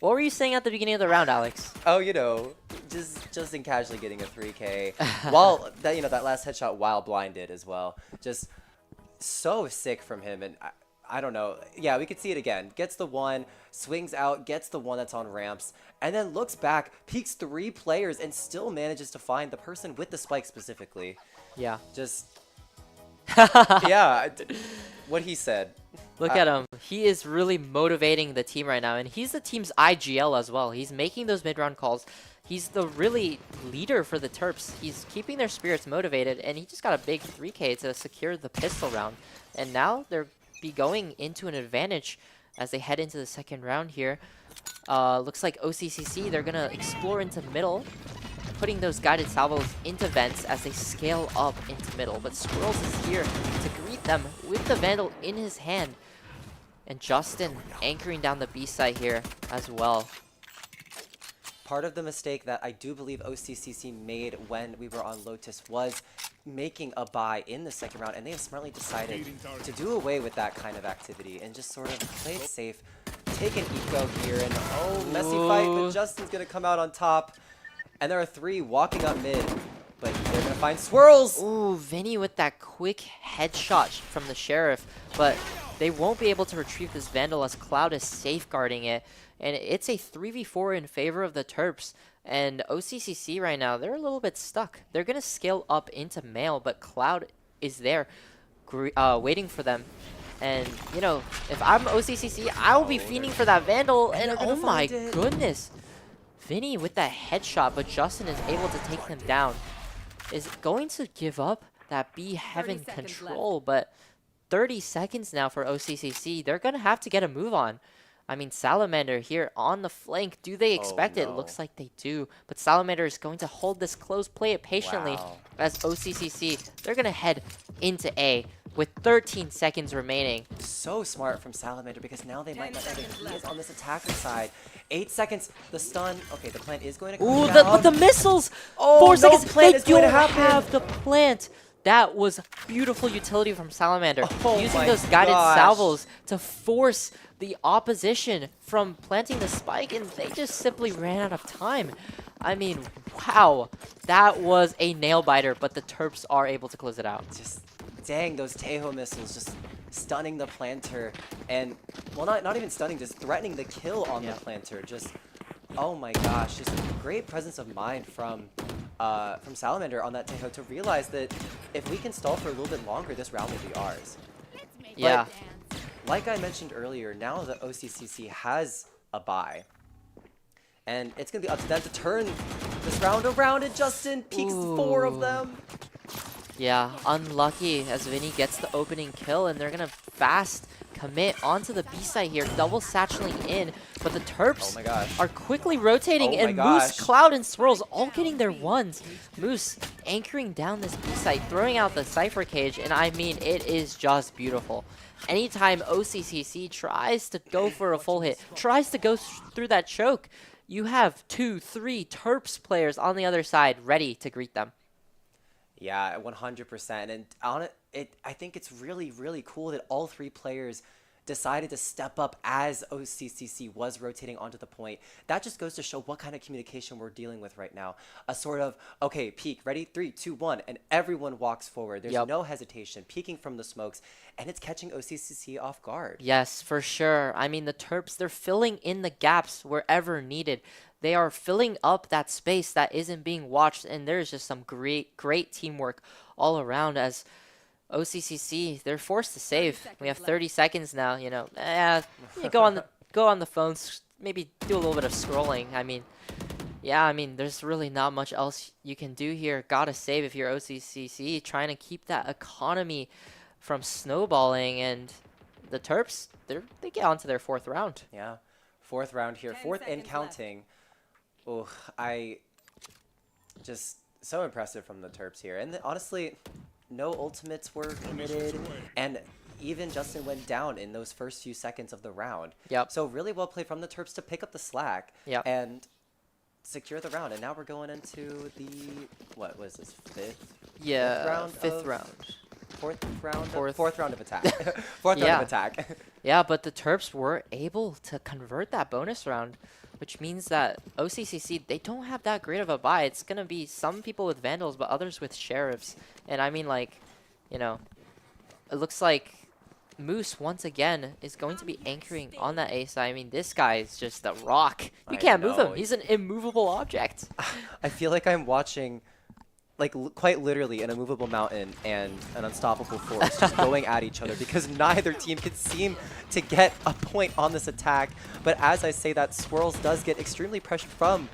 [SPEAKER 1] What were you saying at the beginning of the round, Alex?
[SPEAKER 2] Oh, you know, just in casually getting a 3K. While that, you know, that last headshot while blinded as well. Just so sick from him, and I don't know. Yeah, we could see it again. Gets the one, swings out, gets the one that's on ramps, and then looks back, peeks 3 players, and still manages to find the person with the spike specifically.
[SPEAKER 1] Yeah.
[SPEAKER 2] Just yeah, what he said.
[SPEAKER 1] Look at him. He is really motivating the team right now, and he's the team's IGL as well. He's making those mid-round calls. He's the really leader for the Terps. He's keeping their spirits motivated, and he just got a big 3K to secure the pistol round. And now they're be going into an advantage as they head into the second round here. Looks like OCCC, they're going to explore into middle, putting those guided salvos into vents as they scale up into middle. But Squirrels is here to greet them with the Vandal in his hand. And Justin anchoring down the B site here as well.
[SPEAKER 2] Part of the mistake that I do believe OCCC made when we were on Lotus was making a buy in the second round, and they have smartly decided to do away with that kind of activity and just sort of play it safe, take an eco here, and messy fight, but Justin's gonna come out on top. And there are 3 walking up mid, but they're gonna find Swirls!
[SPEAKER 1] Ooh, Vinny with that quick headshot from the Sheriff, but they won't be able to retrieve this Vandal as Cloud is safeguarding it. And it's a 3v4 in favor of the Terps. And OCCC right now, they're a little bit stuck. They're going to scale up into male, but Cloud is there waiting for them. And, you know, if I'm OCCC, I'll be fiending for that Vandal. And oh my goodness. Vinny with that headshot, but Justin is able to take them down. Is going to give up that B Heaven control, but 30 seconds now for OCCC. They're going to have to get a move on. I mean, Salamander here on the flank. Do they expect it? Looks like they do. But Salamander is going to hold this close, play it patiently as OCCC. They're going to head into A with 13 seconds remaining.
[SPEAKER 2] So smart from Salamander because now they might not know that he is on this attacker side. 8 seconds, the stun. Okay, the plant is going to come down.
[SPEAKER 1] But the missiles!
[SPEAKER 2] Oh,
[SPEAKER 1] 4 seconds.
[SPEAKER 2] Plant is going to
[SPEAKER 1] don't
[SPEAKER 2] happen.
[SPEAKER 1] have the plant. That was beautiful utility from Salamander.
[SPEAKER 2] Oh
[SPEAKER 1] using
[SPEAKER 2] my
[SPEAKER 1] those guided
[SPEAKER 2] gosh.
[SPEAKER 1] salvos to force the opposition from planting the spike, and they just simply ran out of time. I mean, wow. That was a nail-biter, but the Terps are able to close it out.
[SPEAKER 2] Just, dang, those Tejo missiles just stunning the planter. And, well, not even stunning, just threatening the kill on the planter. Just, oh my gosh, just great presence of mind from Salamander on that Tejo to realize that if we can stall for a little bit longer, this round will be ours.
[SPEAKER 1] Yeah.
[SPEAKER 2] But, like I mentioned earlier, now the OCCC has a bye. And it's going to be up to them to turn this round around, and Justin peeks 4 of them.
[SPEAKER 1] Yeah, unlucky as Vinny gets the opening kill, and they're going to fast commit onto the B side here, double satcheling in, but the Terps are quickly rotating, and Moose, Cloud, and Swirls all getting their ones. Moose anchoring down this B side, throwing out the Cypher Cage, and I mean, it is just beautiful. Anytime OCCC tries to go for a full hit, tries to go through that choke, you have 2, 3 Terps players on the other side ready to greet them.
[SPEAKER 2] Yeah, 100%. And on it, I think it's really, really cool that all 3 players decided to step up as OCCC was rotating onto the point. That just goes to show what kind of communication we're dealing with right now. A sort of, okay, peek, ready, 3, 2, 1, and everyone walks forward. There's no hesitation, peeking from the smokes, and it's catching OCCC off guard.
[SPEAKER 1] Yes, for sure. I mean, the Terps, they're filling in the gaps wherever needed. They are filling up that space that isn't being watched, and there's just some great teamwork all around as OCCC, they're forced to save. We have 30 seconds now, you know. Go on the phones, maybe do a little bit of scrolling. I mean, yeah, I mean, there's really not much else you can do here. Gotta save if you're OCCC, trying to keep that economy from snowballing, and the Terps, they get onto their 4th round.
[SPEAKER 2] Yeah, 4th round here, 4th and counting. Oh, just so impressive from the Terps here. And honestly, no ultimates were committed, and even Justin went down in those first few seconds of the round.
[SPEAKER 1] Yep.
[SPEAKER 2] So really well played from the Terps to pick up the slack and secure the round. And now we're going into the, what was this, 5th?
[SPEAKER 1] Yeah,
[SPEAKER 2] 5th round. 4th round? 4th round of attack. 4th round of attack.
[SPEAKER 1] Yeah, but the Terps were able to convert that bonus round, which means that OCCC, they don't have that great of a buy. It's going to be some people with Vandals, but others with Sheriffs. And I mean, like, you know, it looks like Moose, once again, is going to be anchoring on that A side. I mean, this guy is just a rock. You can't move him. He's an immovable object.
[SPEAKER 2] I feel like I'm watching, like, quite literally an immovable mountain and an unstoppable force just going at each other, because neither team can seem to get a point on this attack. But as I say that, Swirls does get extremely pressured from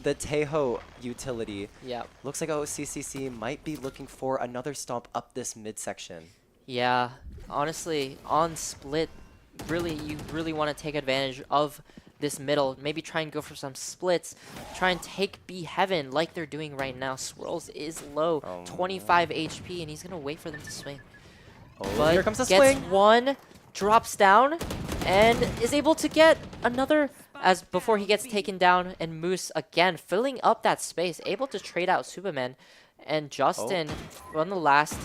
[SPEAKER 2] the Tejo utility.
[SPEAKER 1] Yeah.
[SPEAKER 2] Looks like OCCC might be looking for another stomp up this midsection.
[SPEAKER 1] Yeah, honestly, on split, you really want to take advantage of this middle. Maybe try and go for some splits. Try and take B Heaven like they're doing right now. Swirls is low, 25 HP, and he's going to wait for them to swing.
[SPEAKER 2] Oh,
[SPEAKER 1] but
[SPEAKER 2] here comes the
[SPEAKER 1] gets
[SPEAKER 2] swing.
[SPEAKER 1] one, drops down, and is able to get another as before he gets taken down, and Moose again filling up that space, able to trade out Superman, and Justin on the last.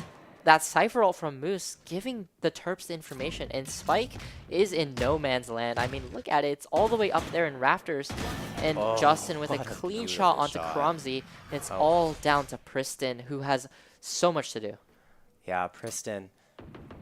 [SPEAKER 1] That Cypher ult from Moose giving the Terps the information, and Spike is in no man's land. I mean, look at it. It's all the way up there in rafters. And Justin with a clean shot onto Cromsy. It's all down to Priston, who has so much to do.
[SPEAKER 2] Yeah, Priston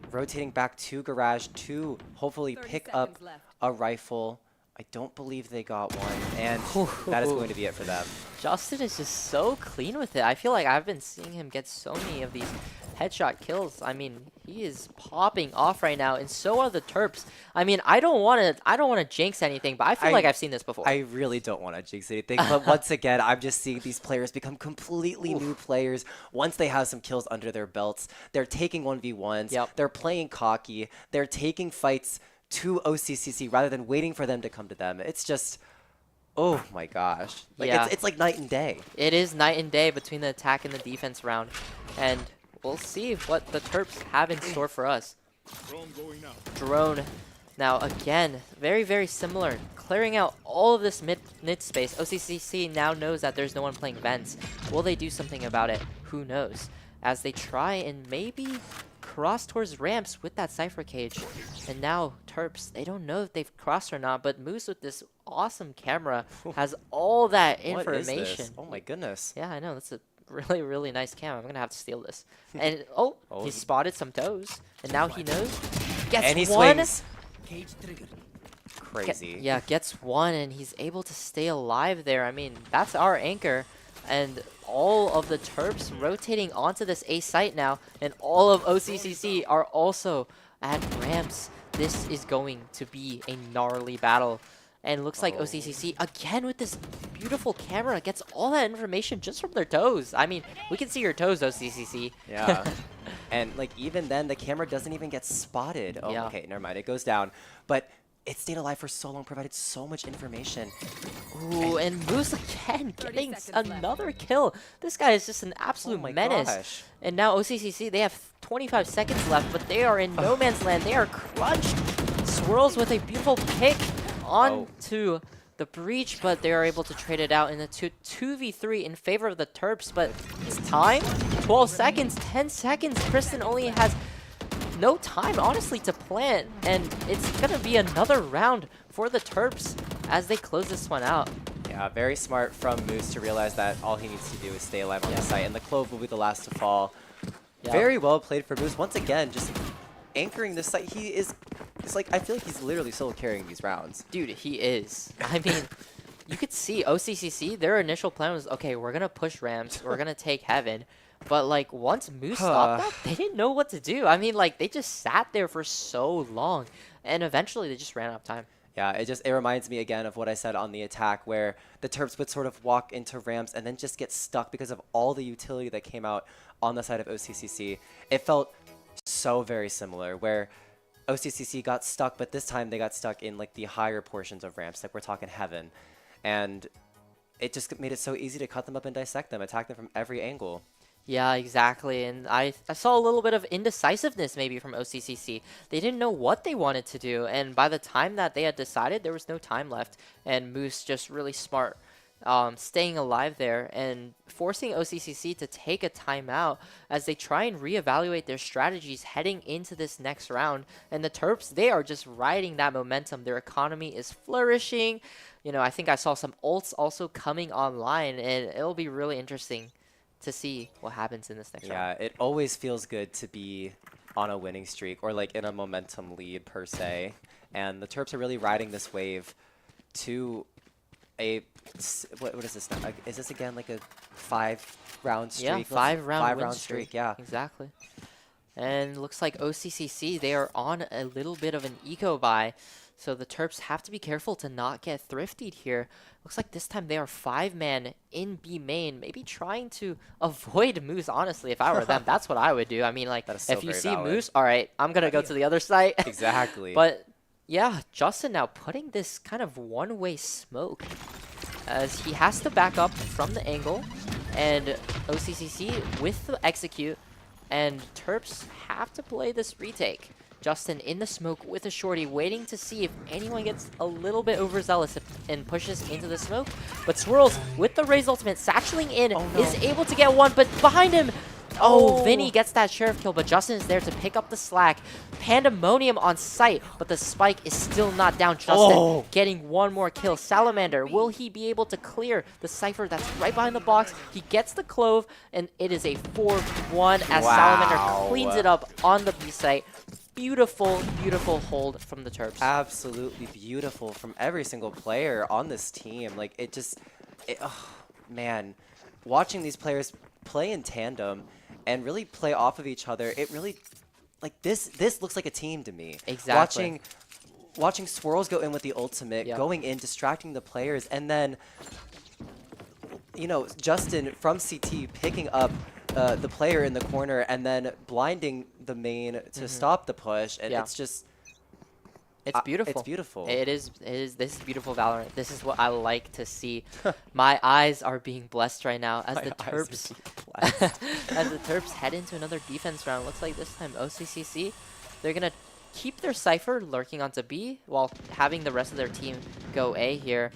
[SPEAKER 2] rotating back to Garage to hopefully pick up a rifle. I don't believe they got one, and that is going to be it for them.
[SPEAKER 1] Justin is just so clean with it. I feel like I've been seeing him get so many of these headshot kills. I mean, he is popping off right now, and so are the Terps. I mean, I don't want to jinx anything, but I feel like I've seen this before.
[SPEAKER 2] I really don't want to jinx anything, but once again, I'm just seeing these players become completely new players. Once they have some kills under their belts, they're taking 1v1s, they're playing cocky, they're taking fights to OCCC rather than waiting for them to come to them. It's just, oh my gosh. Like, it's like night and day.
[SPEAKER 1] It is night and day between the attack and the defense round, and we'll see what the Terps have in store for us. Drone. Now, again, very, very similar. Clearing out all of this mid space. OCCC now knows that there's no one playing vents. Will they do something about it? Who knows? As they try and maybe cross towards ramps with that Cypher cage. And now, Terps, they don't know if they've crossed or not, but Moose with this awesome camera has all that information.
[SPEAKER 2] What is this? Oh my goodness.
[SPEAKER 1] Yeah, I know. That's a really, really nice cam. I'm going to have to steal this. And, he spotted some toes. And now he knows. Gets
[SPEAKER 2] and he
[SPEAKER 1] one.
[SPEAKER 2] Swings. Crazy.
[SPEAKER 1] Gets one, and he's able to stay alive there. I mean, that's our anchor. And all of the Terps rotating onto this A site now. And all of OCCC are also at ramps. This is going to be a gnarly battle. And looks like OCCC, again with this beautiful camera, gets all that information just from their toes. I mean, we can see your toes, OCCC.
[SPEAKER 2] Yeah. And, like, even then, the camera doesn't even get spotted. Oh, okay, never mind. It goes down. But it stayed alive for so long, provided so much information.
[SPEAKER 1] Ooh, and Moose again getting another kill. This guy is just an absolute menace.
[SPEAKER 2] Gosh.
[SPEAKER 1] And now OCCC, they have 25 seconds left, but they are in no man's land. They are crunched. Swirls with a beautiful pick onto the breach, but they are able to trade it out in a 2v3 in favor of the Terps. But it's time. 12 seconds, 10 seconds. Priston only has no time, honestly, to plant, and it's gonna be another round for the Terps as they close this one out.
[SPEAKER 2] Yeah, very smart from Moose to realize that all he needs to do is stay alive on the site, and the Clove will be the last to fall. Very well played for Moose. Once again, just anchoring this site. It's like, I feel like he's literally solo carrying these rounds.
[SPEAKER 1] Dude, he is. I mean, you could see OCCC, their initial plan was, okay, we're gonna push ramps, we're gonna take heaven. But, like, once Moose stopped that, they didn't know what to do. I mean, like, they just sat there for so long, and eventually they just ran out of time.
[SPEAKER 2] Yeah, it reminds me again of what I said on the attack, where the Terps would sort of walk into ramps and then just get stuck because of all the utility that came out on the side of OCCC. It felt so very similar, where OCCC got stuck, but this time they got stuck in, like, the higher portions of ramps, like we're talking heaven. And it just made it so easy to cut them up and dissect them, attack them from every angle.
[SPEAKER 1] Yeah, exactly. And I saw a little bit of indecisiveness maybe from OCCC. They didn't know what they wanted to do. And by the time that they had decided, there was no time left. And Moose just really smart, staying alive there and forcing OCCC to take a timeout as they try and reevaluate their strategies heading into this next round. And the Terps, they are just riding that momentum. Their economy is flourishing. You know, I think I saw some ults also coming online, and it'll be really interesting to see what happens in this next round.
[SPEAKER 2] Yeah, it always feels good to be on a winning streak or like in a momentum lead per se. And the Terps are really riding this wave to a, what is this now? Is this again like a 5-round streak?
[SPEAKER 1] Yeah, 5-round win
[SPEAKER 2] streak, yeah.
[SPEAKER 1] Exactly. And looks like OCCC, they are on a little bit of an eco buy. So the Terps have to be careful to not get thriftied here. Looks like this time they are 5-man in B main, maybe trying to avoid Moose, honestly. If I were them, that's what I would do. I mean, like, if you see Moose, all right, I'm going to go to the other side.
[SPEAKER 2] Exactly.
[SPEAKER 1] But, yeah, Justin now putting this kind of one-way smoke as he has to back up from the angle. And OCCC with the execute, and Terps have to play this retake. Justin in the smoke with a shorty, waiting to see if anyone gets a little bit overzealous and pushes into the smoke. But Swirls, with the Raze ultimate, satcheling in, is able to get one, but behind him, Vinny gets that Sheriff kill, but Justin is there to pick up the slack. Pandemonium on site, but the spike is still not down. Justin getting one more kill. Salamander, will he be able to clear the Cypher that's right behind the box? He gets the Clove, and it is a 4-1 as Salamander cleans it up on the B site. Beautiful, beautiful hold from the Terps.
[SPEAKER 2] Absolutely beautiful from every single player on this team. Like, man, watching these players play in tandem and really play off of each other, it really, like, this looks like a team to me.
[SPEAKER 1] Exactly.
[SPEAKER 2] Watching Swirls go in with the ultimate, going in, distracting the players, and then, you know, Justin from CT picking up the player in the corner and then blinding the main to stop the push, and it's just...
[SPEAKER 1] It's beautiful.
[SPEAKER 2] It's beautiful.
[SPEAKER 1] It is. This is beautiful Valorant. This is what I like to see. My eyes are being blessed right now as the Terps as the Terps head into another defense round. Looks like this time OCCC, they're gonna keep their Cypher lurking onto B while having the rest of their team go A here.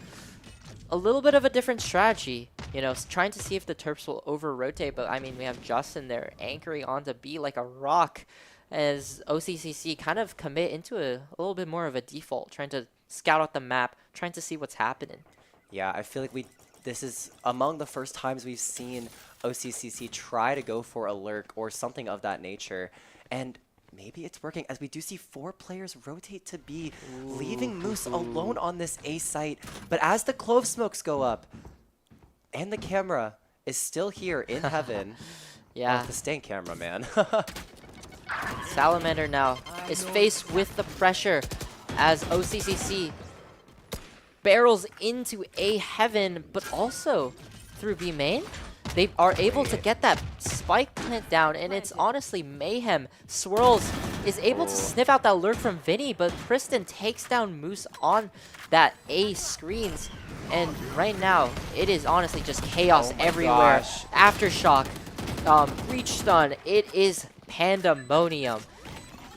[SPEAKER 1] A little bit of a different strategy, you know, trying to see if the Terps will over-rotate, but I mean, we have Justin there anchoring onto B like a rock, as OCCC kind of commit into a little bit more of a default, trying to scout out the map, trying to see what's happening.
[SPEAKER 2] Yeah, I feel like this is among the first times we've seen OCCC try to go for a lurk or something of that nature, and maybe it's working, as we do see 4 players rotate to B, leaving Moose alone on this A site. But as the Clove smokes go up, and the camera is still here in heaven.
[SPEAKER 1] Yeah.
[SPEAKER 2] Oh, the stank camera, man.
[SPEAKER 1] Salamander now is faced with the pressure as OCCC barrels into A heaven, but also through B main. They are able to get that spike plant down, and it's honestly mayhem. Swirls is able to sniff out that lurk from Vinny, but Kristen takes down Moose on that A screens. And right now, it is honestly just chaos everywhere. Aftershock, reach stun, it is pandemonium.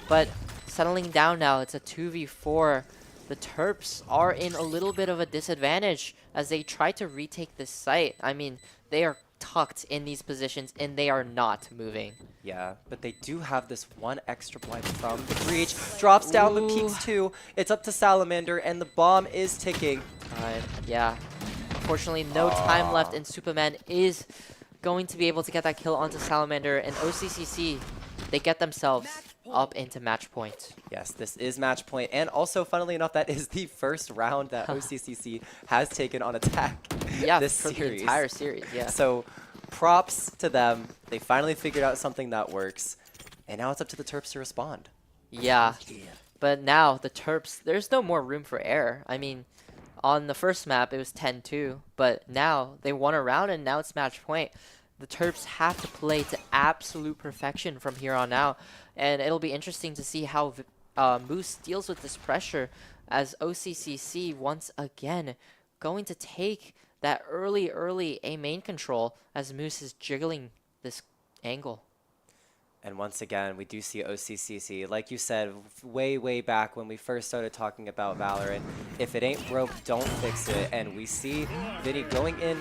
[SPEAKER 1] But settling down now, it's a 2v4. The Terps are in a little bit of a disadvantage as they try to retake this site. I mean, they are tucked in these positions and they are not moving.
[SPEAKER 2] Yeah, but they do have this one extra blind from the breach. Drops down the peaks too. It's up to Salamander and the bomb is ticking.
[SPEAKER 1] Yeah, unfortunately no time left, and Superman is going to be able to get that kill onto Salamander, and OCCC, they get themselves up into match point.
[SPEAKER 2] Yes, this is match point, and also, funnily enough, that is the first round that OCCC has taken on attack this
[SPEAKER 1] for
[SPEAKER 2] series.
[SPEAKER 1] the entire series, yeah.
[SPEAKER 2] So, props to them. They finally figured out something that works, and now it's up to the Terps to respond.
[SPEAKER 1] Yeah, but now the Terps, there's no more room for error. I mean, on the first map, it was 10-2, but now they won a round, and now it's match point. The Terps have to play to absolute perfection from here on out, and it'll be interesting to see how Moose deals with this pressure, as OCCC once again going to take that early A main control as Moose is jiggling this angle.
[SPEAKER 2] And once again, we do see OCCC, like you said, way back when we first started talking about Valorant, if it ain't broke, don't fix it. And we see Vinny going in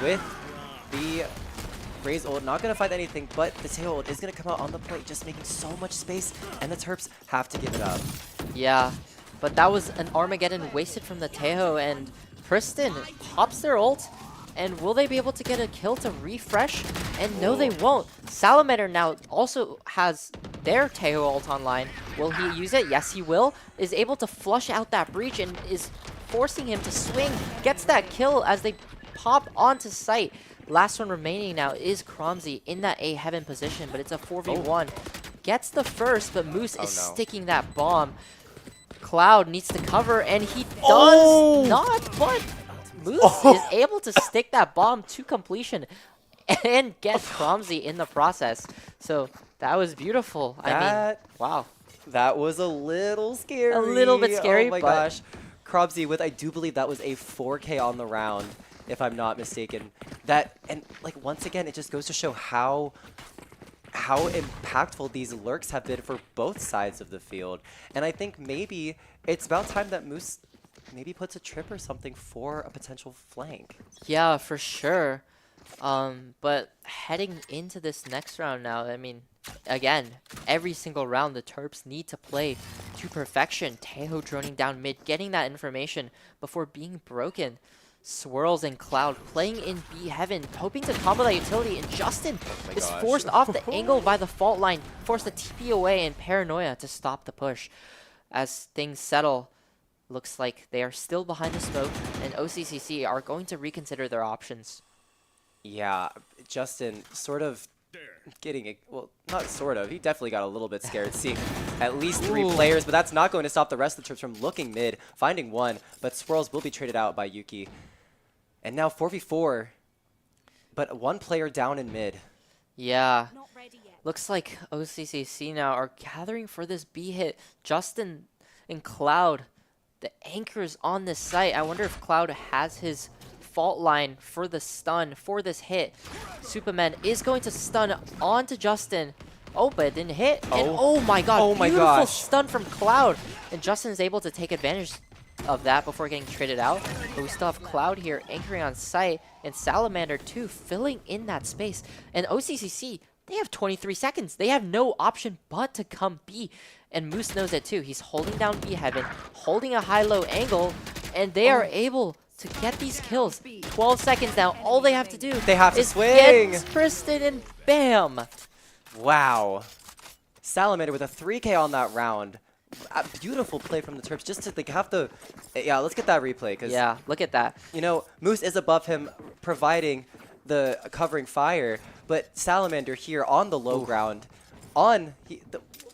[SPEAKER 2] with the Raze ult, not going to find anything, but the tail ult is going to come out on the point, just making so much space, and the Terps have to give it up.
[SPEAKER 1] Yeah, but that was an Armageddon wasted from the Teho, and Kristen pops their ult, and will they be able to get a kill to refresh? And no, they won't. Salamander now also has their Teho ult online. Will he use it? Yes, he will. Is able to flush out that breach and is forcing him to swing. Gets that kill as they pop onto site. Last one remaining now is Cromsy in that A heaven position, but it's a 4v1. Gets the first, but Moose is sticking that bomb. Cloud needs to cover, and he does not, but Moose is able to stick that bomb to completion and get Cromsy in the process. So that was beautiful. I mean, wow.
[SPEAKER 2] That was a little scary.
[SPEAKER 1] A little bit scary,
[SPEAKER 2] oh my
[SPEAKER 1] but
[SPEAKER 2] gosh. Cromsy with, I do believe that was a 4K on the round, if I'm not mistaken. That, and like once again, it just goes to show how how impactful these lurks have been for both sides of the field. And I think maybe it's about time that Moose maybe puts a trip or something for a potential flank.
[SPEAKER 1] Yeah, for sure. But heading into this next round now, I mean, again, every single round the Terps need to play to perfection. Teho droning down mid, getting that information before being broken. Swirls and Cloud playing in B heaven, hoping to combo that utility, and Justin is forced off the angle by the fault line, forced to TP away, and Paranoia to stop the push. As things settle, looks like they are still behind the smoke, and OCCC are going to reconsider their options.
[SPEAKER 2] Yeah, Justin sort of getting, well, not sort of, he definitely got a little bit scared seeing at least 3 players, but that's not going to stop the rest of the Terps from looking mid, finding one, but Swirls will be traded out by Yuki. And now 4v4, but 1 player down in mid.
[SPEAKER 1] Yeah, looks like OCCC now are gathering for this B hit. Justin and Cloud, the anchors on this site. I wonder if Cloud has his fault line for the stun for this hit. Superman is going to stun onto Justin. Oh, but it didn't hit. And oh my god, beautiful stun from Cloud. And Justin is able to take advantage of that before getting traded out. But we still have Cloud here anchoring on site, and Salamander too filling in that space. And OCCC, they have 23 seconds. They have no option but to come B. And Moose knows it too. He's holding down B heaven, holding a high-low angle, and they are able to get these kills. 12 seconds now. All they have to do is
[SPEAKER 2] swing.
[SPEAKER 1] Get Kristen, and bam.
[SPEAKER 2] Wow. Salamander with a 3K on that round. A beautiful play from the Terps, just to have the, yeah, let's get that replay. Cause,
[SPEAKER 1] yeah, look at that.
[SPEAKER 2] You know, Moose is above him providing the covering fire, but Salamander here on the low ground, on,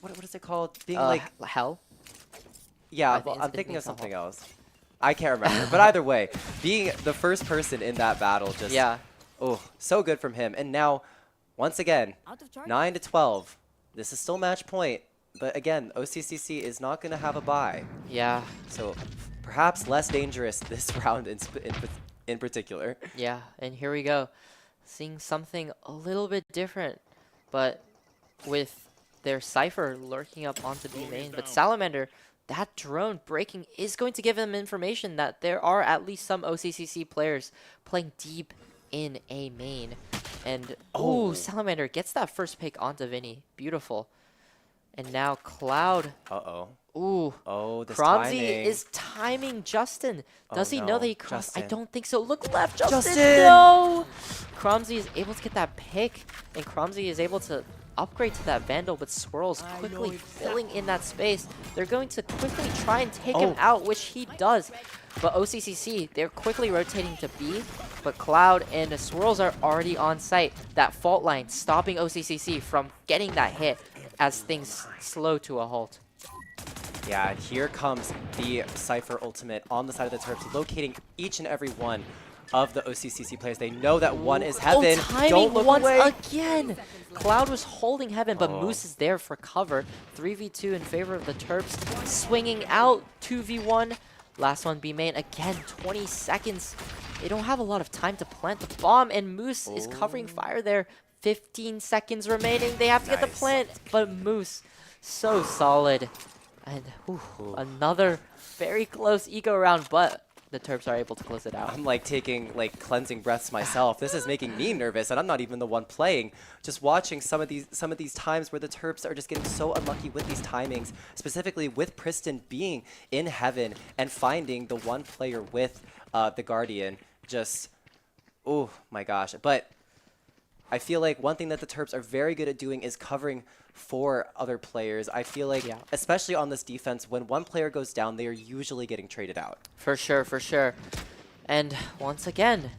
[SPEAKER 2] what is it called? Being like
[SPEAKER 1] hell?
[SPEAKER 2] Yeah, well, I'm thinking of something else. I can't remember, but either way, being the first person in that battle, just, oh, so good from him. And now, once again, 9-12. This is still match point. But again, OCCC is not going to have a bye.
[SPEAKER 1] Yeah.
[SPEAKER 2] So perhaps less dangerous this round in particular.
[SPEAKER 1] Yeah, and here we go. Seeing something a little bit different, but with their Cypher lurking up onto B main. But Salamander, that drone breaking is going to give them information that there are at least some OCCC players playing deep in A main. And, ooh, Salamander gets that first pick onto Vinny. Beautiful. And now Cloud.
[SPEAKER 2] Uh-oh.
[SPEAKER 1] Ooh.
[SPEAKER 2] Oh, this
[SPEAKER 1] Cromsy
[SPEAKER 2] timing.
[SPEAKER 1] is timing Justin. Does he know that he crossed? I don't think so. Look left, Justin.
[SPEAKER 2] Justin!
[SPEAKER 1] No! Cromsy is able to get that pick, and Cromsy is able to upgrade to that Vandal, but Swirls quickly filling in that space. They're going to quickly try and take him out, which he does. But OCCC, they're quickly rotating to B, but Cloud and the Swirls are already on site. That fault line stopping OCCC from getting that hit as things slow to a halt.
[SPEAKER 2] Yeah, and here comes the Cypher ultimate on the side of the Terps, locating each and every one of the OCCC players. They know that one is heaven.
[SPEAKER 1] Timing
[SPEAKER 2] Don't look
[SPEAKER 1] once
[SPEAKER 2] away.
[SPEAKER 1] again. Cloud was holding heaven, but Moose is there for cover. 3v2 in favor of the Terps. Swinging out, 2v1. Last one B main. Again, 20 seconds. They don't have a lot of time to plant the bomb, and Moose is covering fire there. 15 seconds remaining. They have to get the plant, but Moose, so solid. And another very close eco round, but the Terps are able to close it out.
[SPEAKER 2] I'm like taking cleansing breaths myself. This is making me nervous, and I'm not even the one playing. Just watching some of these times where the Terps are just getting so unlucky with these timings, specifically with Priston being in heaven and finding the one player with the Guardian. Just, oh my gosh. But I feel like one thing that the Terps are very good at doing is covering for other players. I feel like, especially on this defense, when one player goes down, they are usually getting traded out.
[SPEAKER 1] For sure, for sure. And once again,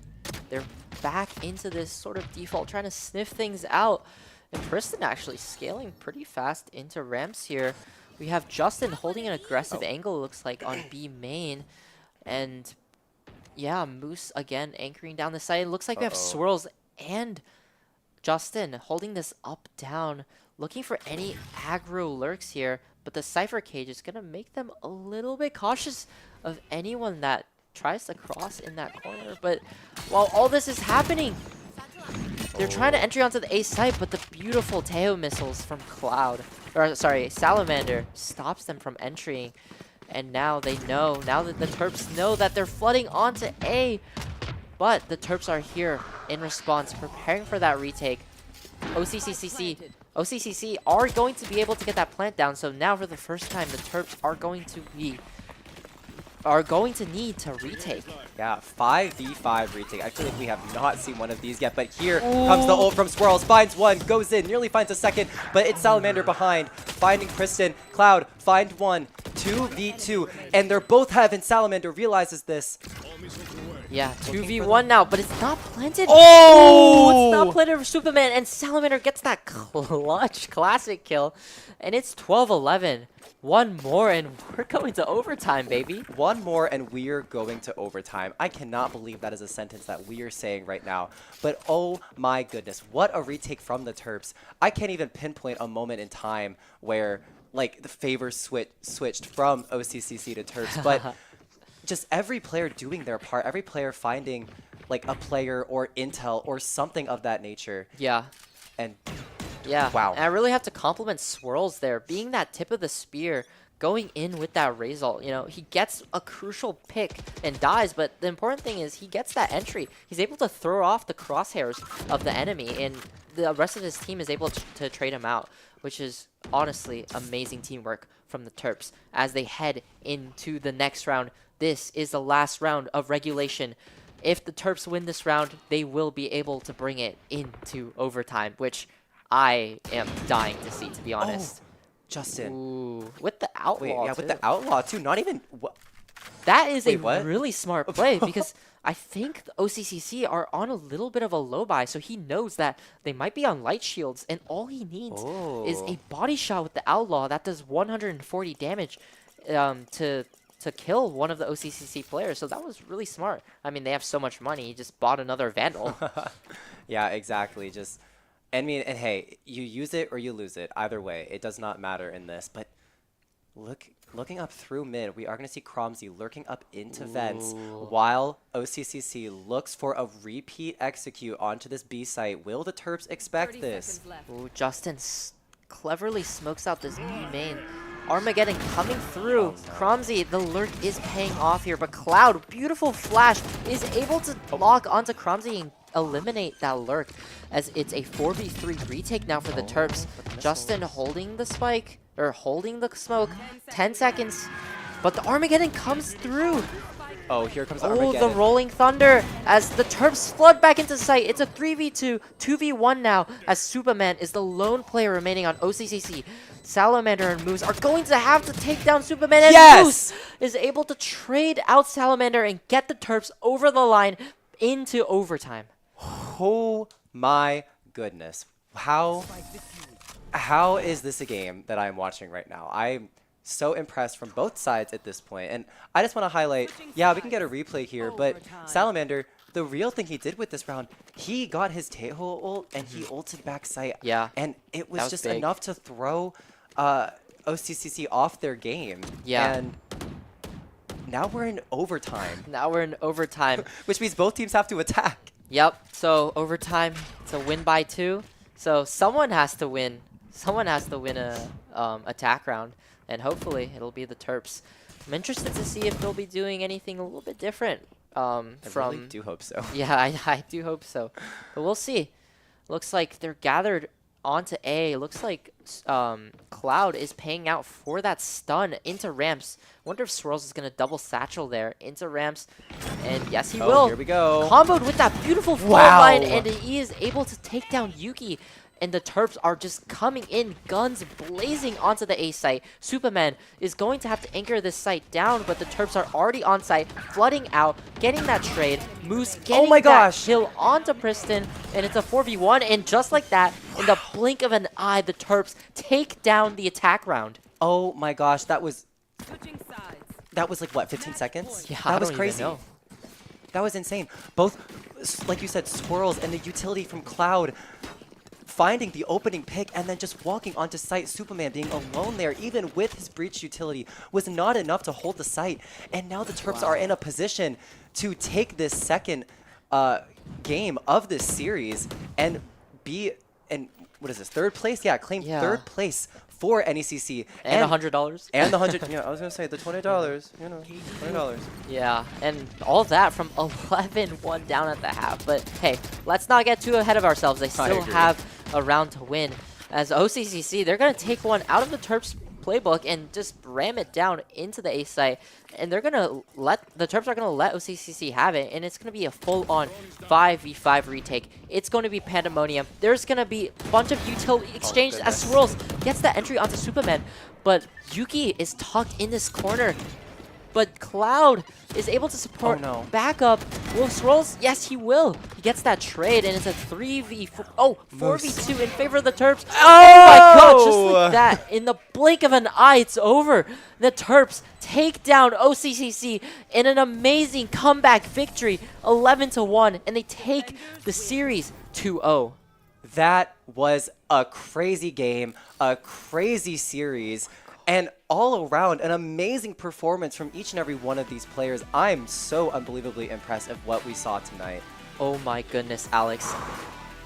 [SPEAKER 1] they're back into this sort of default, trying to sniff things out. And Priston actually scaling pretty fast into ramps here. We have Justin holding an aggressive angle, it looks like, on B main. And yeah, Moose again anchoring down the side. It looks like we have Swirls and Justin holding this up down, looking for any aggro lurks here, but the Cypher cage is going to make them a little bit cautious of anyone that tries to cross in that corner. But while all this is happening, They're trying to entry onto the A site, but the beautiful Teo missiles from Cloud, or sorry, Salamander stops them from entering. And now they know, now that the Terps know that they're flooding onto A, but the Terps are here in response, preparing for that retake. OCCC are going to be able to get that plant down, so now for the first time, the Terps are going to need to retake.
[SPEAKER 2] Yeah, 5v5 retake. I feel like we have not seen one of these yet, but here comes the ult from Swirls. Finds one, goes in, nearly finds a second, but it's Salamander behind, finding Kristen. Cloud, find one, 2v2, and they're both heaven. Salamander realizes this.
[SPEAKER 1] Yeah, 2v1 now, but it's not planted.
[SPEAKER 2] Oh!
[SPEAKER 1] It's not planted for Superman, and Salamander gets that clutch classic kill, and it's 12-11. One more, and we're going to overtime, baby.
[SPEAKER 2] One more, and we're going to overtime. I cannot believe that is a sentence that we are saying right now. But oh my goodness, what a retake from the Terps. I can't even pinpoint a moment in time where, like, the favor switched from OCCC to Terps, but just every player doing their part, every player finding, like, a player or intel or something of that nature.
[SPEAKER 1] Yeah.
[SPEAKER 2] And
[SPEAKER 1] yeah,
[SPEAKER 2] wow.
[SPEAKER 1] And I really have to compliment Swirls there, being that tip of the spear, going in with that Razor. You know, he gets a crucial pick and dies, but the important thing is he gets that entry. He's able to throw off the crosshairs of the enemy, and the rest of his team is able to trade him out, which is honestly amazing teamwork from the Terps as they head into the next round. This is the last round of regulation. If the Terps win this round, they will be able to bring it into overtime, which I am dying to see, to be honest.
[SPEAKER 2] Oh, Justin.
[SPEAKER 1] Ooh, with the Outlaw,
[SPEAKER 2] Wait, yeah,
[SPEAKER 1] too.
[SPEAKER 2] with the Outlaw, too. Not even...
[SPEAKER 1] That is
[SPEAKER 2] what?
[SPEAKER 1] really smart play, because I think the OCCC are on a little bit of a low buy, so he knows that they might be on light shields, and all he needs is a body shot with the Outlaw that does 140 damage to kill one of the OCCC players. So that was really smart. I mean, they have so much money. He just bought another Vandal.
[SPEAKER 2] Yeah, exactly. Just... I mean, and hey, you use it or you lose it. Either way, it does not matter in this. But looking up through mid, we are going to see Cromsy lurking up into vents while OCCC looks for a repeat execute onto this B site. Will the Terps expect this?
[SPEAKER 1] Ooh, Justin cleverly smokes out this B main. Armageddon coming through. Cromsy, the lurk is paying off here, but Cloud, beautiful flash, is able to lock onto Cromsy and eliminate that lurk, as it's a 4v3 retake now for the Terps. Justin holding the spike, or holding the smoke, 10 seconds, but the Armageddon comes through.
[SPEAKER 2] Oh, here comes Armageddon.
[SPEAKER 1] Oh, the Rolling Thunder as the Terps flood back into sight. It's a 3v2, 2v1 now, as Superman is the lone player remaining on OCCC. Salamander and Moose are going to have to take down Superman, and Moose is able to trade out Salamander and get the Terps over the line into overtime.
[SPEAKER 2] Oh my goodness. How is this a game that I'm watching right now? I'm so impressed from both sides at this point. And I just want to highlight, yeah, we can get a replay here, but Salamander, the real thing he did with this round, he got his Taeho ult and he ulted back sight.
[SPEAKER 1] Yeah.
[SPEAKER 2] And it was just
[SPEAKER 1] big.
[SPEAKER 2] enough to throw OCCC off their game.
[SPEAKER 1] Yeah.
[SPEAKER 2] And now we're in overtime.
[SPEAKER 1] Now we're in overtime.
[SPEAKER 2] Which means both teams have to attack.
[SPEAKER 1] Yep, so overtime, it's a win by 2. So someone has to win. Someone has to win a attack round, and hopefully it'll be the Terps. I'm interested to see if they'll be doing anything a little bit different.
[SPEAKER 2] I really do hope so.
[SPEAKER 1] Yeah, I do hope so. But we'll see. Looks like they're gathered onto A. Looks like Cloud is paying out for that stun into ramps. Wonder if Swirls is going to double satchel there into ramps. And yes, he will.
[SPEAKER 2] Here we go.
[SPEAKER 1] Comboed with that beautiful floor line, and he is able to take down Yuki. And the Terps are just coming in, guns blazing onto the A site. Superman is going to have to anchor this site down, but the Terps are already on site, flooding out, getting that trade. Moose getting that kill onto Priston, and it's a 4v1. And just like that, in the blink of an eye, the Terps take down the attack round.
[SPEAKER 2] Oh my gosh, that was like, what, 15 seconds?
[SPEAKER 1] Yeah,
[SPEAKER 2] that was
[SPEAKER 1] I don't
[SPEAKER 2] crazy.
[SPEAKER 1] even know.
[SPEAKER 2] That was insane. Both, like you said, Swirls and the utility from Cloud finding the opening pick and then just walking onto site. Superman being alone there, even with his breach utility, was not enough to hold the site. And now the Terps are in a position to take this second game of this series and be in, what is this, third place? Yeah, claim third place for NECC.
[SPEAKER 1] And $100.
[SPEAKER 2] And the 100, yeah, I was going to say the $20, you know, $20.
[SPEAKER 1] Yeah, and all that from 11-1 down at the half. But hey, let's not get too ahead of ourselves. They still have a round to win. As OCCC, they're going to take one out of the Terps playbook and just ram it down into the A site, and they're gonna let the Terps are gonna let OCCC have it, and it's gonna be a full-on 5v5 retake. It's going to be pandemonium. There's gonna be a bunch of utility exchange as Swirls gets the entry onto Superman, but Yuki is tucked in this corner. But Cloud is able to support backup. Will Swirls? Yes, he will. He gets that trade, and it's a 3v4. Oh, 4v2 in favor of the Terps. Oh my god, just like that. In the blink of an eye, it's over. The Terps take down OCCC in an amazing comeback victory, 11-1, and they take the series 2-0.
[SPEAKER 2] That was a crazy game, a crazy series. And all around, an amazing performance from each and every one of these players. I'm so unbelievably impressed of what we saw tonight.
[SPEAKER 1] Oh my goodness, Alex.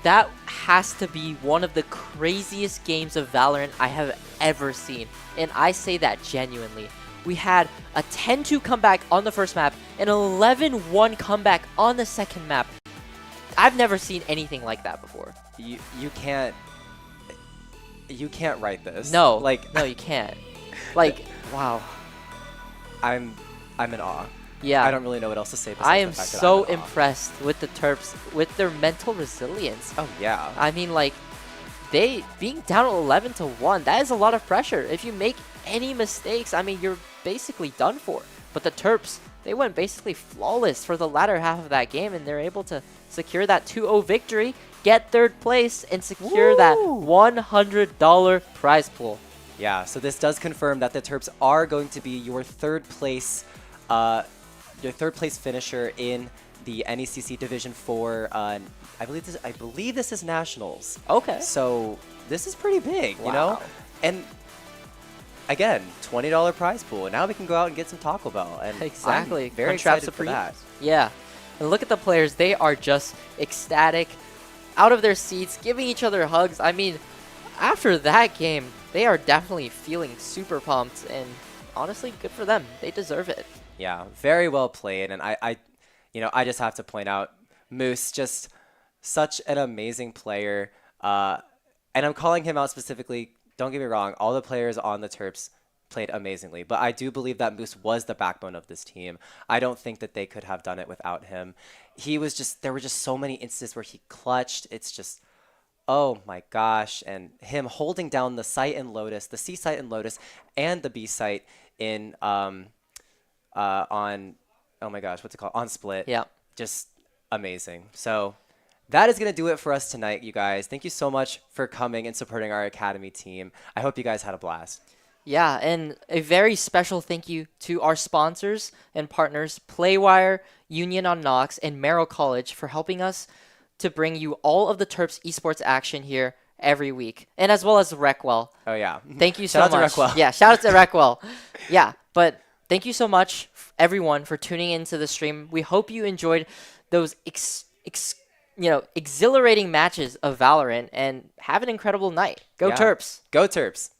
[SPEAKER 1] That has to be one of the craziest games of Valorant I have ever seen. And I say that genuinely. We had a 10-2 comeback on the first map, an 11-1 comeback on the second map. I've never seen anything like that before.
[SPEAKER 2] You can't write this.
[SPEAKER 1] No, no, you can't. Like, wow.
[SPEAKER 2] I'm in awe.
[SPEAKER 1] Yeah.
[SPEAKER 2] I don't really know what else to say.
[SPEAKER 1] I am so impressed with the Terps, with their mental resilience.
[SPEAKER 2] Oh, yeah.
[SPEAKER 1] I mean, like, they being down 11-1, that is a lot of pressure. If you make any mistakes, I mean, you're basically done for. But the Terps, they went basically flawless for the latter half of that game, and they're able to secure that 2-0 victory, get third place, and secure that $100 prize pool.
[SPEAKER 2] Yeah, so this does confirm that the Terps are going to be your third place finisher in the NECC Division 4. I believe this is Nationals.
[SPEAKER 1] Okay.
[SPEAKER 2] So this is pretty big, you know? And again, $20 prize pool. And now we can go out and get some Taco Bell. And
[SPEAKER 1] exactly.
[SPEAKER 2] I'm very excited for that.
[SPEAKER 1] Yeah. And look at the players. They are just ecstatic, out of their seats, giving each other hugs. I mean, after that game, they are definitely feeling super pumped, and honestly, good for them. They deserve it.
[SPEAKER 2] Yeah, very well played, and I just have to point out Moose, just such an amazing player, and I'm calling him out specifically. Don't get me wrong, all the players on the Terps played amazingly, but I do believe that Moose was the backbone of this team. I don't think that they could have done it without him. There were just so many instances where he clutched. It's just, oh my gosh. And him holding down the site in Lotus, the C site in Lotus, and the B site in on, oh my gosh, what's it called? On Split.
[SPEAKER 1] Yeah.
[SPEAKER 2] Just amazing. So that is going to do it for us tonight, you guys. Thank you so much for coming and supporting our Academy team. I hope you guys had a blast.
[SPEAKER 1] Yeah, and a very special thank you to our sponsors and partners, Playwire, Union on Knox, and Merrill College for helping us to bring you all of the Terps esports action here every week, and as well as Reckwell.
[SPEAKER 2] Oh, yeah.
[SPEAKER 1] Thank you so
[SPEAKER 2] much.
[SPEAKER 1] Shout out to Reckwell. Yeah, shout out to Reckwell. Yeah, but thank you so much, everyone, for tuning into the stream. We hope you enjoyed those exhilarating matches of Valorant, and have an incredible night. Go Terps.
[SPEAKER 2] Go Terps.